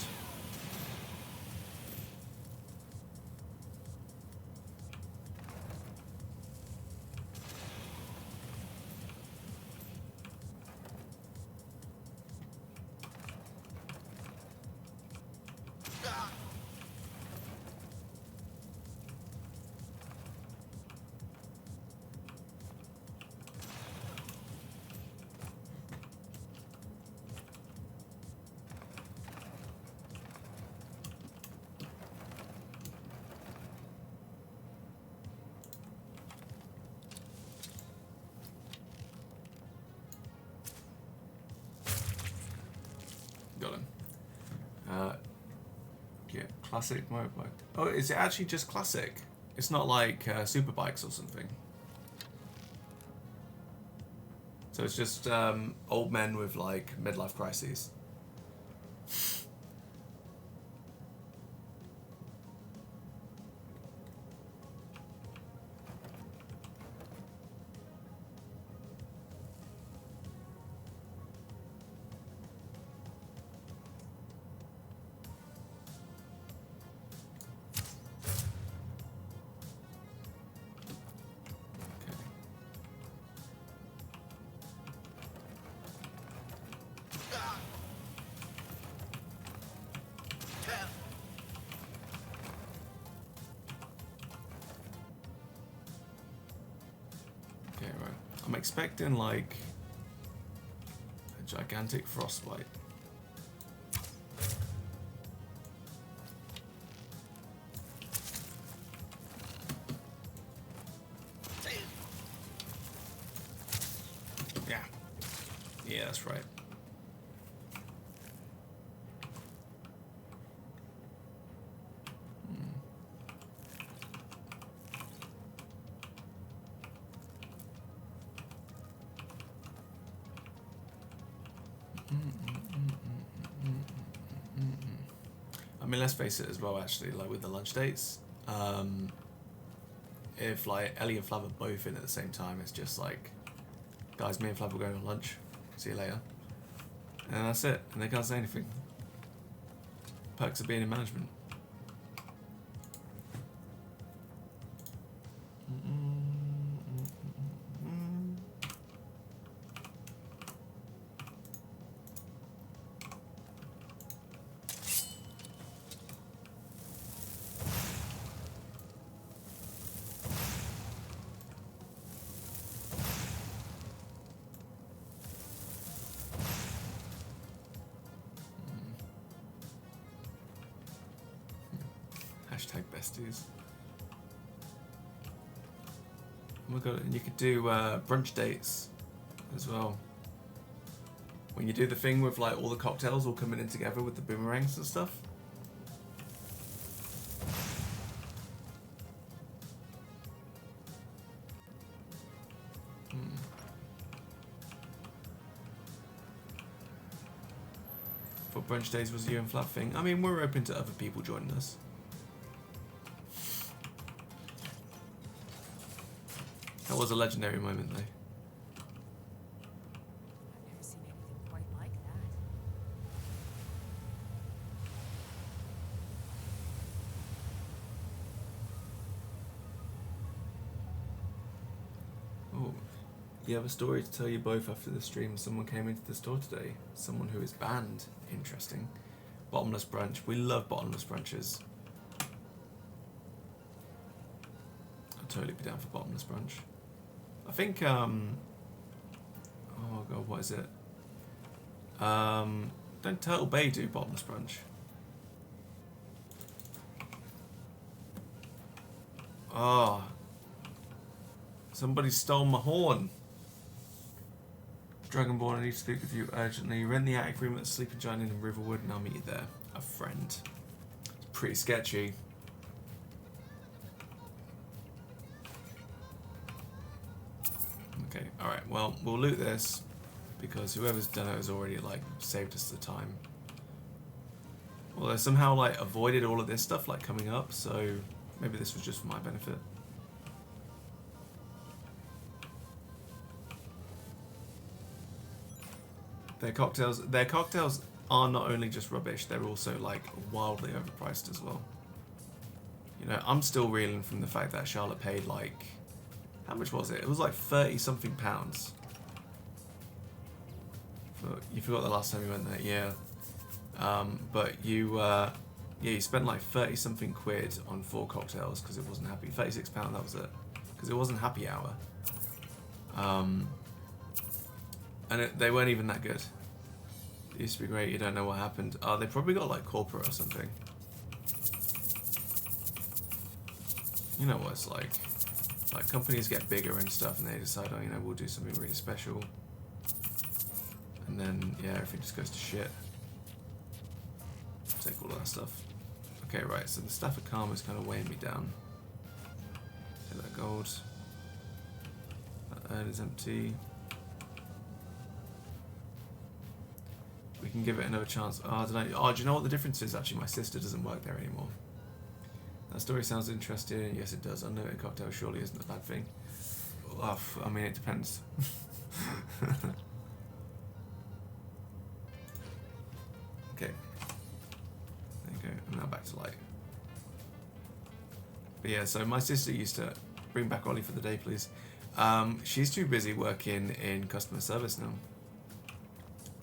Got him. Yeah, classic motorbike. Oh, is it actually just classic? It's not like super bikes or something. So it's just old men with like midlife crises. I'm expecting like a gigantic frostbite. Yeah. Yeah, that's right. mean, let's face it as well, actually, like with the lunch dates, if like Ellie and Flav are both in at the same time, it's just like, guys, me and Flav are going on lunch, see you later. And that's it, and they can't say anything. Perks of being in management. Hashtag besties. Oh my god, and you could do brunch dates as well. When you do the thing with like all the cocktails all coming in together with the boomerangs and stuff. For brunch days was you and Flav thing. I mean, we're open to other people joining us. That was a legendary moment, though. I've never seen anything quite like that. Oh, you have a story to tell you both after the stream. Someone came into the store today. Someone who is banned. Interesting. Bottomless brunch. We love bottomless brunches. I'd totally be down for bottomless brunch. I think, oh god, what is it? Don't Turtle Bay do bottomless brunch? Oh. Somebody stole my horn. Dragonborn, I need to speak with you urgently. Rent the attic room at the Sleeping Giant in Riverwood and I'll meet you there. A friend. It's pretty sketchy. Okay, alright, well, we'll loot this because whoever's done it has already, like, saved us the time. Well, they somehow, like, avoided all of this stuff, like, coming up, so maybe this was just for my benefit. Their cocktails are not only just rubbish, they're also, like, wildly overpriced as well. You know, I'm still reeling from the fact that Charlotte paid, like, how much was it? It was like 30 something pounds. You forgot the last time you went there, yeah. But you, yeah, you spent like 30 something quid on 4 cocktails because it wasn't happy. £36, that was it. Because it wasn't happy hour. And they weren't even that good. It used to be great, you don't know what happened. They probably got like corporate or something. You know what it's like. Like, companies get bigger and stuff and they decide, oh, you know, we'll do something really special. And then, yeah, everything just goes to shit. Take all of that stuff. Okay, right, so the Staff of Karma is kind of weighing me down. Take that gold. That urn is empty. We can give it another chance. Oh, I don't know. Oh, do you know what the difference is? Actually, my sister doesn't work there anymore. That story sounds interesting. Yes, it does. Unlimited cocktail surely isn't a bad thing. Oh, I mean, it depends. Okay. There you go. And now back to light. But yeah, so my sister used to bring back Ollie for the day, please. She's too busy working in customer service now.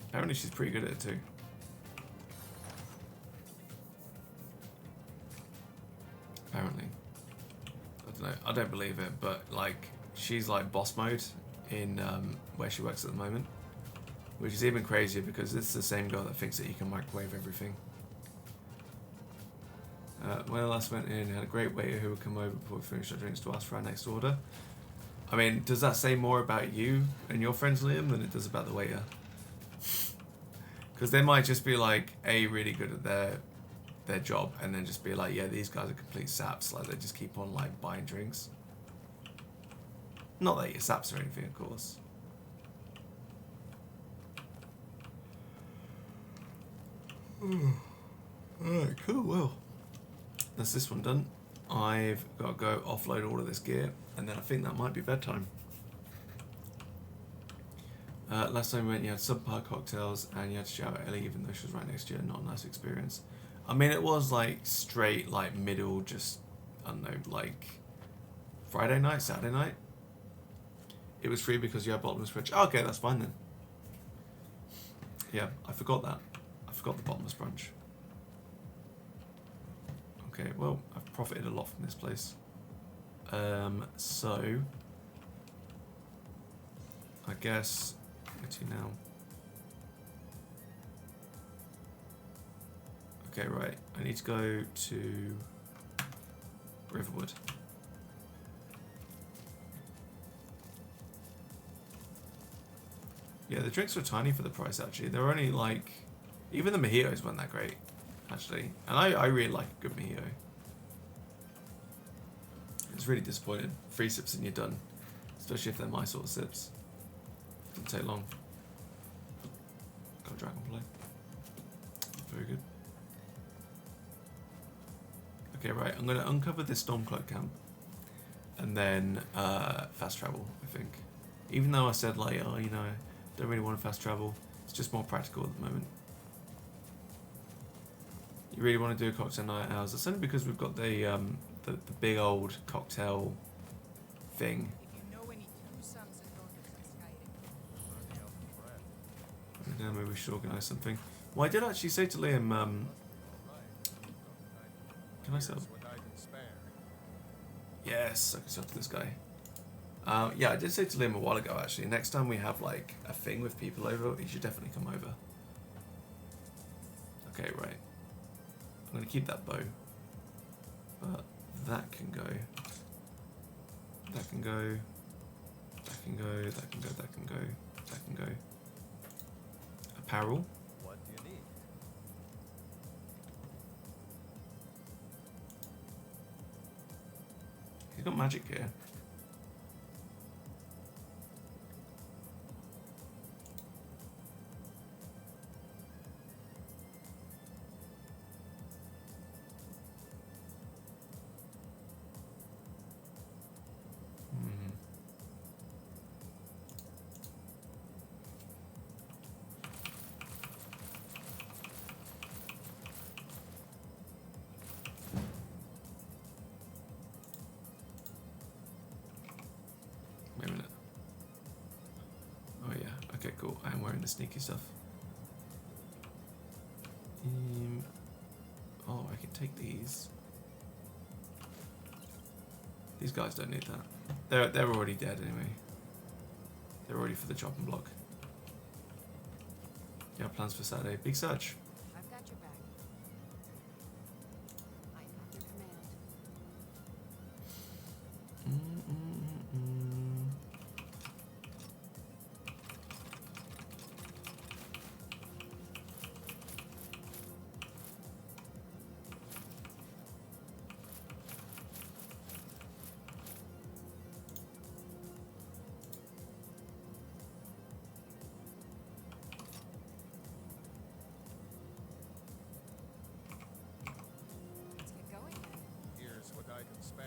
Apparently, she's pretty good at it too. Apparently. I don't know. I don't believe it, but like she's like boss mode in where she works at the moment, which is even crazier because this is the same girl that thinks that you can microwave everything. When I last went in, had a great waiter who would come over before we finished our drinks to ask for our next order. I mean, does that say more about you and your friends, Liam, than it does about the waiter? Because they might just be like really good at their job and then just be like, yeah, these guys are complete saps. Like, they just keep on like buying drinks. Not that you're saps or anything, of course. Alright, cool, well. That's this one done. I've got to go offload all of this gear, and then I think that might be bedtime. Last time we went, you had subpar cocktails, and you had to shout at Ellie even though she was right next to you. Not a nice experience. I mean, it was like straight, like middle, just, I don't know, like Friday night, Saturday night. It was free because you had bottomless brunch. Oh, okay, that's fine then. Yeah, I forgot that. I forgot the bottomless brunch. Okay, well, I've profited a lot from this place. So I guess where to now? Okay, right. I need to go to Riverwood. Yeah, the drinks were tiny for the price, actually. They were only like... Even the mojitos weren't that great, actually. And I really like a good mojito. It's really disappointing. 3 sips and you're done. Especially if they're my sort of sips. Doesn't take long. Got a dragonfly. Very good. Okay, right. I'm going to uncover this Stormcloak camp. And then fast travel, I think. Even though I said, like, oh, you know, don't really want to fast travel. It's just more practical at the moment. You really want to do a cocktail night at ours? That's only because we've got the big old cocktail thing. Yeah, maybe we should organise something. Well, I did actually say to Liam, can I sell? Yes, I can sell to this guy. Yeah, I did say to Liam a while ago, actually, next time we have, like, a thing with people over, he should definitely come over. Okay, right. I'm going to keep that bow. But that can go. That can go. That can go. That can go. That can go. That can go. Apparel. What do you need? He's got magic gear. Wait a minute. Oh yeah, okay, cool. I am wearing the sneaky stuff. Oh, I can take these. These guys don't need that. They're already dead anyway. They're already for the chopping block. Yeah, plans for Saturday. Big search. I've got your back. I am under command. Let's get going then. Here's what I can spare.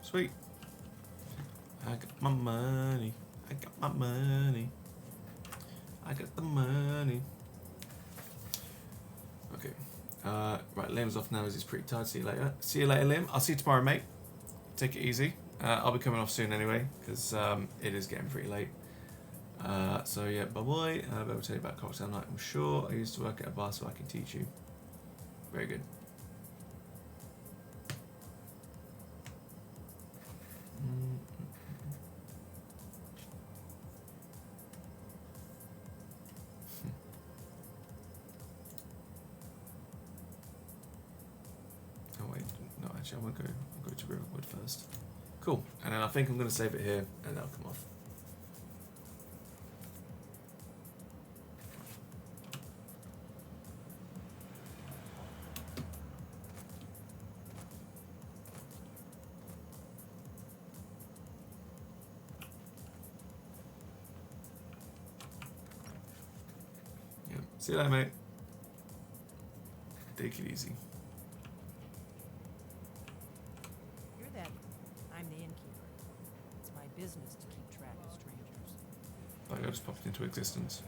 Sweet. I got my money. I got my money. I got the money. Okay. Right, Liam's off now as he's pretty tired. See you later. See you later, Liam. I'll see you tomorrow, mate. Take it easy. I'll be coming off soon anyway, because it is getting pretty late. So yeah, bye-bye. I'll be able to tell you about cocktail night, I'm sure. I used to work at a bar, so I can teach you. Very good. Actually, I'll go to Riverwood first. Cool. And then I think I'm going to save it here, and that'll come off. Yeah. See you later, mate. Take it easy. You're that. I'm the innkeeper. It's my business to keep track of strangers. Like I just popped into existence.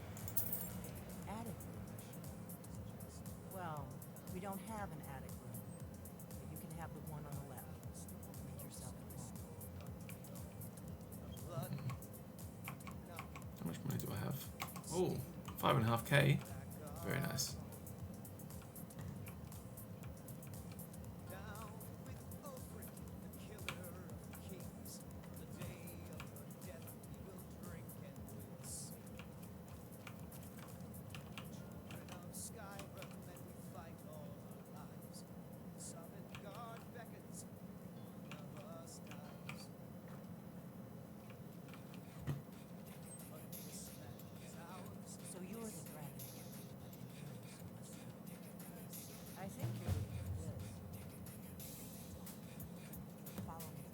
Attic room. Well, we don't have an attic room, but you can have the one on the left. Make yourself at home. How much money do I have? Oh, 5.5k. Very nice. So you're the dragon. I think you're looking for this. Follow me.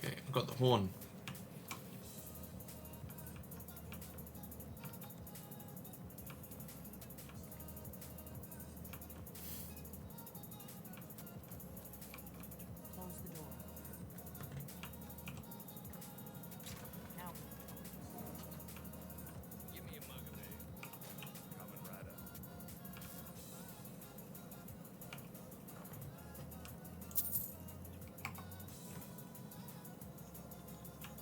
Okay, I've got the horn. Close the door. Now, Give me a mug of ale. Coming right up.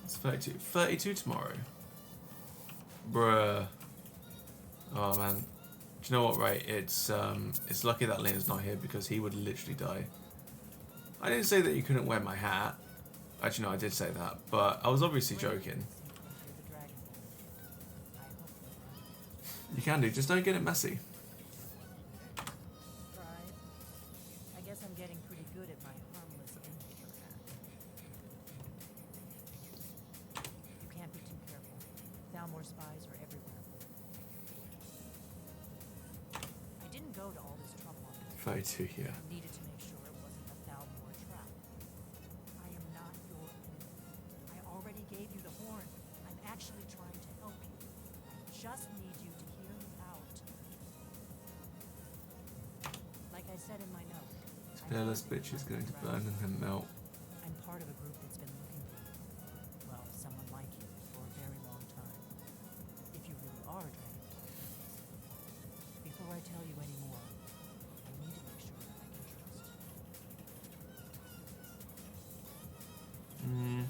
It's 32. 32 tomorrow. Bruh. Oh man. Do you know what, right? It's lucky that Lena's not here because he would literally die. I didn't say that you couldn't wear my hat. Actually, no, I did say that, but I was obviously joking. you're the dragon. I hope you're right. You can do, just don't get it messy. Pride. I guess I'm getting pretty good at my harmless innkeeper hat. You can't be too careful. Thalmor spies are everywhere. I didn't go to all this trouble on purpose. 32, yeah. I needed to make sure it wasn't a Thalmor trap. I am not your enemy. I already gave you the horn. I'm actually trying to help you. I just need you to hear me out. Like I said in my note, I Careless heard that bitch you is were going to the burn dragon. and then melt. I'm part of a group that's been looking for you. Well, someone like you for a very long time. If you really are a dragon. Before I tell you any more, I need to make sure that I can trust you. Mm.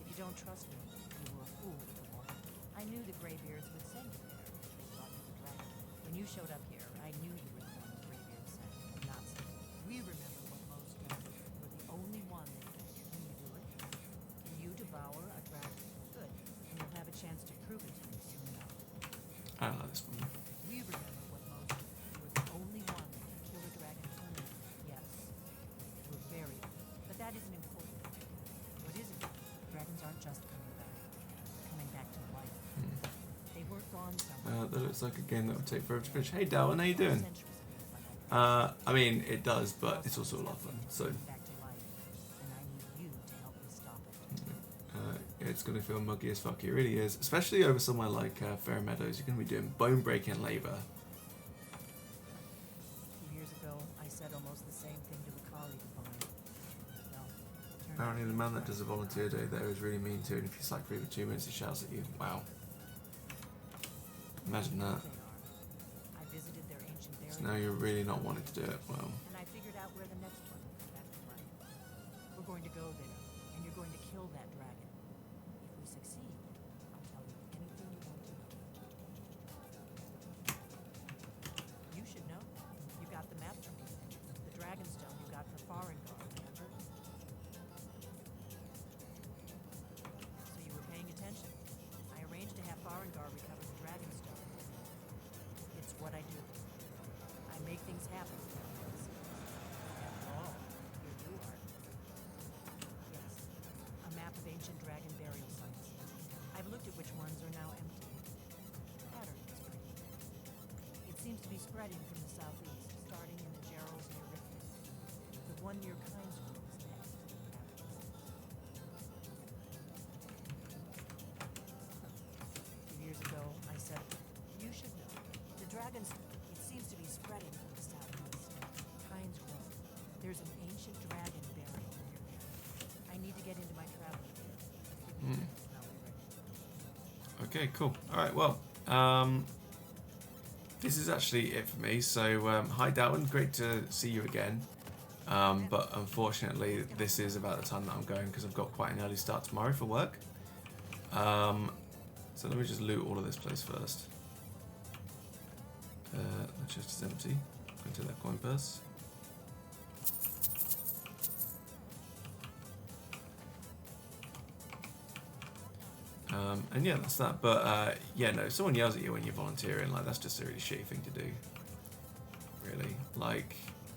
If you don't trust me, you were a fool with the horn. I knew the Greybeards would send you there if they thought you were the dragon. When you showed up here, I knew you were the one the Greybeards sent, not so. We remember what most does. You're the only one that can. Can you do it? Can you devour a dragon? Good. And you'll have a chance to prove it to me soon enough. I don't like this one. We remember what most do. You're the only one that can kill a dragon permanently. Yes. You're very but that isn't important. What is important? Dragons aren't just coming back. They're coming back to life. They weren't gone somewhere. That looks like a game that would take forever to finish. Hey Darwin, how you doing? Centuries ago, but I I mean, it does, but it's also a lot of fun. So, coming back to life, and I need you to help me stop it. it's going to feel muggy as fuck. It really is. Especially over somewhere like Fair Meadows. You're going to be doing bone-breaking labour. A few years ago, I said almost the same thing to a colleague of mine. Well, turned Apparently out the to be man that right. does a volunteer day there is really mean too, and if you slack for even 2 minutes he shouts at you. Wow. Imagine that. They are. I visited their ancient So burial now you're really not wanting to do it. Well, and I figured out where the next one will come back to life. We're going to go there, and you're going to kill that dragon. If we succeed, I'll tell you anything you want to know. You should know. You got the map from me. The dragonstone you got for Farengar, remember? So you were paying attention. I arranged to are now empty. The pattern is pretty clear. It seems to be spreading from the southeast, starting in the Gerals near Riften. The one near Kinesgrove is next. A few years ago, I said, you should know. The dragons, it seems to be spreading from the southeast. Kinesgrove. There's an ancient dragon burial near there. I need to get into my traveling gear. I'll be ready. Okay, cool. All right, well, this is actually it for me. So, hi, Darwin. Great to see you again. But unfortunately, this is about the time that I'm going because I've got quite an early start tomorrow for work. So let me just loot all of this place first. The chest is empty. Go into that coin purse. And yeah, that's that. But yeah, no, if someone yells at you when you're volunteering, like, that's just a really shitty thing to do. Really. Like,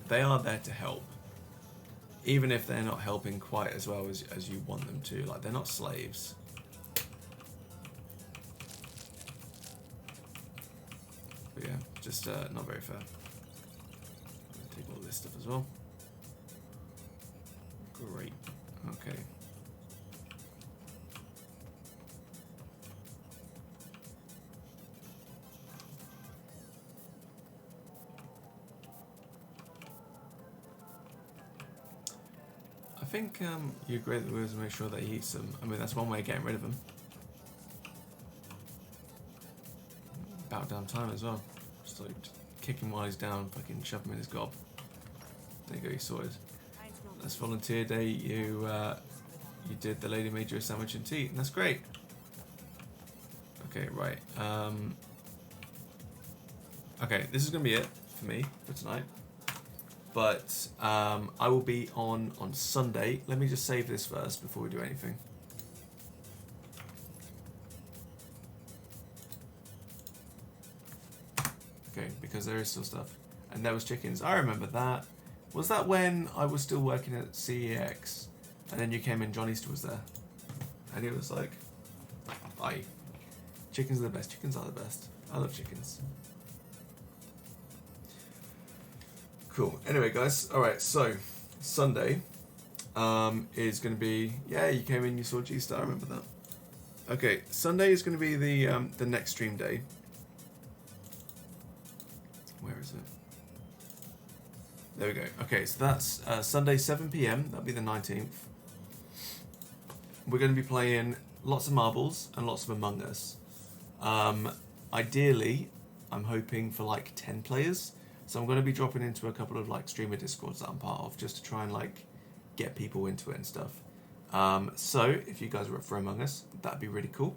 they are there to help. Even if they're not helping quite as well as you want them to. Like, they're not slaves. But yeah, just not very fair. I'm gonna take all this stuff as well. Great. Okay. I think you agree that we have to make sure that he eats them. I mean, that's one way of getting rid of him. About damn time as well. Just like kick him while he's down, fucking shove him in his gob. There you go, you sorted. That's volunteer day. You did the lady made you a sandwich and tea, and that's great. Okay, right. Okay, this is gonna be it for me for tonight. But I will be on Sunday. Let me just save this first before we do anything. Okay, because there is still stuff. And there was chickens. I remember that. Was that when I was still working at CEX? And then you came in, John Easter was there. And he was like, aye. Chickens are the best. Chickens are the best. I love chickens. Cool. Anyway, guys. All right. So Sunday is going to be. Yeah, you came in. You saw G-Star. I remember that. Okay. Sunday is going to be the next stream day. Where is it? There we go. Okay. So that's Sunday 7 p.m. That'll be the 19th. We're going to be playing lots of marbles and lots of Among Us. Ideally, I'm hoping for like 10 players. So I'm going to be dropping into a couple of like streamer discords that I'm part of just to try and like get people into it and stuff. So if you guys are up for Among Us, that'd be really cool.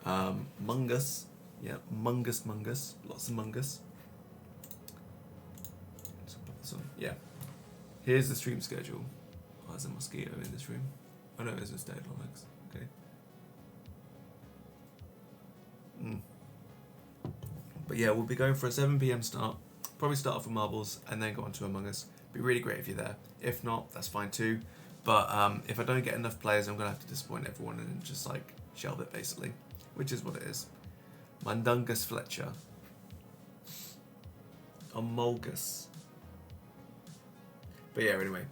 Among Us. Yeah, Mungus. Lots of Among Us. Let's put this on. Yeah. Here's the stream schedule. Oh, there's a mosquito in this room. Oh no, there's a dead Alex. Okay. But yeah, we'll be going for a 7 p.m. start. Probably start off with marbles and then go on to Among Us. Be really great if you're there. If not, that's fine too. But if I don't get enough players, I'm gonna have to disappoint everyone and just like shelve it basically, which is what it is. Mundungus Fletcher. Amolgus. But yeah, anyway.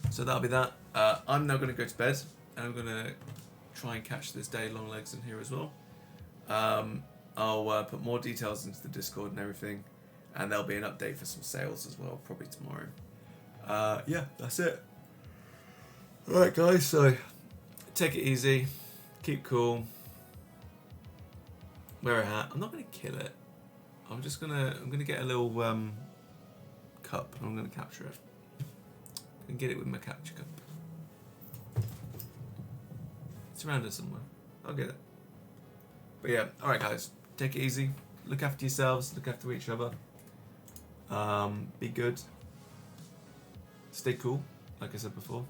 So that'll be that. I'm now gonna go to bed and I'm gonna try and catch this day long legs in here as well. I'll put more details into the Discord and everything. And there'll be an update for some sales as well, probably tomorrow. Yeah, that's it. Alright guys, so take it easy, keep cool, wear a hat. I'm not gonna kill it. I'm gonna get a little cup and I'm gonna capture it. I can get it with my capture cup. It's around here somewhere. I'll get it. But yeah, alright guys, take it easy. Look after yourselves, look after each other. Be good. Stay cool, like I said before.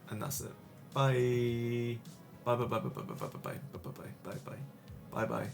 And that's it. Bye. Bye bye bye bye bye bye bye bye bye bye bye bye bye bye bye.